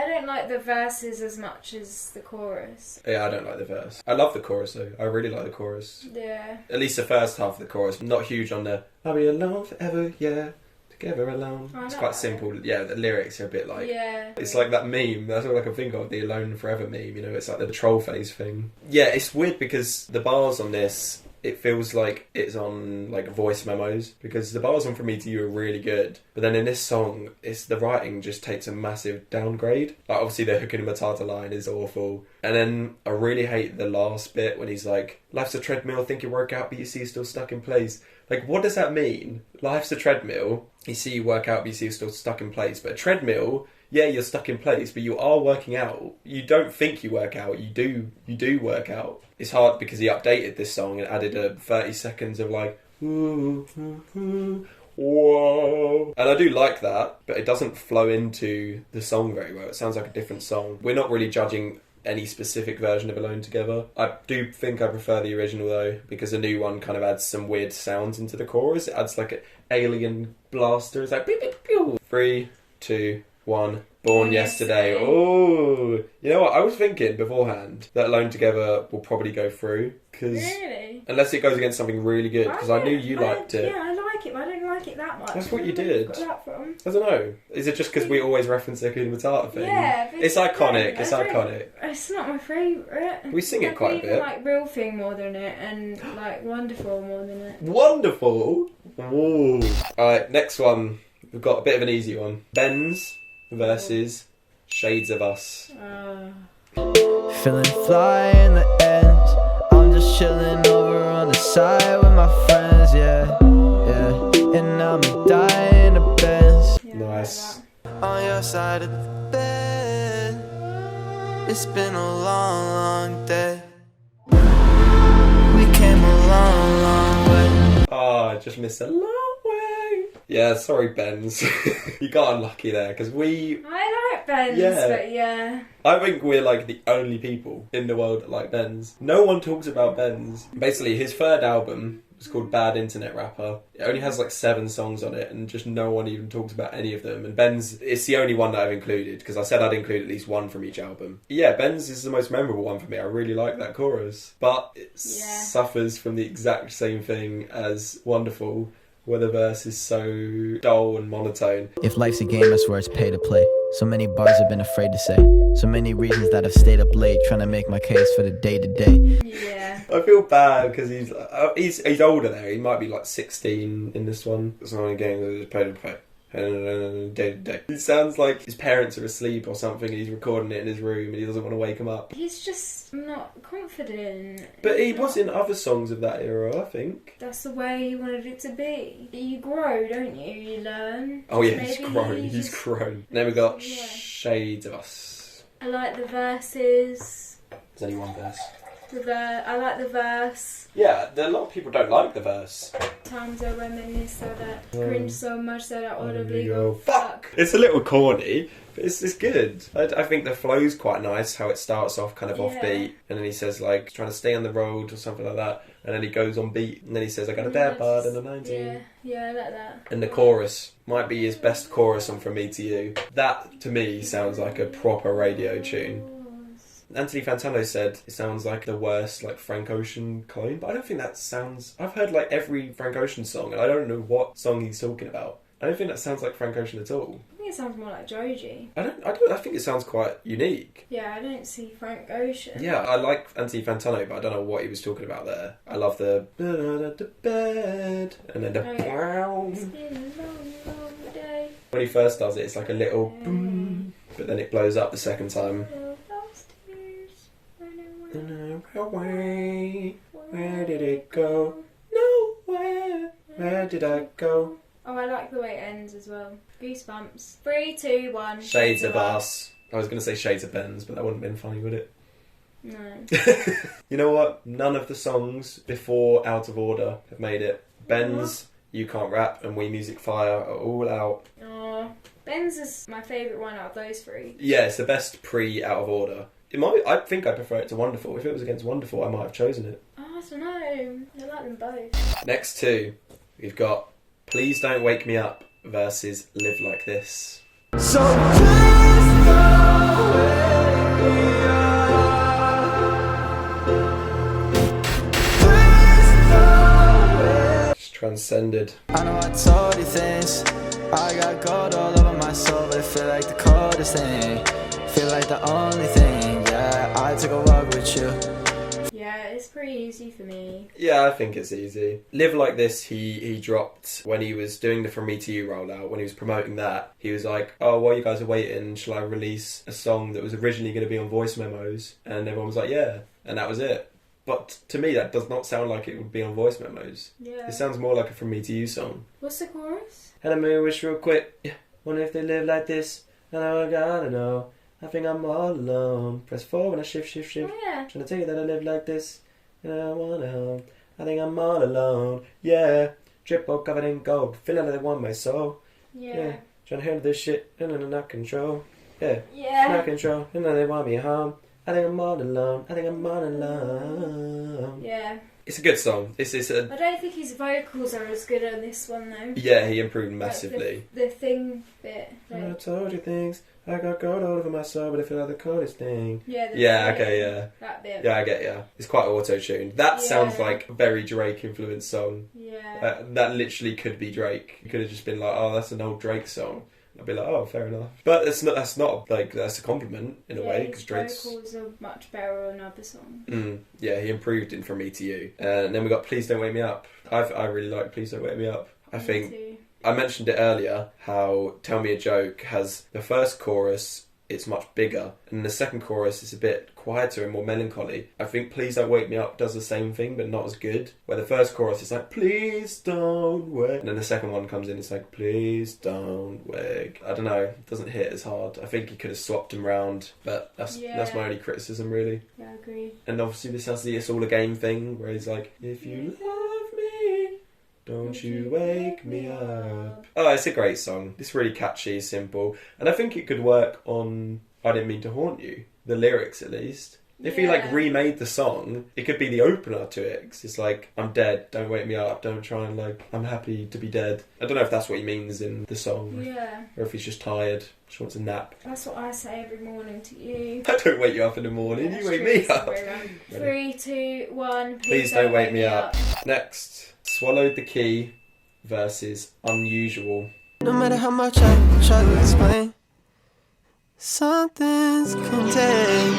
don't like the verses as much as the chorus. Yeah, I don't like the verse. I love the chorus though. I really like the chorus. Yeah. At least the first half of the chorus. Not huge on the I'll be alone forever, yeah. Together alone. It's quite simple. Yeah, the lyrics are a bit like... Yeah. It's like that meme. That's all I can think of. The Alone Forever meme. You know, it's like the troll face thing. Yeah, it's weird because the bars on this... It feels like it's on like voice memos because the bars on From Me to You are really good, but then in this song, it's the writing just takes a massive downgrade. Like obviously the Hakuna Matata line is awful, and then I really hate the last bit when he's like, "Life's a treadmill, think you work out, but you see you're still stuck in place." Like, what does that mean? Life's a treadmill, you see you work out, but you see you're still stuck in place. But a treadmill, yeah, you're stuck in place, but you are working out. You don't think you work out, you do work out. It's hard because he updated this song and added a 30 seconds of like, ooh, whoa. And I do like that, but it doesn't flow into the song very well. It sounds like a different song. We're not really judging any specific version of Alone Together. I do think I prefer the original though, because the new one kind of adds some weird sounds into the chorus. It adds like an alien blaster. It's like, pew, pew, pew. 3, 2, 1. Born Yesterday. Oh, you know what? I was thinking beforehand that Alone Together will probably go through. Really? Unless it goes against something really good, because I knew you liked it. Yeah, I like it, but I don't like it that much. That's what you did. Where got that from? I don't know. Is it just because we always reference the Hakuna Matata thing? Yeah. It's iconic. It's iconic. It's not my favourite. We sing it quite a bit. I like Real Thing more than it, and like Wonderful more than it. Wonderful? Ooh. Alright, next one. We've got a bit of an easy one. Benz versus Shades of Us. Feeling fly in the ends. I'm just chilling over on the side with my friends, yeah, yeah. And I'm dying to Benz. Nice. On your side of the bed, it's been a long, long day. We came a long, long way. Oh, I just missed a long way. Yeah, sorry, Benz. You got unlucky there because I like Benz, but yeah. I think we're like the only people in the world that like Benz. No one talks about Benz. Basically, his third album was called Bad Internet Rapper. It only has like 7 songs on it, and just no one even talks about any of them. And Benz, it's the only one that I've included because I said I'd include at least one from each album. Yeah, Benz is the most memorable one for me. I really like that chorus, but it suffers from the exact same thing as Wonderful, where the verse is so dull and monotone. If life's a game, I swear it's pay to play. So many bars I've been afraid to say. So many reasons that I've stayed up late trying to make my case for the day to day. Yeah. I feel bad because he's older there. He might be like 16 in this one. It's not a game that is pay to play. Day to day. It sounds like his parents are asleep or something and he's recording it in his room and he doesn't want to wake them up. He's just not confident. But he was in other songs of that era, I think. That's the way he wanted it to be. You grow, don't you? You learn. Oh yeah, Maybe he's grown. He's grown. And then we got Shades of Us. I like the verses. There's only one verse. I like the verse. Yeah, a lot of people don't like the verse. Times I reminisce that I cringe so much that I audibly go fuck. It's a little corny, but it's good. I think the flow's quite nice, how it starts off kind of offbeat, and then he says like, trying to stay on the road or something like that, and then he goes on beat, and then he says, I got a dad bud and a 19. Yeah, I like that. And the chorus might be his best chorus on From Me to You. That, to me, sounds like a proper radio tune. Anthony Fantano said it sounds like the worst like Frank Ocean clone, but I don't think that sounds... I've heard like every Frank Ocean song and I don't know what song he's talking about. I don't think that sounds like Frank Ocean at all. I think it sounds more like Joji. I think it sounds quite unique. Yeah, I don't see Frank Ocean. Yeah, I like Anthony Fantano, but I don't know what he was talking about there. I love the bed and then the It's been a long, long day. When he first does it, it's like a little boom, but then it blows up the second time. Away, where did it go? Nowhere, where did I go? Oh, I like the way it ends as well. Goosebumps. 3, 2, 1. Shades of Us. I was going to say Shades of Benz, but that wouldn't have been funny, would it? No. You know what? None of the songs before Out of Order have made it. Benz, You Can't Rap, and Wii Music Fire are all out. Oh, Benz is my favourite one out of those 3. Yeah, it's the best pre-Out of Order. I think I prefer it to Wonderful. If it was against Wonderful, I might have chosen it. Oh, I don't know. I like them both. Next 2, we've got Please Don't Wake Me Up versus Live Like This. So please don't wake me up. Please don't wake. It's transcended. I know I told you things. I got gold all over my soul, but it feel like the coldest thing. Feel like the only thing, yeah. I took a walk with you. Yeah, it's pretty easy for me. Yeah, I think it's easy. Live Like This, he dropped when he was doing the From Me to You rollout, when he was promoting that. He was like, oh, while you guys are waiting, shall I release a song that was originally going to be on voice memos? And everyone was like, yeah. And that was it. But to me, that does not sound like it would be on voice memos. Yeah. It sounds more like a From Me to You song. What's the chorus? And I may wish real quick. Yeah. Wonder if they live like this. And I gotta know. I think I'm all alone. Press forward when I shift. Oh, yeah. Trying to tell you that I live like this. And I wanna help. I think I'm all alone. Yeah. Triple covered in gold. Feeling like they want my soul. Yeah. Trying to handle this shit. And I'm not control. Yeah. Yeah. Not control. And then they want me home. I think I'm all alone. I think I'm all alone. Yeah. It's a good song. It's I don't think his vocals are as good on this one though. Yeah, he improved massively. Like the thing bit. Like... I told you things. I got gold all over my soul, but I feel like the coldest thing. Yeah. That bit. Yeah, I get ya. It's quite auto-tuned. That sounds like a very Drake-influenced song. Yeah. That literally could be Drake. You could have just been like, oh, that's an old Drake song. I'd be like, oh, fair enough. But that's not like, that's a compliment in a way, because Drake's... vocals are much better on other songs. Yeah, he improved in From Me to You. And then we got Please Don't Wake Me Up. I really like Please Don't Wake Me Up. I think too. I mentioned it earlier how Tell Me a Joke has the first chorus, it's much bigger, and the second chorus is a bit quieter and more melancholy. I think Please Don't Wake Me Up does the same thing, but not as good. Where the first chorus is like, please don't wake, and then the second one comes in, it's like, please don't wake. I don't know, it doesn't hit as hard. I think he could have swapped them round, but that's my only criticism, really. Yeah, I agree. And obviously this has the It's All a Game thing, where he's like, if you love me, don't you wake me up. Oh, it's a great song. It's really catchy, simple. And I think it could work on I Didn't Mean to Haunt You. The lyrics, at least. If he, like, remade the song, it could be the opener to it. 'Cause it's like, I'm dead, don't wake me up, don't try and, like, I'm happy to be dead. I don't know if that's what he means in the song. Yeah. Or if he's just tired, just wants a nap. That's what I say every morning to you. I don't wake you up in the morning, you wake me up. 3, 2, 1, Please don't wake me up. Next, Swallowed the Key versus Unusual. No matter how much I try to explain, something's contained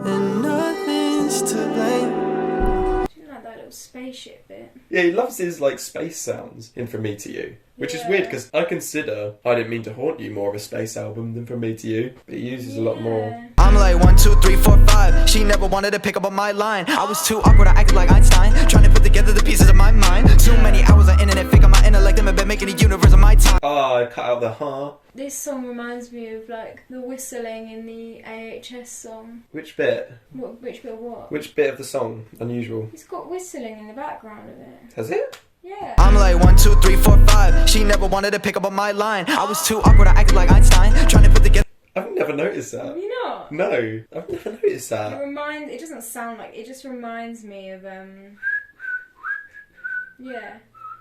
and nothing's to blame. Do you like that little spaceship bit? Yeah, he loves his, like, space sounds in From Me to You. Which is weird, because I consider I Didn't Mean to Haunt You more of a space album than From Me to You. But he uses a lot more. I'm like 1, 2, 3, 4, 5. She never wanted to pick up on my line. I was too awkward, I acted like Einstein, trying to put together the pieces of my mind. Too many hours on internet, fake on my intellect, I've been making a universe of my time. Oh, I cut out the huh. This song reminds me of like the whistling in the AHS song. Which bit? Which bit of what? Which bit of the song? Unusual. It's got whistling in the background of it. Has it? Yeah. I'm like 1, 2, 3, 4, 5. She never wanted to pick up on my line. I was too awkward, I acted like Einstein, trying to put together. I've never noticed that. Have you not? No, I've never noticed that. It doesn't sound like, it just reminds me of yeah.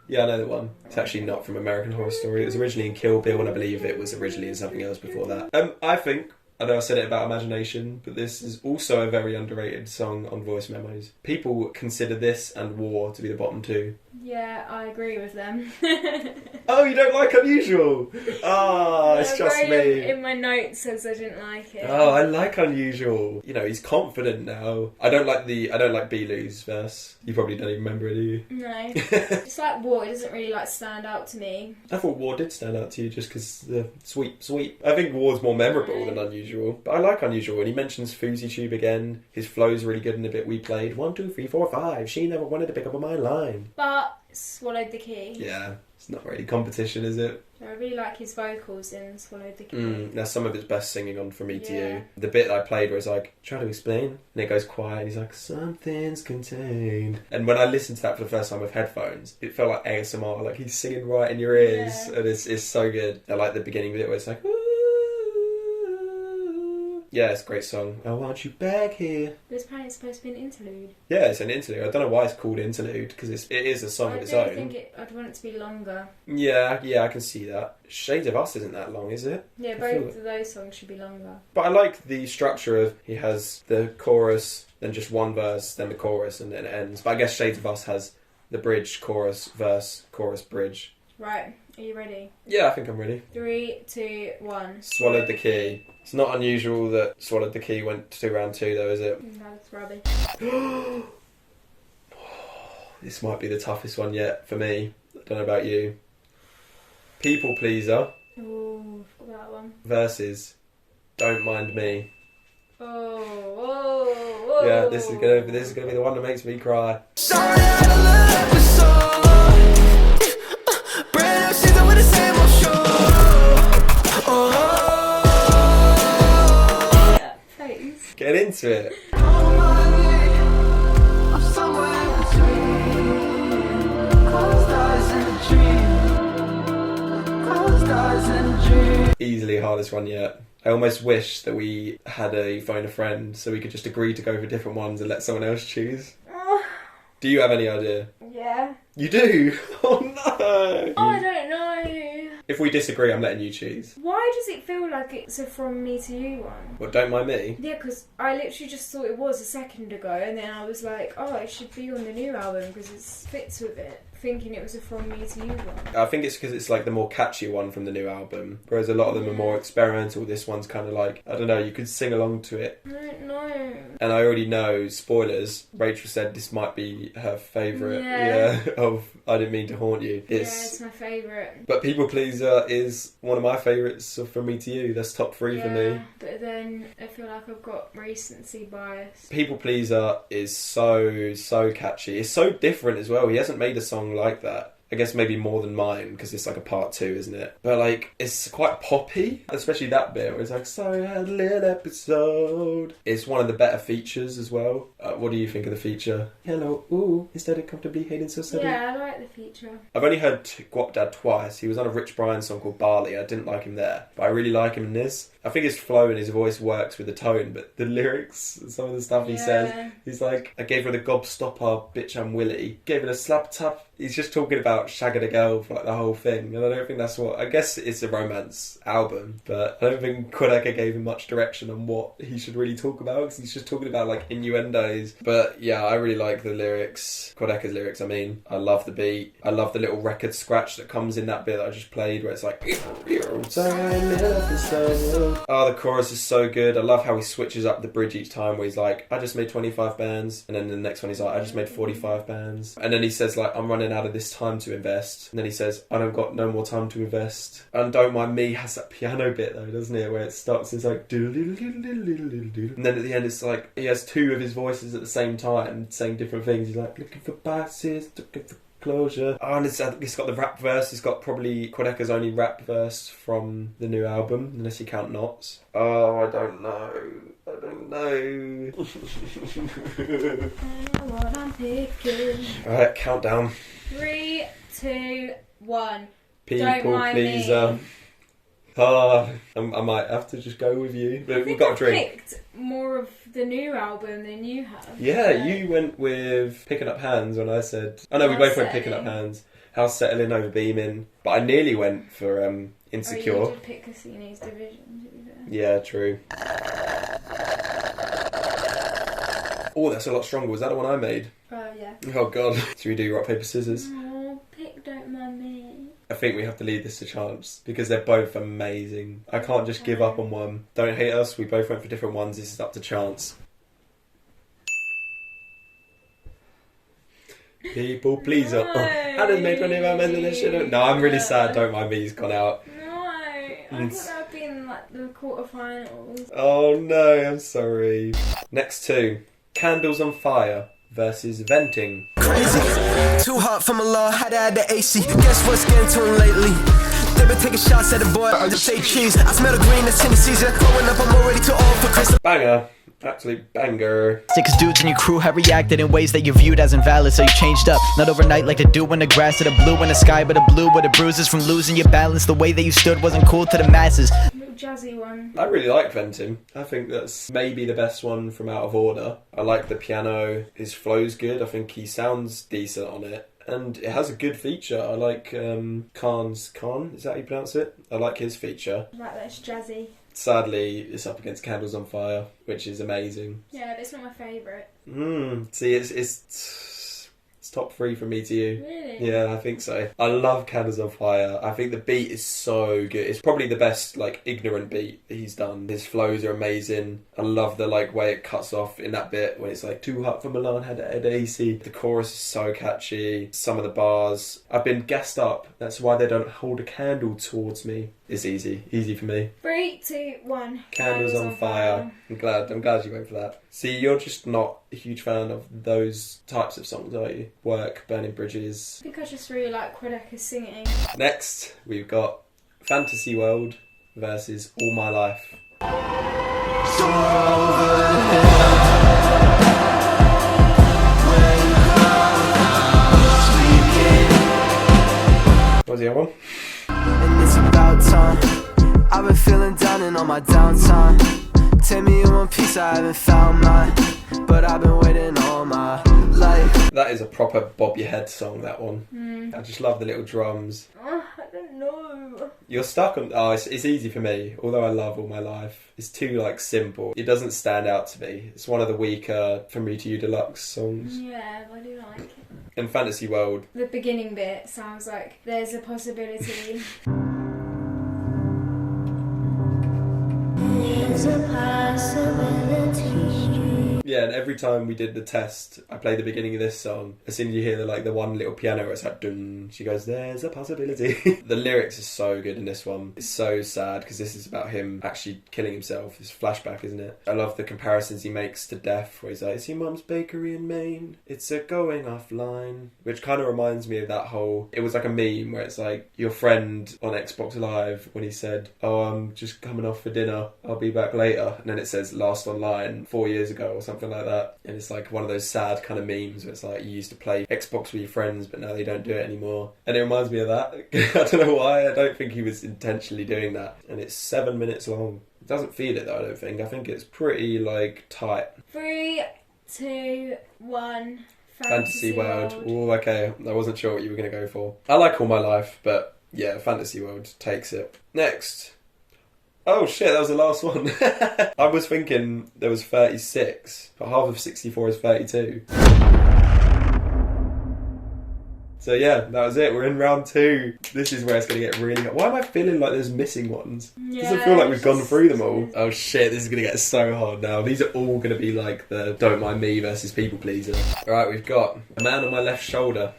Yeah, I know the one. It's actually not from American Horror Story. It was originally in Kill Bill, and I believe it was originally in something else before that. I think, I know I said it about Imagination, but this is also a very underrated song on Voice Memos. People consider this and War to be the bottom two. Yeah, I agree with them. Oh, you don't like Unusual? Ah, it's just me. In my notes says I didn't like it. Oh, I like Unusual. You know, he's confident now. I don't like Bealu's verse. You probably don't even remember it, do you? No. It's like War, it doesn't really like stand out to me. I thought War did stand out to you just because the sweep. I think War's more memorable than Unusual. But I like Unusual, and he mentions Fousey Tube again. His flow's really good in the bit we played. 1, 2, 3, 4, 5. She never wanted to pick up on my line. But Swallowed the Key. Yeah, it's not really competition, is it? I really like his vocals in Swallowed the Key. That's some of his best singing on From Me to Yeah. You. The bit I played was like, try to explain, and it goes quiet, and he's like, something's contained. And when I listened to that for the first time with headphones, it felt like ASMR, like he's singing right in your ears, and it's so good. I like the beginning bit where it's like, ooh. Yeah, it's a great song. I want you back here. But it's apparently supposed to be an interlude. Yeah, it's an interlude. I don't know why it's called interlude, because it is a song of its own. I'd want it to be longer. Yeah, I can see that. Shades of Us isn't that long, is it? Yeah, both of those songs should be longer. But I like the structure of he has the chorus, then just one verse, then the chorus, and then it ends. But I guess Shades of Us has the bridge, chorus, verse, chorus, bridge. Right, are you ready? Yeah, I think I'm ready. 3, 2, 1. Swallowed the Key. It's not unusual that Swallowed the Key went to round 2 though, is it? No, it's rubbish. This might be the toughest one yet for me. I don't know about you. People Pleaser. Oh, I forgot that one. Versus Don't Mind Me. Oh. Yeah, this is gonna be the one that makes me cry. Sorry, I love the song. Brand new season with the same old show. Get into it. I'm somewhere between stars and a dream. Easily hardest one yet. I almost wish that we had a phone a friend so we could just agree to go for different ones and let someone else choose. Do you have any idea? Yeah. You do? Oh no! Oh, I don't know. If we disagree, I'm letting you choose. Why does it feel like it's a From Me to You one? Well, Don't Mind Me? Yeah, because I literally just thought it was a second ago, and then I was like, oh, it should be on the new album because it fits with it. thinking it was a From Me to You one. I think it's because it's like the more catchy one from the new album, whereas a lot of them are more experimental. This one's kind of like, I don't know, you could sing along to it. I don't know. And I already know, spoilers, Rachel said this might be her favourite. Yeah. Of I Didn't Mean to Haunt You. It's my favourite. But People Pleaser is one of my favourites of From Me to You. That's top 3 for me. But then I feel like I've got recency bias. People Pleaser is so catchy. It's so different as well. He hasn't made a song like that. I guess maybe more than mine, because it's like a part 2, isn't it? But like, it's quite poppy, especially that bit where it's like, sorry I had a little episode. It's one of the better features as well. What do you think of the feature? Hello, ooh, instead of comfortably hating society. Yeah, I like the feature. I've only heard Guap Dad twice. He was on a Rich Brian song called Barley. I didn't like him there, but I really like him in this. I think his flow and his voice works with the tone, but the lyrics, some of the stuff he says, he's like, I gave her the gobstopper, bitch I'm Willie. Gave her a slap tap. He's just talking about shagging a girl for like the whole thing, and I don't think that's what... I guess it's a romance album, but I don't think Quadeca gave him much direction on what he should really talk about, because he's just talking about like innuendos. But yeah, I really like the lyrics, Quadeca's lyrics, I mean. I love the beat. I love the little record scratch that comes in that bit that I just played, where it's like... Oh, the chorus is so good. I love how he switches up the bridge each time, where he's like, I just made 25 bands, and then the next one he's like, I just made 45 bands. And then he says like, I'm running out of this time to invest. And then he says, I don't got no more time to invest. And Don't Mind Me has that piano bit though, doesn't it? Where it starts, it's like... And then at the end it's like, he has 2 of his voices at the same time, saying different things. He's like, looking for biases, looking for closure. Oh, and it's got the rap verse. It's got probably Quadeca's only rap verse from the new album, unless you count Knots. Oh, I don't know. I don't know. I know what I'm picking. Alright, countdown. 3, 2, 1. People Pleaser. Oh, I might have to just go with you. We've got a drink. Picked more of the new album than you have. Yeah, you went with Picking Up Hands when I said... Oh no, we both went Picking Up Hands. House Settling over Beamin. But I nearly went for Insecure. Oh, you did pick Cassini's Division, to be fair. Yeah, true. Oh, that's a lot stronger. Was that the one I made? Yeah. Oh god. Should we do rock, paper, scissors? Oh, pick Don't Mind Me. I think we have to leave this to chance, because they're both amazing. I can't just give up on one. Don't hate us, we both went for different ones. This is up to chance. People Pleaser. No. I didn't make any amends and this shit. No, I'm really sad. Don't Mind Me, he's gone out. No, I thought that would be in like the quarterfinals. Oh no, I'm sorry. Next 2. Candles on Fire versus Venting. Crazy, too hot for Milan, had to add the AC. Guess what's getting to him lately? They been taking shots at the boy, I just say cheese. I smell the green, that's in the season. Growing up, I'm already too old for Christmas. Banger. Absolute banger. Six dudes in your crew have reacted in ways that you viewed as invalid, so you changed up. Not overnight like the dew in the grass, or the blue in the sky, but the blue with the bruises from losing your balance. The way that you stood wasn't cool to the masses. Little jazzy one. I really like Venting. I think that's maybe the best one from Out of Order. I like the piano. His flow's good. I think he sounds decent on it. And it has a good feature. I like Khan, is that how you pronounce it? I like his feature. I like that it's jazzy. Sadly, it's up against Candles on Fire, which is amazing. Yeah, but it's not my favourite. See, it's top 3 from me to you. Really? Yeah, I think so. I love Candles on Fire. I think the beat is so good. It's probably the best, like, ignorant beat that he's done. His flows are amazing. I love the, like, way it cuts off in that bit when it's like, too hot for Milan, had to add AC. The chorus is so catchy. Some of the bars. I've been gassed up. That's why they don't hold a candle towards me. It's easy. Easy for me. 3, 2, 1. Candles on Fire. I'm glad you went for that. See, you're just not a huge fan of those types of songs, are you? Work, Burning Bridges. I think I just really like Quadeca singing. Next, we've got Fantasy World versus All My Life. What was the other one? And it's about time. I've been feeling down and on my downtime. Take me in one piece, I haven't found mine. But I've been waiting all my life. That is a proper bob your head song, that one. I just love the little drums. I don't know. You're stuck on... Oh, it's easy for me, although I love All My Life. It's too, like, simple. It doesn't stand out to me. It's one of the weaker From Me to You Deluxe songs. Yeah, I do like it. And Fantasy World. The beginning bit sounds like there's a possibility. There's a possibility. Yeah, and every time we did the test, I played the beginning of this song. As soon as you hear the one little piano where it's like dun, she goes, "There's a possibility." The lyrics are so good in this one. It's so sad because this is about him actually killing himself. It's a flashback, isn't it? I love the comparisons he makes to death, where he's like, "It's your mum's bakery in Maine. It's a going offline," which kind of reminds me of that whole. It was like a meme where it's like your friend on Xbox Live when he said, "Oh, I'm just coming off for dinner. I'll be back later," and then it says "last online 4 years ago" or something like that. And it's like one of those sad kind of memes where it's like you used to play Xbox with your friends but now they don't do it anymore, and it reminds me of that. I don't know why. I don't think he was intentionally doing that. And it's 7 minutes long. It doesn't feel it though, I don't think. I think it's pretty tight. 3, 2, 1. Fantasy World. Oh, okay. I wasn't sure what you were going to go for. I like All My Life, but yeah, Fantasy World takes it. Next. Oh shit, that was the last one. I was thinking there was 36, but half of 64 is 32. So yeah, that was it. We're in round 2. This is where it's going to get really hard. Why am I feeling like there's missing ones? Yeah, Doesn't feel like we've gone through them all. Oh shit, this is going to get so hard now. These are all going to be like the Don't Mind Me versus People Pleaser. Alright, we've got A Man on My Left Shoulder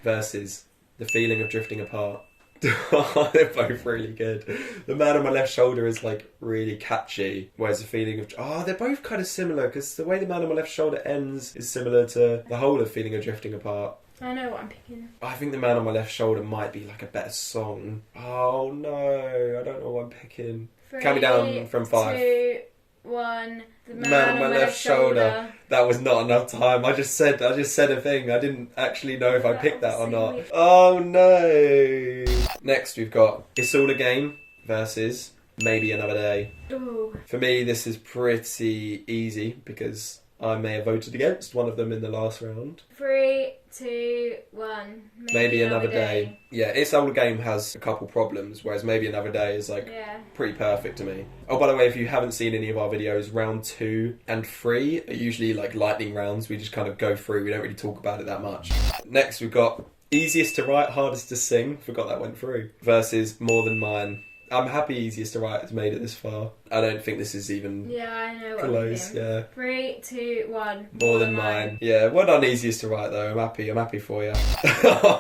versus The Feeling of Drifting Apart. They're both really good. The Man on My Left Shoulder is really catchy, whereas The Feeling of... they're both kind of similar, because the way The Man on My Left Shoulder ends is similar to the whole of Feeling of Drifting Apart. I know what I'm picking. I think The Man on My Left Shoulder might be a better song. Oh no, I don't know what I'm picking. 3, Count me down from 5. 2, 1. The Man on My Left Shoulder. That was not enough time. I just said a thing. I didn't actually know if I picked that or not. Oh no. Next we've got It's All a Game versus Maybe Another Day. Ooh. For me this is pretty easy because I may have voted against one of them in the last round. 3, 2, 1. Maybe Another Day. Yeah, It's All a Game has a couple problems, whereas Maybe Another Day is pretty perfect to me. Oh, by the way, if you haven't seen any of our videos, round 2 and 3 are usually lightning rounds. We just kind of go through, we don't really talk about it that much. Next we've got Easiest to Write, Hardest to Sing, forgot that went through, versus More Than Mine. I'm happy Easiest to Write has made it this far. I don't think this is even I know what close. Yeah. 3, 2, 1. More Than Mine. Yeah, well done Easiest to Write though. I'm happy for you.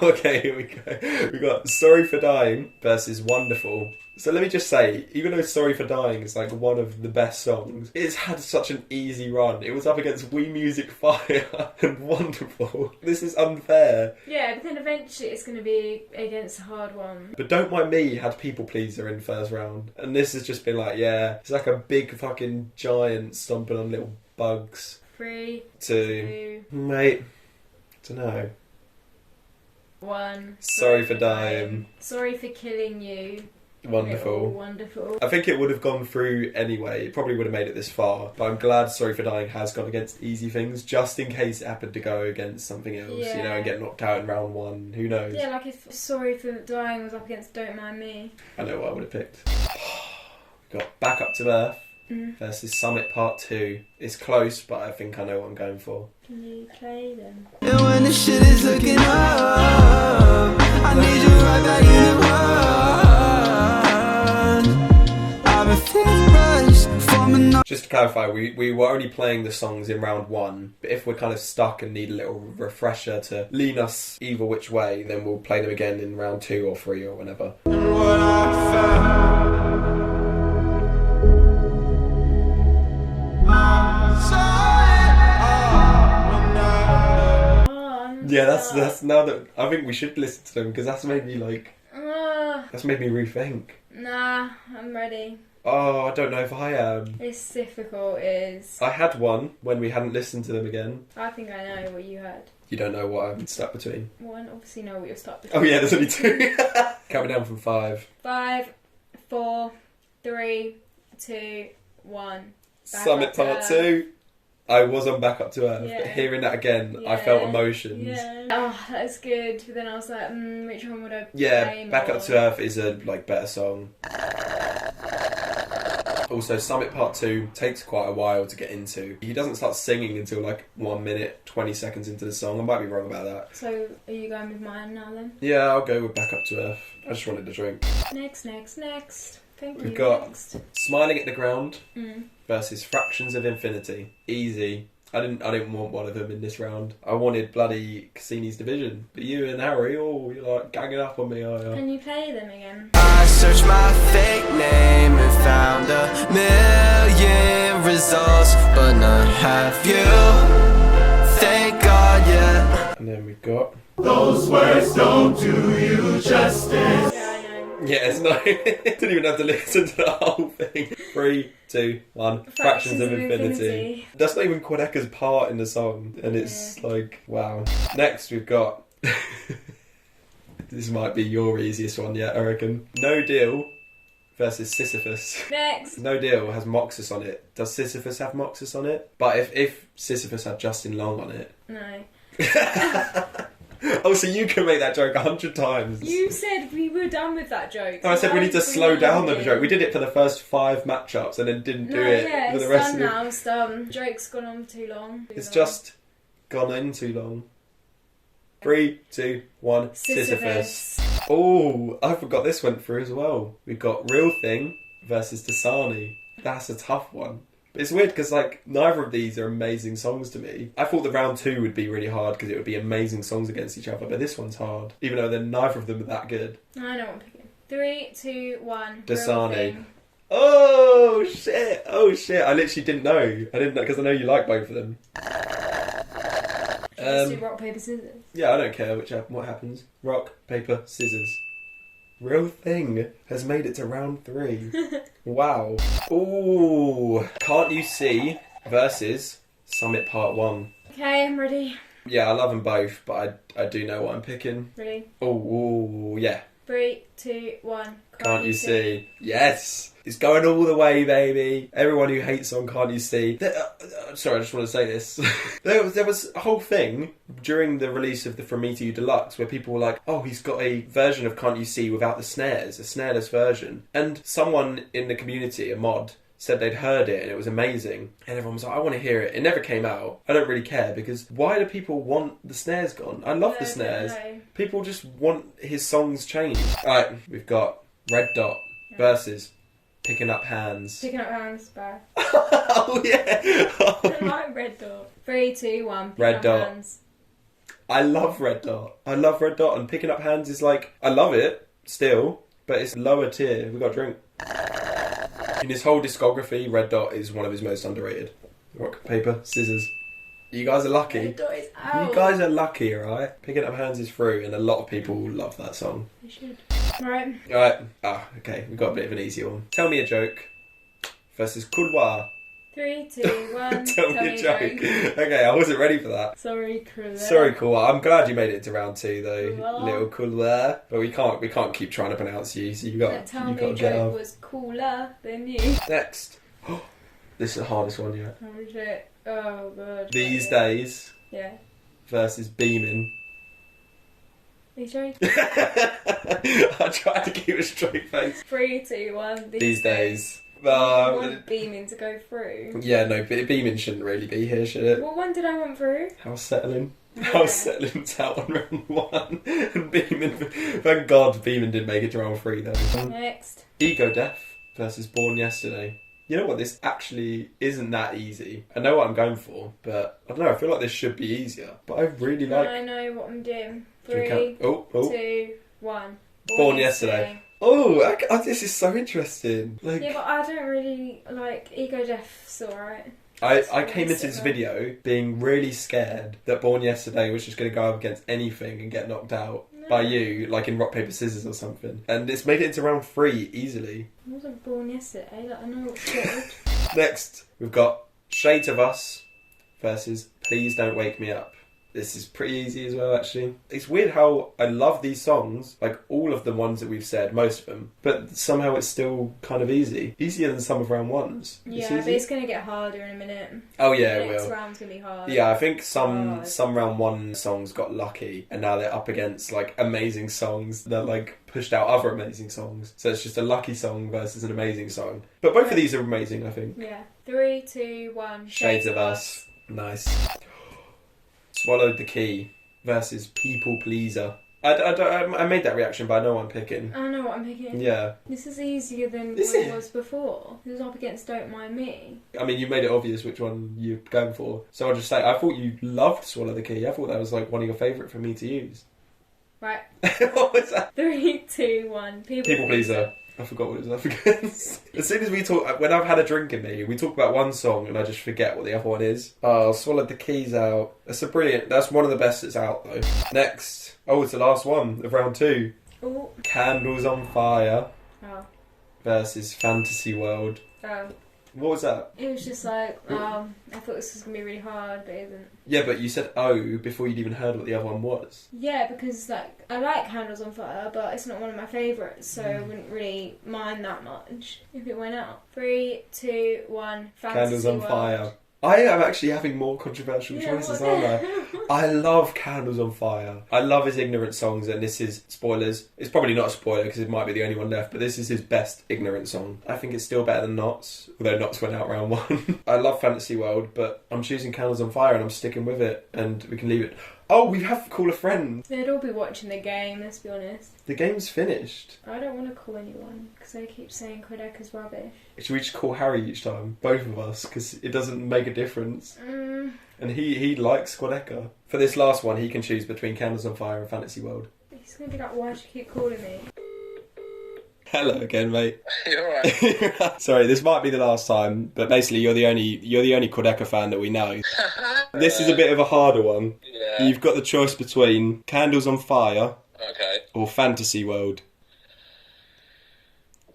Okay, here we go. We got Sorry for Dying versus Wonderful. So let me just say, even though Sorry for Dying is one of the best songs, it's had such an easy run. It was up against Wii Music Fire and Wonderful. This is unfair. Yeah, but then eventually it's going to be against a hard one. But Don't Mind Me had People Pleaser in first round. And this has just been it's like a big fucking giant stomping on little bugs. 3, 2, mate, dunno. 1. Sorry for Dying. Sorry for Killing You. Wonderful. Wonderful. I think it would have gone through anyway. It probably would have made it this far. But I'm glad Sorry for Dying has gone against easy things, just in case it happened to go against something else, and get knocked out in round 1. Who knows? Yeah, if Sorry for Dying was up against Don't Mind Me. I know what I would have picked. We've got Back Up to Earth versus Summit Part 2. It's close, but I think I know what I'm going for. Can you play them? And when the shit is looking up, I need you right back in the world. I've been feeling rushed from enough. Just to clarify, we were only playing the songs in round 1, but if we're kind of stuck and need a little refresher to lean us either which way, then we'll play them again in round 2 or 3 or whenever. What I found. Yeah, that's now that I think we should listen to them because that's made me that's made me rethink. Nah, I'm ready. Oh, I don't know if I am. It's difficult, I had one when we hadn't listened to them again. I think I know what you had. You don't know what I'm stuck between? Well, I obviously know what you're stuck between. Oh yeah, there's only 2. Count me down from 5. 5, 4, 3, 2, 1. Summit Part 2. I was on Back Up to Earth, but hearing that again, I felt emotions. Yeah. Oh, that's good. But then I was like, which one would I play Back more? Up to Earth is a better song. Also, Summit Part 2 takes quite a while to get into. He doesn't start singing until like 1 minute, 20 seconds into the song. I might be wrong about that. So, are you going with mine now then? Yeah, I'll go with Back Up to Earth. I just wanted to drink. Next. Thank you. We've got Next. Smiling at the Ground Mm. versus Fractions of Infinity. Easy. I didn't want one of them in this round. I wanted bloody Cassini's Division. But you and Harry, you're like ganging up on me, are you? Can you play them again? I searched my fake name and found 1,000,000 results, but none have you. Thank God, yeah. And then we've got... Those words don't do you justice. Yeah, it's not... didn't even have to listen to the whole thing. 3, 2, 1. Fractions of Infinity. That's not even Quadeca's part in the song. And it's like, wow. Next we've got... this might be your easiest one yet, I reckon. No Deal versus Sisyphus. Next. No Deal has Moxus on it. Does Sisyphus have Moxus on it? But if Sisyphus had Justin Long on it... No. Oh, so you can make that joke 100 times. You said we were done with that joke. No, I said we need to slow down the joke. We did it for the first 5 matchups and then didn't do it for the rest of it. Yeah, it's done now. It's done. Joke's gone on too long. It's just gone in too long. 3, 2, 1. Sisyphus. Oh, I forgot this went through as well. We've got Real Thing versus Dasani. That's a tough one. It's weird because like neither of these are amazing songs to me. I thought the round 2 would be really hard because it would be amazing songs against each other, but this one's hard, even though neither of them are that good. I know what I'm picking. 3, 2, 1. Dasani. Oh shit! Oh shit! I literally didn't know. I didn't know because I know you like both of them. Let's do rock, paper, scissors. Yeah, I don't care what happens. Rock, paper, scissors. Real Thing has made it to round 3. Wow. Ooh. Can't You See versus Summit Part 1. Okay, I'm ready. Yeah, I love them both, but I do know what I'm picking. Ready? Oh, yeah. 3, 2, 1. Can't You See? Yes! It's going all the way, baby. Everyone who hates on Can't You See... sorry, I just want to say this. there was a whole thing during the release of the fmty Deluxe where people were like, oh, he's got a version of Can't You See without the snares, a snareless version. And someone in the community, a mod, said they'd heard it and it was amazing. And everyone was like, I want to hear it. It never came out. I don't really care because why do people want the snares gone? I love the snares. People just want his songs changed. Alright, we've got Red Dot versus Picking Up Hands. Picking Up Hands, bye. Oh yeah! I like Red Dot. 3, 2, 1. Red Dot. Hands. I love Red Dot. I love Red Dot, and Picking Up Hands is like, I love it still, but it's lower tier. We got a drink. In his whole discography, Red Dot is one of his most underrated. Rock, paper, scissors. You guys are lucky. Red Dot is out. You guys are lucky, alright? Picking Up Hands is through, and a lot of people love that song. They should. Right. Alright. Okay. We've got a bit of an easy one. Tell Me a Joke versus Couloir. 3, 2, 1. Tell me a joke. Okay, I wasn't ready for that. Sorry, Couloir. Sorry, Couloir. I'm glad you made it to round 2 though, Couloir. little Couloir. But we can't keep trying to pronounce you. So you got. Tell you Me got a to get Joke off. was cooler than you. Next. This is the hardest one yet. Oh shit. Oh god. These Days. Yeah. Versus Beamin. Are you sure? I tried to keep a straight face. 3, 2, 1. These Days. You want Beamin to go through. Yeah, no, Beamin shouldn't really be here, should it? What one did I want through? House Settling. House Settling's out on round 1. And Beamin, thank God Beamin didn't make it to round 3 though. Next. Ego Death versus Born Yesterday. You know what, this actually isn't that easy. I know what I'm going for, but I don't know, I feel like this should be easier. But I really like... I know what I'm doing. Do you 3, count? Oh. 2, 1. Born Yesterday. Oh, this is so interesting. Like, yeah, but I don't really like Ego Death's alright. I came into this video being really scared that Born Yesterday was just going to go up against anything and get knocked out by you, like in Rock, Paper, Scissors or something. And it's made it into round 3 easily. I wasn't born yesterday, like, I know what's good. Next, we've got Shades of Us versus Please Don't Wake Me Up. This is pretty easy as well, actually. It's weird how I love these songs, like all of the ones that we've said, most of them, but somehow it's still kind of easy. Easier than some of round 1s. Yeah, but it's going to get harder in a minute. Oh yeah, the it next will. round's going to be hard. Yeah, I think some round 1 songs got lucky, and now they're up against like amazing songs that like pushed out other amazing songs. So it's just a lucky song versus an amazing song. But both of these are amazing, I think. Yeah. 3, 2, 1. Shades of Us. Nice. Swallowed the Key versus People Pleaser. I made that reaction, but I know what I'm picking. I know what I'm picking. Yeah. This is easier than what it was before. This is up against Don't Mind Me. I mean, you made it obvious which one you're going for. So I'll just say, I thought you loved Swallow the Key. I thought that was like one of your favourite for me to use. Right. What was that? 3, 2, 1. People Pleaser. I forgot what it was up against. As soon as we talk, when I've had a drink in me, we talk about one song and I just forget what the other one is. Oh, Swallowed the Keys out. That's one of the best that's out though. Next. Oh, it's the last one of round 2. Ooh. Candles on Fire Oh. versus Fantasy World. Oh. What was that? It was just like, I thought this was going to be really hard, but it isn't. Yeah, but you said oh before you'd even heard what the other one was. Yeah, because like I like Candles on Fire, but it's not one of my favourites, so I wouldn't really mind that much if it went out. 3, 2, 1. Fantasy Candles on World. Fire. I am actually having more controversial choices, aren't I? I love Candles on Fire. I love his Ignorant songs, and this is, spoilers, it's probably not a spoiler because it might be the only one left, but this is his best Ignorant song. I think it's still better than Knots, although Knots went out round 1. I love Fantasy World, but I'm choosing Candles on Fire and I'm sticking with it, and we can leave it. Oh, we have to call a friend. They'd all be watching the game, let's be honest. The game's finished. I don't want to call anyone, because they keep saying Quadeca's rubbish. Should we just call Harry each time? Both of us, because it doesn't make a difference. And he likes Quadeca. For this last one, he can choose between Candles on Fire and Fantasy World. He's going to be like, why do you keep calling me? Hello again, mate. You're alright. Sorry, this might be the last time, but basically you're the only Quadeca fan that we know. This is a bit of a harder one. Yeah. You've got the choice between Candles on Fire or Fantasy World.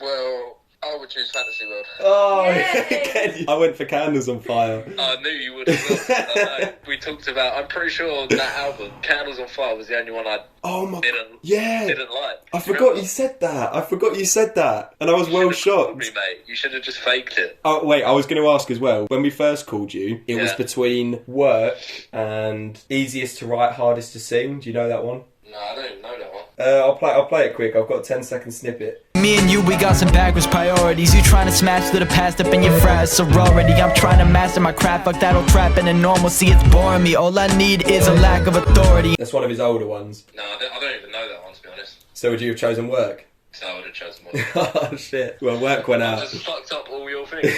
Well, I would choose Fantasy World. Oh, again, I went for Candles on Fire. I knew you would as well. I know. We talked about, I'm pretty sure that album, Candles on Fire, was the only one I didn't like. I forgot you said that. And I was well shocked. Me, mate. You should have just faked it. Oh, wait, I was going to ask as well. When we first called you, it was between Work and Easiest to Write, Hardest to Sing. Do you know that one? No, I don't even know that one. I'll play it quick. I've got a 10-second snippet. Me and you, we got some backwards priorities. You trying to smash through the past up in your frat sorority. I'm trying to master my craft, fuck that old trap and the normalcy. It's boring me, all I need is a lack of authority. That's one of his older ones. No, I don't even know that one, to be honest. So would you have chosen Work? So I would have chosen Work. Oh shit. Well, Work went out. I just fucked up all your things.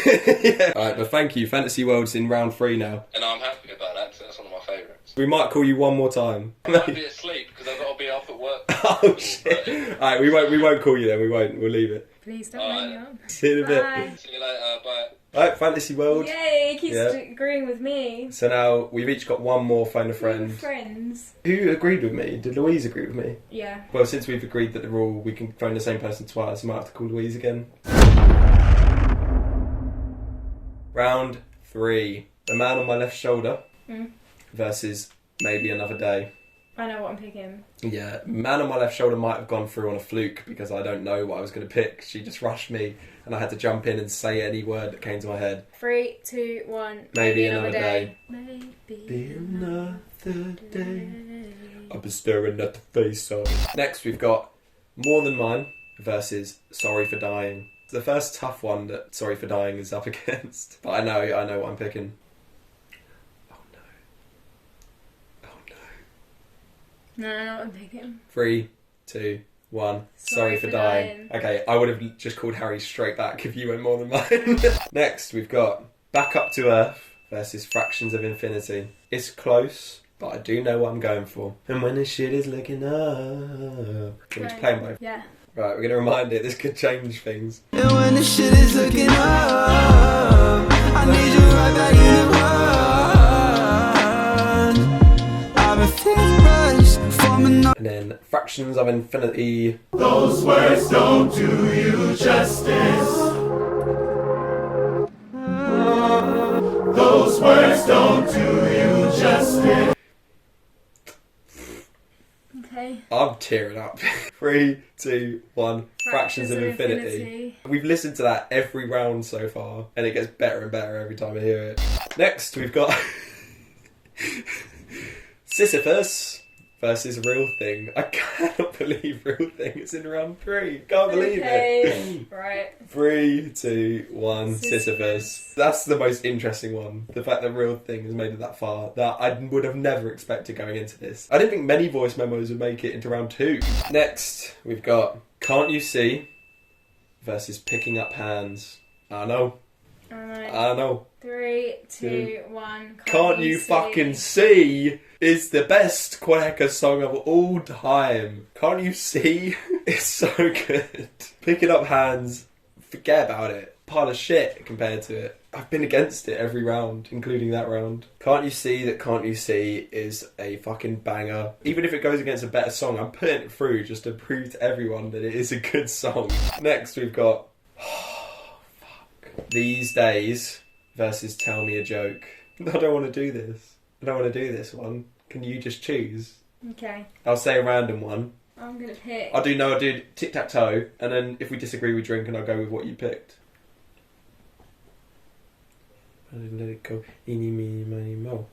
Yeah. Alright, but thank you. Fantasy World's in round 3 now. And I'm happy about that, because that's one of my favourites. We might call you one more time. I might be asleep, because I've got to be up at work. Oh shit. Alright, we won't call you then. We won't. We'll leave it. Please don't hang up. See you in a bit. Bye. See you later, bye. Alright, Fantasy World. Yay, he keeps agreeing with me. So now we've each got one more phone a friend. Friends. Who agreed with me? Did Louise agree with me? Yeah. Well, since we've agreed that the rule we can phone the same person twice, I might have to call Louise again. Round 3. The Man on My Left Shoulder versus Maybe Another Day. I know what I'm picking. Yeah, Man on My Left Shoulder might have gone through on a fluke because I don't know what I was going to pick. She just rushed me and I had to jump in and say any word that came to my head. 3, 2, 1. Maybe another day. Maybe another day. I've been staring at the face of. Next we've got More Than Mine versus Sorry for Dying. It's the first tough one that Sorry for Dying is up against. But I know what I'm picking. No, I know what I'm picking. 3, 2, 1. Sorry for dying. Okay, I would have just called Harry straight back if you went More Than Mine. Next, we've got Back Up to Earth versus Fractions of Infinity. It's close, but I do know what I'm going for. And when the shit is looking up. Can we just play them both? Yeah. Right, we're going to remind it. This could change things. And when the shit is looking up, I need you right back in the world. I've been feeling rushed. And then Fractions of Infinity. Those words don't do you justice. Those words don't do you justice. Okay. I'm tearing up. 3, 2, 1. Fractions of Infinity. We've listened to that every round so far, and it gets better and better every time I hear it. Next, we've got Sisyphus versus Real Thing. I cannot believe Real Thing is in round 3. Can't believe it. Right. 3, 2, 1. Sisyphus. That's the most interesting one. The fact that Real Thing has made it that far. That I would have never expected going into this. I didn't think many voice memos would make it into round 2. Next, we've got Can't You See versus Picking Up Hands. I know. Alright. I know. 3, 2, 1. Can't You Fucking See is the best Quadeca song of all time. Can't You See? It's so good. Picking Up Hands, forget about it. Pile of shit compared to it. I've been against it every round, including that round. Can't You See that Can't You See is a fucking banger. Even if it goes against a better song, I'm putting it through just to prove to everyone that it is a good song. Next we've got These Days versus Tell Me a Joke. I don't want to do this. I don't want to do this one. Can you just choose? Okay. I'll say a random one. I'm going to pick. I'll do tic-tac-toe, and then if we disagree we drink and I'll go with what you picked. Let it go. Eeny, meeny, miny, mo.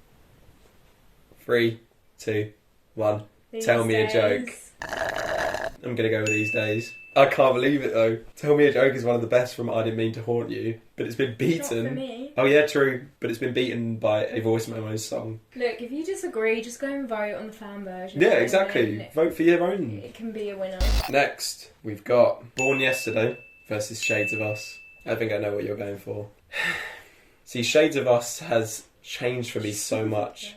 3, 2, 1. Tell Me a Joke. I'm going to go with These Days. I can't believe it though. Tell Me a Joke is one of the best from I Didn't Mean to Haunt You, but it's been beaten. Not for me. Oh yeah, true, but it's been beaten by a Voice Memos song. Look, if you disagree, just go and vote on the fan version. Yeah, exactly. Vote for your own. It can be a winner. Next, we've got Born Yesterday versus Shades of Us. I think I know what you're going for. See, Shades of Us has changed for me so much.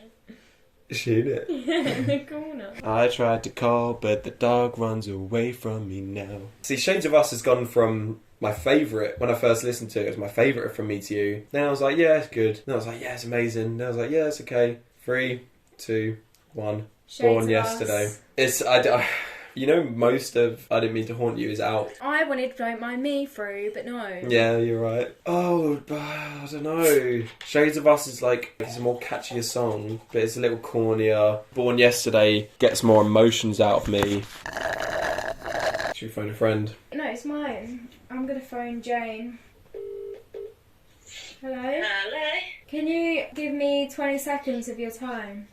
Is she in it? Yeah, in the corner. I tried to call, but the dog runs away from me now. See, Shades of Us has gone from my favourite, when I first listened to it, it was my favourite from Me to You. Then I was like, yeah, it's good. Then I was like, yeah, it's amazing. Then I was like, yeah, it's okay. 3, 2, 1. Born Yesterday. It's, you know, most of I Didn't Mean to Haunt You is out. I wanted Don't Mind Me through, but no. Yeah, you're right. Oh, I don't know. Shades of Us is like, it's a more catchier song, but it's a little cornier. Born Yesterday gets more emotions out of me. Should we phone a friend? No, it's mine. I'm going to phone Jane. Hello? Hello? Can you give me 20 seconds of your time?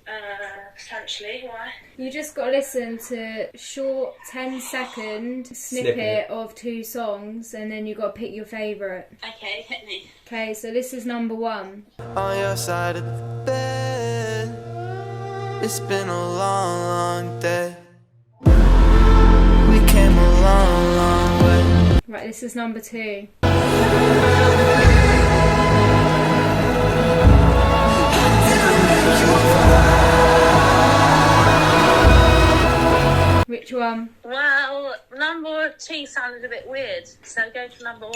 Potentially, why? You just got to listen to a short 10-second snippet of 2 songs, and then you got to pick your favourite. Okay, hit me. Okay, so this is number 1. On your side of the bed, it's been a long, long day. We came a long, long way. Right, this is number 2. Which one? Well, number 2 sounded a bit weird, so go for number 1.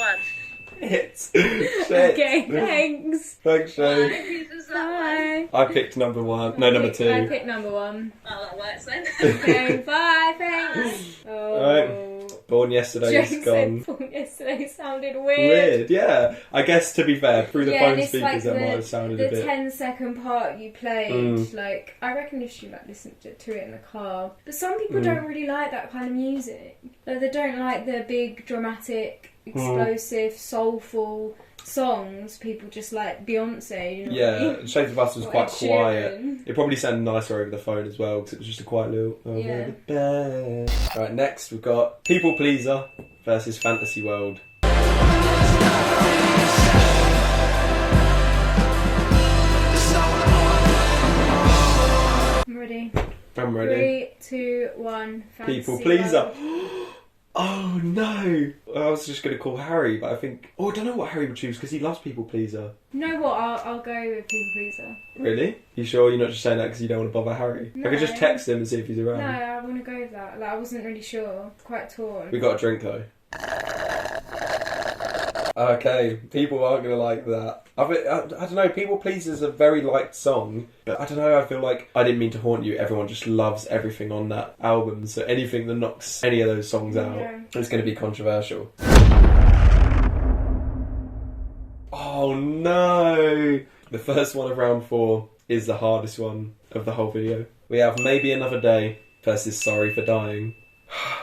Shit. Okay, thanks. Thanks, Shane. Bye. I picked number 1. No, number 2. I picked number 1. Oh, that works then. Okay, bye, thanks. Oh. Alright. Born Yesterday is Jane gone. said Born Yesterday sounded weird. Weird, yeah. I guess to be fair, through the phone and it's speakers like that might have sounded a the bit. 10-second part you played, like, I reckon if you like listened to it in the car. But some people don't really like that kind of music. Like, they don't like the big, dramatic, explosive, soulful songs. People just like Beyonce. You know Yeah, what I mean? Shades of Us was Or quite Ed quiet. Sheeran. It probably sounded nicer over the phone as well because it was just a quiet little over the bed. Alright, next we've got People Pleaser versus Fantasy World. I'm ready. I'm ready. 3, 2, 1. Fantasy People Pleaser. World. Oh no! I was just going to call Harry, but I think... Oh, I don't know what Harry would choose because he loves People Pleaser. You know what? I'll go with People Pleaser. Really? You sure you're not just saying that because you don't want to bother Harry? No. I could just text him and see if he's around. No, I want to go with that. Like, I wasn't really sure. Quite torn. We got a drink though. Okay, people aren't going to like that. I don't know, People Pleaser is a very liked song, but I don't know, I feel like I Didn't Mean to Haunt You, everyone just loves everything on that album, so anything that knocks any of those songs out is going to be controversial. Oh no! The first one of round 4 is the hardest one of the whole video. We have Maybe Another Day versus Sorry for Dying.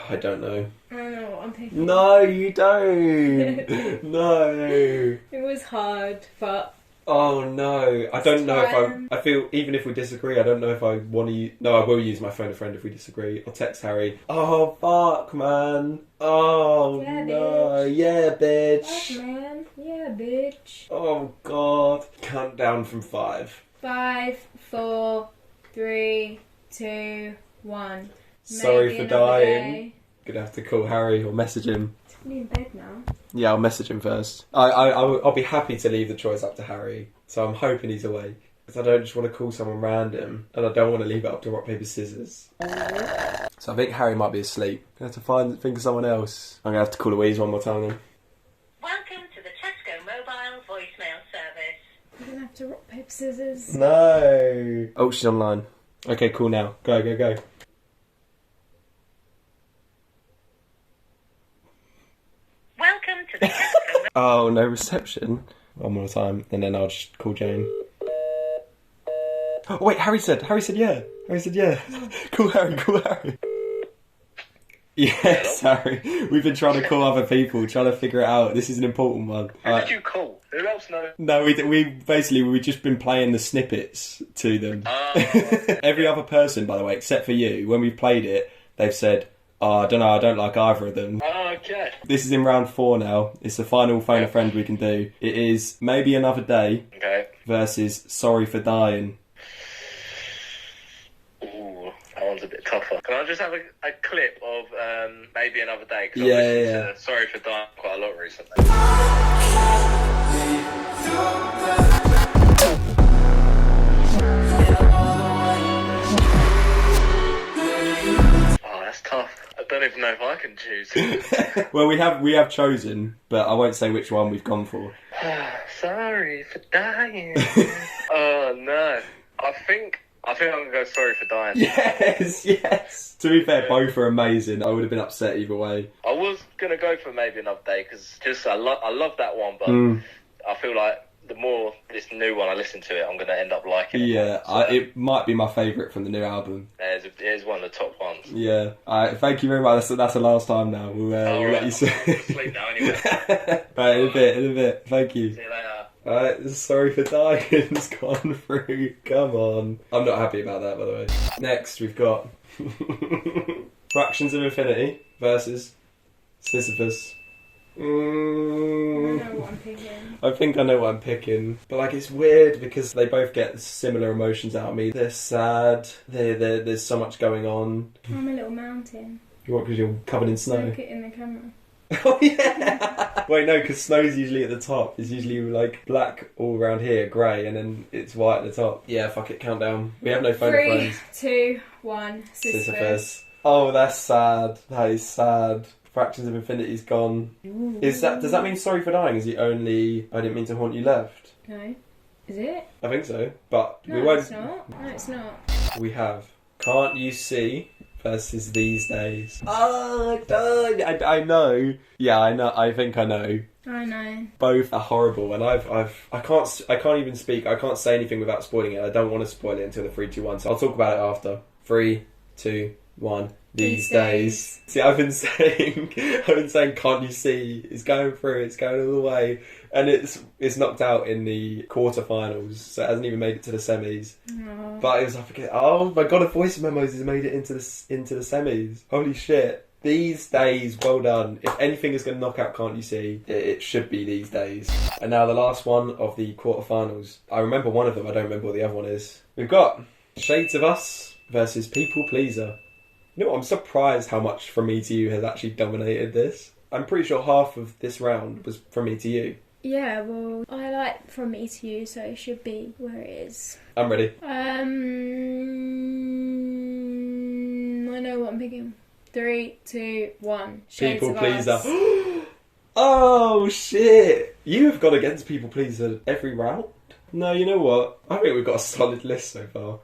I don't know. I don't know what I'm picking. No, you don't. No. It was hard, but Oh no, I don't know if I feel, even if we disagree, I don't know if I want to no, I will use my phone a friend if we disagree. I'll text Harry. Oh fuck, man. Oh yeah, no, bitch. yeah bitch. Fuck, man. Yeah, bitch. Oh god. Count down from 5. 5, 4, 3, 2, 1. Sorry Maybe for another dying. day. Gonna have to call Harry or message him. I'm in bed now. Yeah, I'll message him first. I'll be happy to leave the choice up to Harry. So I'm hoping he's awake. Because I don't just want to call someone random. And I don't want to leave it up to rock, paper, scissors. So I think Harry might be asleep. I'm going to have to think of someone else. I'm going to have to call Louise one more time then. Welcome to the Tesco mobile voicemail service. You're gonna have to rock, paper, scissors. No. Oh, she's online. Okay, cool now. Go, go, go. Welcome to the Tesco Oh, no reception. One more time, and then I'll just call Jane. Oh, wait, Harry said yeah. Harry said yeah. Call Harry. Yes, Harry. We've been trying to call other people, trying to figure it out. This is an important one. Who did you call? Who else knows? No, we've just been playing the snippets to them. Every other person, by the way, except for you, when we've played it, they've said, oh, I don't know, I don't like either of them. Oh, okay. This is in round 4 now. It's the final phone a friend we can do. It is Maybe Another Day versus Sorry for Dying. Ooh, that one's a bit tougher. Can I just have a clip of Maybe Another Day? Because Yeah, I've listened yeah. to Sorry for Dying quite a lot recently. Oh, that's tough. I don't even know if I can choose. Well, we have chosen, but I won't say which one we've gone for. Sorry for dying. Oh no. I think I'm gonna go Sorry for Dying. Yes. To be fair, both are amazing. I would have been upset either way. I was gonna go for Maybe Another Day because just I love that one, but I feel like the more this new one I listen to it, I'm gonna end up liking it. Yeah, it might be my favourite from the new album. It is one of the top ones. Yeah. Thank you very much. That's the last time now. We'll let you sleep now anyway. Right, in a bit. Thank you. See you later. Alright, Sorry for Dying has gone through. Come on. I'm not happy about that, by the way. Next, we've got Fractions of Infinity versus Sisyphus. I know what I'm picking. I think I know what I'm picking. But like, it's weird because they both get similar emotions out of me. They're sad. There's so much going on. I'm a little mountain. What, because you're covered in snow? Look it in the camera. Oh yeah! Wait, no, because snow's usually at the top. It's usually like black all around here, grey, and then it's white at the top. Yeah, fuck it, countdown. We have no phone 3, friends. 2, 1, Sisyphus. Oh, that's sad. That is sad. Fractions of Infinity's gone. Ooh. Does that mean Sorry for Dying is the only I Didn't Mean to Haunt You left? No. Is it? I think so, but No, we won't. it's not. No, it's not. We have Can't You See versus These Days. Oh, I know. Yeah, I know. I think I know. I know. Both are horrible, and I can't even speak. I can't say anything without spoiling it. I don't want to spoil it until the 3, 2, 1. So I'll talk about it after. 3, 2, 1. These days. See, I've been saying, Can't You See? It's going through. It's going all the way, and it's knocked out in the quarterfinals, so it hasn't even made it to the semis. Aww. But it was up again. Oh my god, a Voice Memos has made it into the semis. Holy shit! These Days, well done. If anything is going to knock out Can't You See, it should be These Days. And now the last one of the quarterfinals. I remember one of them. I don't remember what the other one is. We've got Shades of Us versus People Pleaser. You know what? I'm surprised how much From Me to You has actually dominated this. I'm pretty sure half of this round was From Me to You. Yeah, well, I like From Me to You, so it should be where it is. I'm ready. I know what I'm picking. 3, 2, 1. Shades People of Pleaser. Us. Oh shit! You have gone against People Pleaser every round? No, you know what? I think we've got a solid list so far.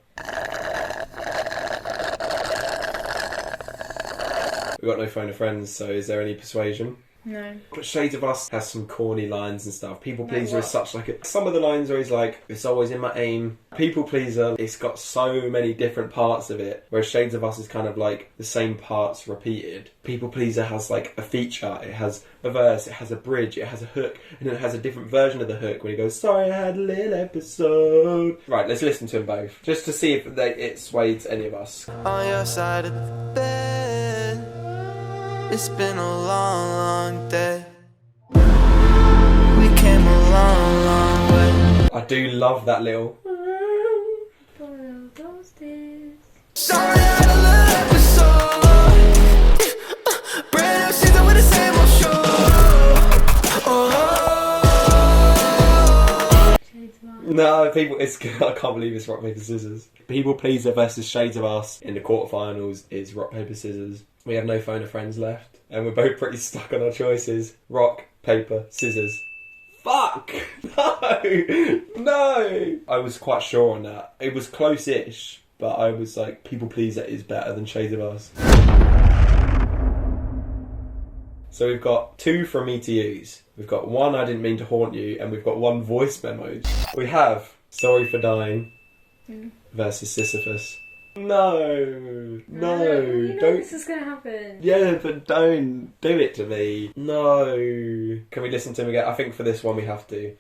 We've got no phone of friends, so is there any persuasion? No. But Shades of Us has some corny lines and stuff. People Like Pleaser is what? such like a... Some of the lines are always like, it's always in my aim. People Pleaser, it's got so many different parts of it, whereas Shades of Us is kind of like the same parts repeated. People Pleaser has like a feature, it has a verse, it has a bridge, it has a hook, and then it has a different version of the hook when he goes, sorry I had a little episode. Right, let's listen to them both, just to see if it sways any of us. On your side of the bed, it's been a long, long day. We came a long, long way. I do love that little... Sorry I had a little episode. Brand new season with the same old show. No, people, it's I can't believe it's rock, paper, scissors. People Pleaser versus Shades of Us in the quarterfinals is rock, paper, scissors. We have no phone of friends left, and we're both pretty stuck on our choices. Rock, paper, scissors. Fuck! No! No! I was quite sure on that. It was close-ish, but I was like, People Pleaser is better than Shades of Us. So we've got 2 from me to use. We've got 1 I didn't mean to haunt you, and we've got 1 voice memo. We have Sorry for Dying versus Sisyphus. No, You know don't. this is gonna happen. Yeah, but don't do it to me. No. Can we listen to him again? I think for this one we have to.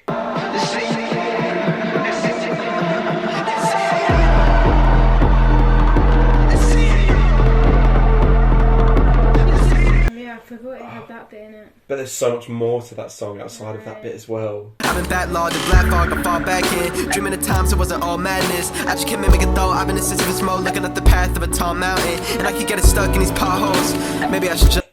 Yeah, I forgot it had that bit in it. But there's so much more to that song outside of that bit as well. I've been backlogged, the black fog, I fall back in. Dreaming of times it wasn't all madness. I just can't mimic a thought. I've been in Sisyphus mode, looking at the path of a tall mountain, and I keep getting stuck in these potholes. Maybe I should just...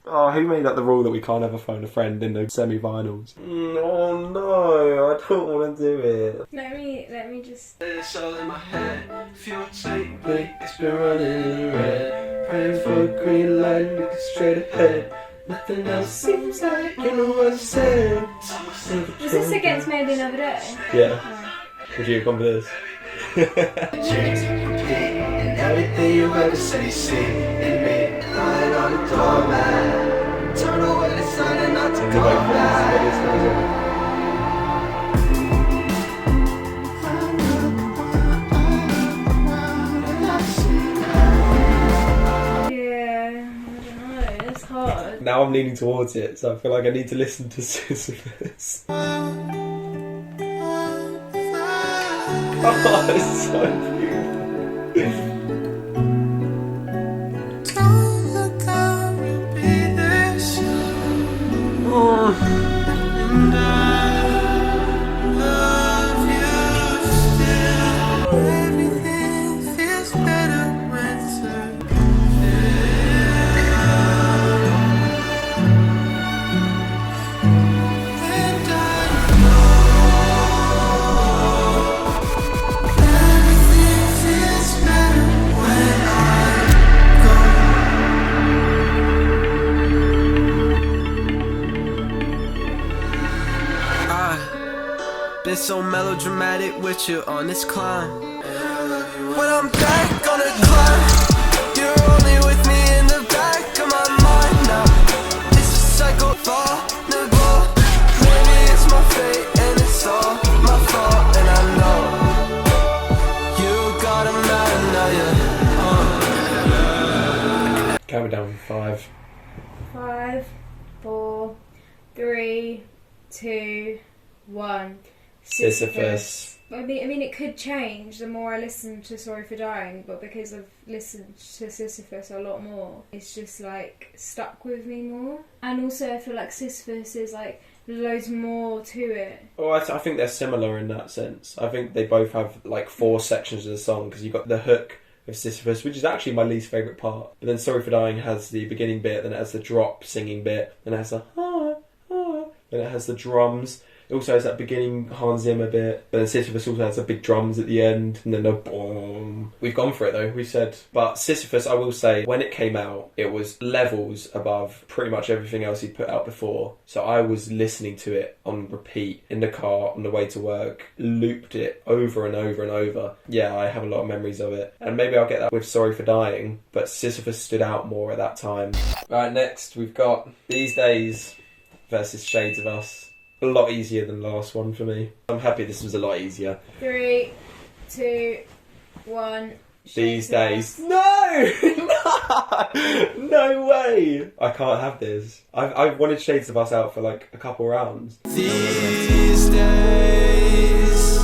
Oh, who made up the rule that we can't ever phone a friend in the semi-finals? Oh no, I don't want to do it. Let me just... It's all in my head. If you take me, it's been running in red. Praying for a green light, looking straight ahead. Nothing else seems like you know what I said. Was this against Maybe Another Day? Yeah. Would you have gone for this? And everything you ever say, see in me. Lying on the doormat. Turn away the sun and not to go back. Hard. Now I'm leaning towards it, so I feel like I need to listen to Sisyphus. Oh, it's so beautiful. Don't look up, you'll be there soon. And I love you still. Everything feels better when it's been so melodramatic with you on this climb. When I'm back on the climb, you're only with me in the back of my mind now. It's a cycle, vulnerable. Maybe it's my fate and it's all my fault, and I know you got a man, Count me down from 5. 5, 4, 3, 2, 1. Sisyphus. I mean, it could change the more I listen to Sorry for Dying, but because I've listened to Sisyphus a lot more, it's just like stuck with me more. And also, I feel like Sisyphus is like loads more to it. Oh, I think they're similar in that sense. I think they both have like 4 sections of the song, because you've got the hook of Sisyphus, which is actually my least favourite part. But then Sorry for Dying has the beginning bit, then it has the drop singing bit, then it has the then it has the drums. It also has that beginning Hans Zimmer bit, but then Sisyphus also has the big drums at the end, and then the boom, album. We've gone for it though, we said. But Sisyphus, I will say, when it came out, it was levels above pretty much everything else he'd put out before. So I was listening to it on repeat in the car on the way to work, looped it over and over and over. Yeah, I have a lot of memories of it. And maybe I'll get that with Sorry for Dying, but Sisyphus stood out more at that time. Right, next we've got These Days versus Shades of Us. A lot easier than the last one for me. I'm happy this was a lot easier. 3, 2, 1. These Days. No! No way! I can't have this. I've wanted Shades of Us out for like a couple rounds. These days,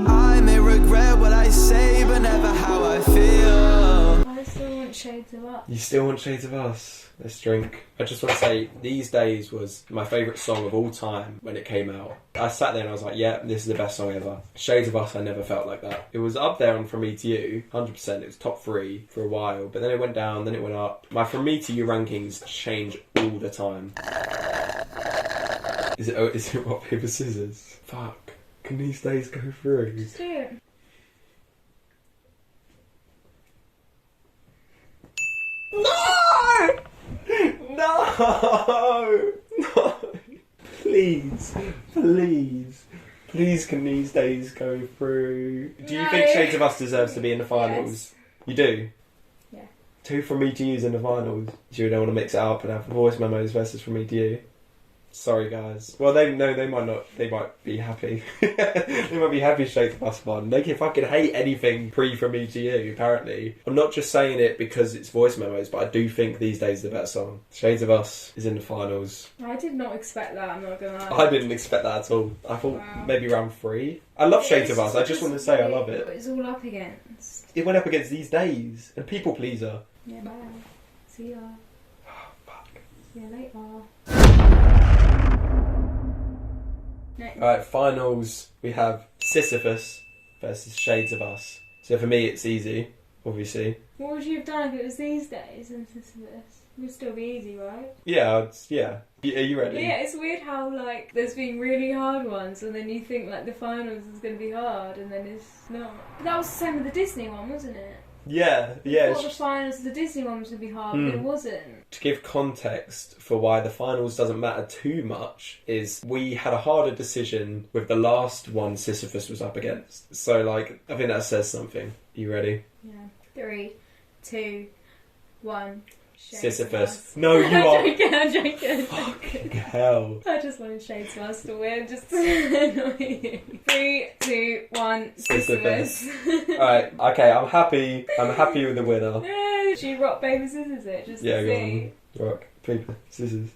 I may regret what I say, but never how I feel. I still want Shades of Us. You still want Shades of Us? Let's drink. I just want to say, These Days was my favourite song of all time when it came out. I sat there and I was like, yeah, this is the best song ever. Shades of Us, I never felt like that. It was up there on From Me to You, 100%. It was top 3 for a while, but then it went down, then it went up. My From Me to You rankings change all the time. Is it rock, paper, scissors? Fuck. Can These Days go through? Just do it. No! No! No! Please, please, please can These Days go through? Do you think Shades of Us deserves to be in the finals? Yes. You do? Yeah. 2 From Me to You's in the finals. Do you don't want to mix it up and have voice memos versus From Me to You? Sorry guys. Well, they might not. They might be happy. They might be happy Shades of Us won. They can fucking hate anything pre From Me to You, apparently. I'm not just saying it because it's voice memos, but I do think These Days is the better song. Shades of Us is in the finals. I did not expect that, I'm not gonna lie. I didn't expect that at all. I thought maybe round 3. I love Shades of Us. I just want to say I love it. It's all up against. It went up against These Days and People Pleaser. Yeah, bye. See ya. Fuck. See ya later. Alright, finals. We have Sisyphus versus Shades of Us. So for me, it's easy, obviously. What would you have done if it was These Days and Sisyphus? It would still be easy, right? Yeah, yeah. Are you ready? Yeah, it's weird how, like, there's been really hard ones and then you think, like, the finals is going to be hard and then it's not. But that was the same with the Disney one, wasn't it? Yeah. I thought the finals of the Disney one was going to be hard, but it wasn't. To give context for why the finals doesn't matter too much is we had a harder decision with the last one Sisyphus was up against. So, like, I think that says something. You ready? Yeah. 3, 2, 1. Sisyphus. No, you are. I'm joking. Fucking hell. I just wanted Shades of Us to win, just to annoy you. 3, 2, 1. Sisyphus. Alright, okay, I'm happy with the winner. Yeah, should you rock, paper, scissors it? Just to see. Go on. Rock, paper, scissors.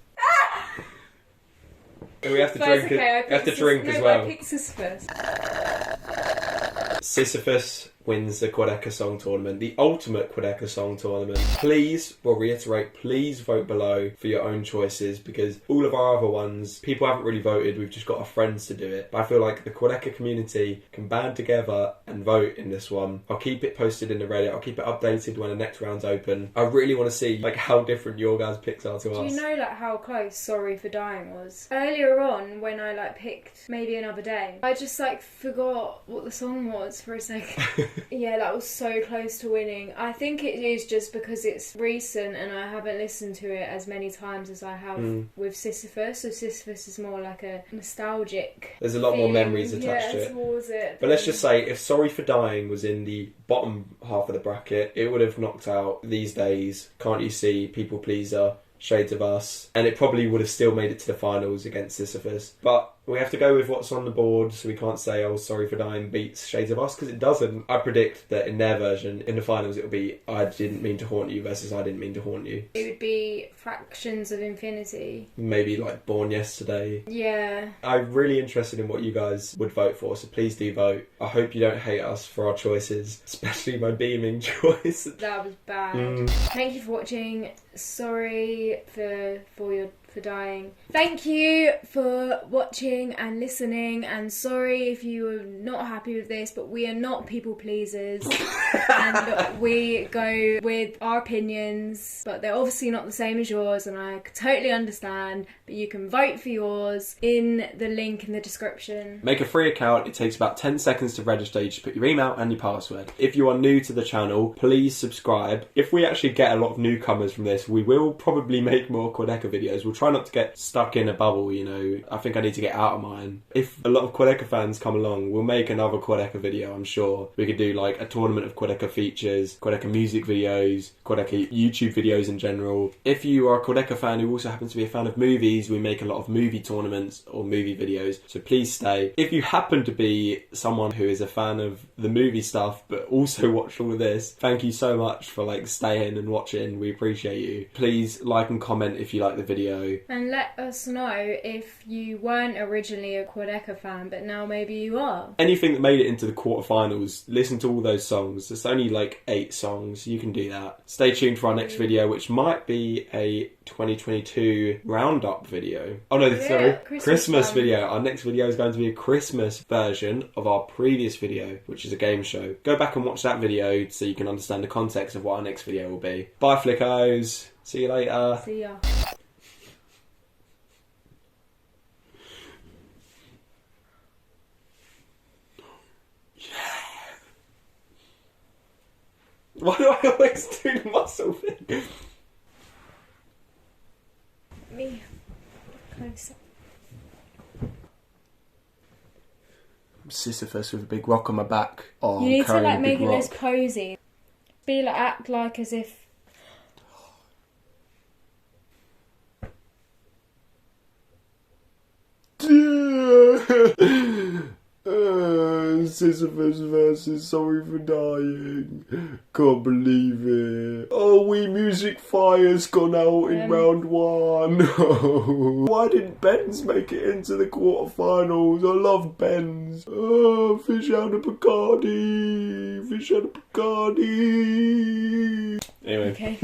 And we have to First, drink okay, it. We have to drink as well. I picked Sisyphus. Sisyphus wins the Quadeca Song Tournament, the ultimate Quadeca Song Tournament. Please, we'll reiterate, please vote below for your own choices because all of our other ones, people haven't really voted, we've just got our friends to do it. But I feel like the Quadeca community can band together and vote in this one. I'll keep it posted in the Reddit, I'll keep it updated when the next round's open. I really want to see like how different your guys' picks are to us. Do you know like how close Sorry for Dying was? Earlier on when I like picked Maybe Another Day, I just like forgot what the song was for a second. Yeah, that was so close to winning. I think it is just because it's recent and I haven't listened to it as many times as I have with Sisyphus. So Sisyphus is more like a nostalgic. There's a lot more memories attached to it. Towards it. But let's just say, if Sorry for Dying was in the bottom half of the bracket, it would have knocked out These Days, Can't You See, People Pleaser, Shades of Us, and it probably would have still made it to the finals against Sisyphus. But we have to go with what's on the board, so we can't say, oh, Sorry for Dying beats Shades of Us, because it doesn't. I predict that in their version, in the finals, it'll be I Didn't Mean to Haunt You versus I Didn't Mean to Haunt You. It would be Fractions of Infinity. Maybe like Born Yesterday. Yeah. I'm really interested in what you guys would vote for, so please do vote. I hope you don't hate us for our choices, especially my Beamin choice. That was bad. Thank you for watching. Sorry for for dying. Thank you for watching and listening, and sorry if you were not happy with this, but we are not people pleasers. And we go with our opinions, but they're obviously not the same as yours, and I totally understand, but you can vote for yours in the link in the description. Make a free account. It takes about 10 seconds to register. You just put your email and your password. If you are new to the channel, please subscribe. If we actually get a lot of newcomers from this, we will probably make more Quadeca videos. We'll try not to get stuck in a bubble, you know. I think I need to get out of mine. If a lot of Quadeca fans come along, we'll make another Quadeca video, I'm sure. We could do like a tournament of Quadeca features, Quadeca music videos, Quadeca YouTube videos in general. If you are a Quadeca fan who also happens to be a fan of movies, we make a lot of movie tournaments or movie videos, so please stay. If you happen to be someone who is a fan of the movie stuff but also watch all of this, thank you so much for like staying and watching. We appreciate you. Please like and comment if you like the video. And let us know if you weren't originally a Quadeca fan, but now maybe you are. Anything that made it into the quarterfinals, listen to all those songs. It's only like 8 songs. You can do that. Stay tuned for our next video, which might be a 2022 roundup video. Oh no, sorry, Christmas video. Our next video is going to be a Christmas version of our previous video, which is a game show. Go back and watch that video so you can understand the context of what our next video will be. Bye flickos. See you later. See ya. Why do I always do the muscle thing? Me. Closer. Sisyphus with a big rock on my back. Oh, you need to like make it less cozy. Be like, act like as if. Sisyphus versus Sorry for Dying. Can't believe it. Oh, Wii Music Fire's gone out in round 1. Why didn't Benz make it into the quarterfinals? I love Benz. Oh, fish out of Bacardi. Fish out of Bacardi. Anyway. Okay.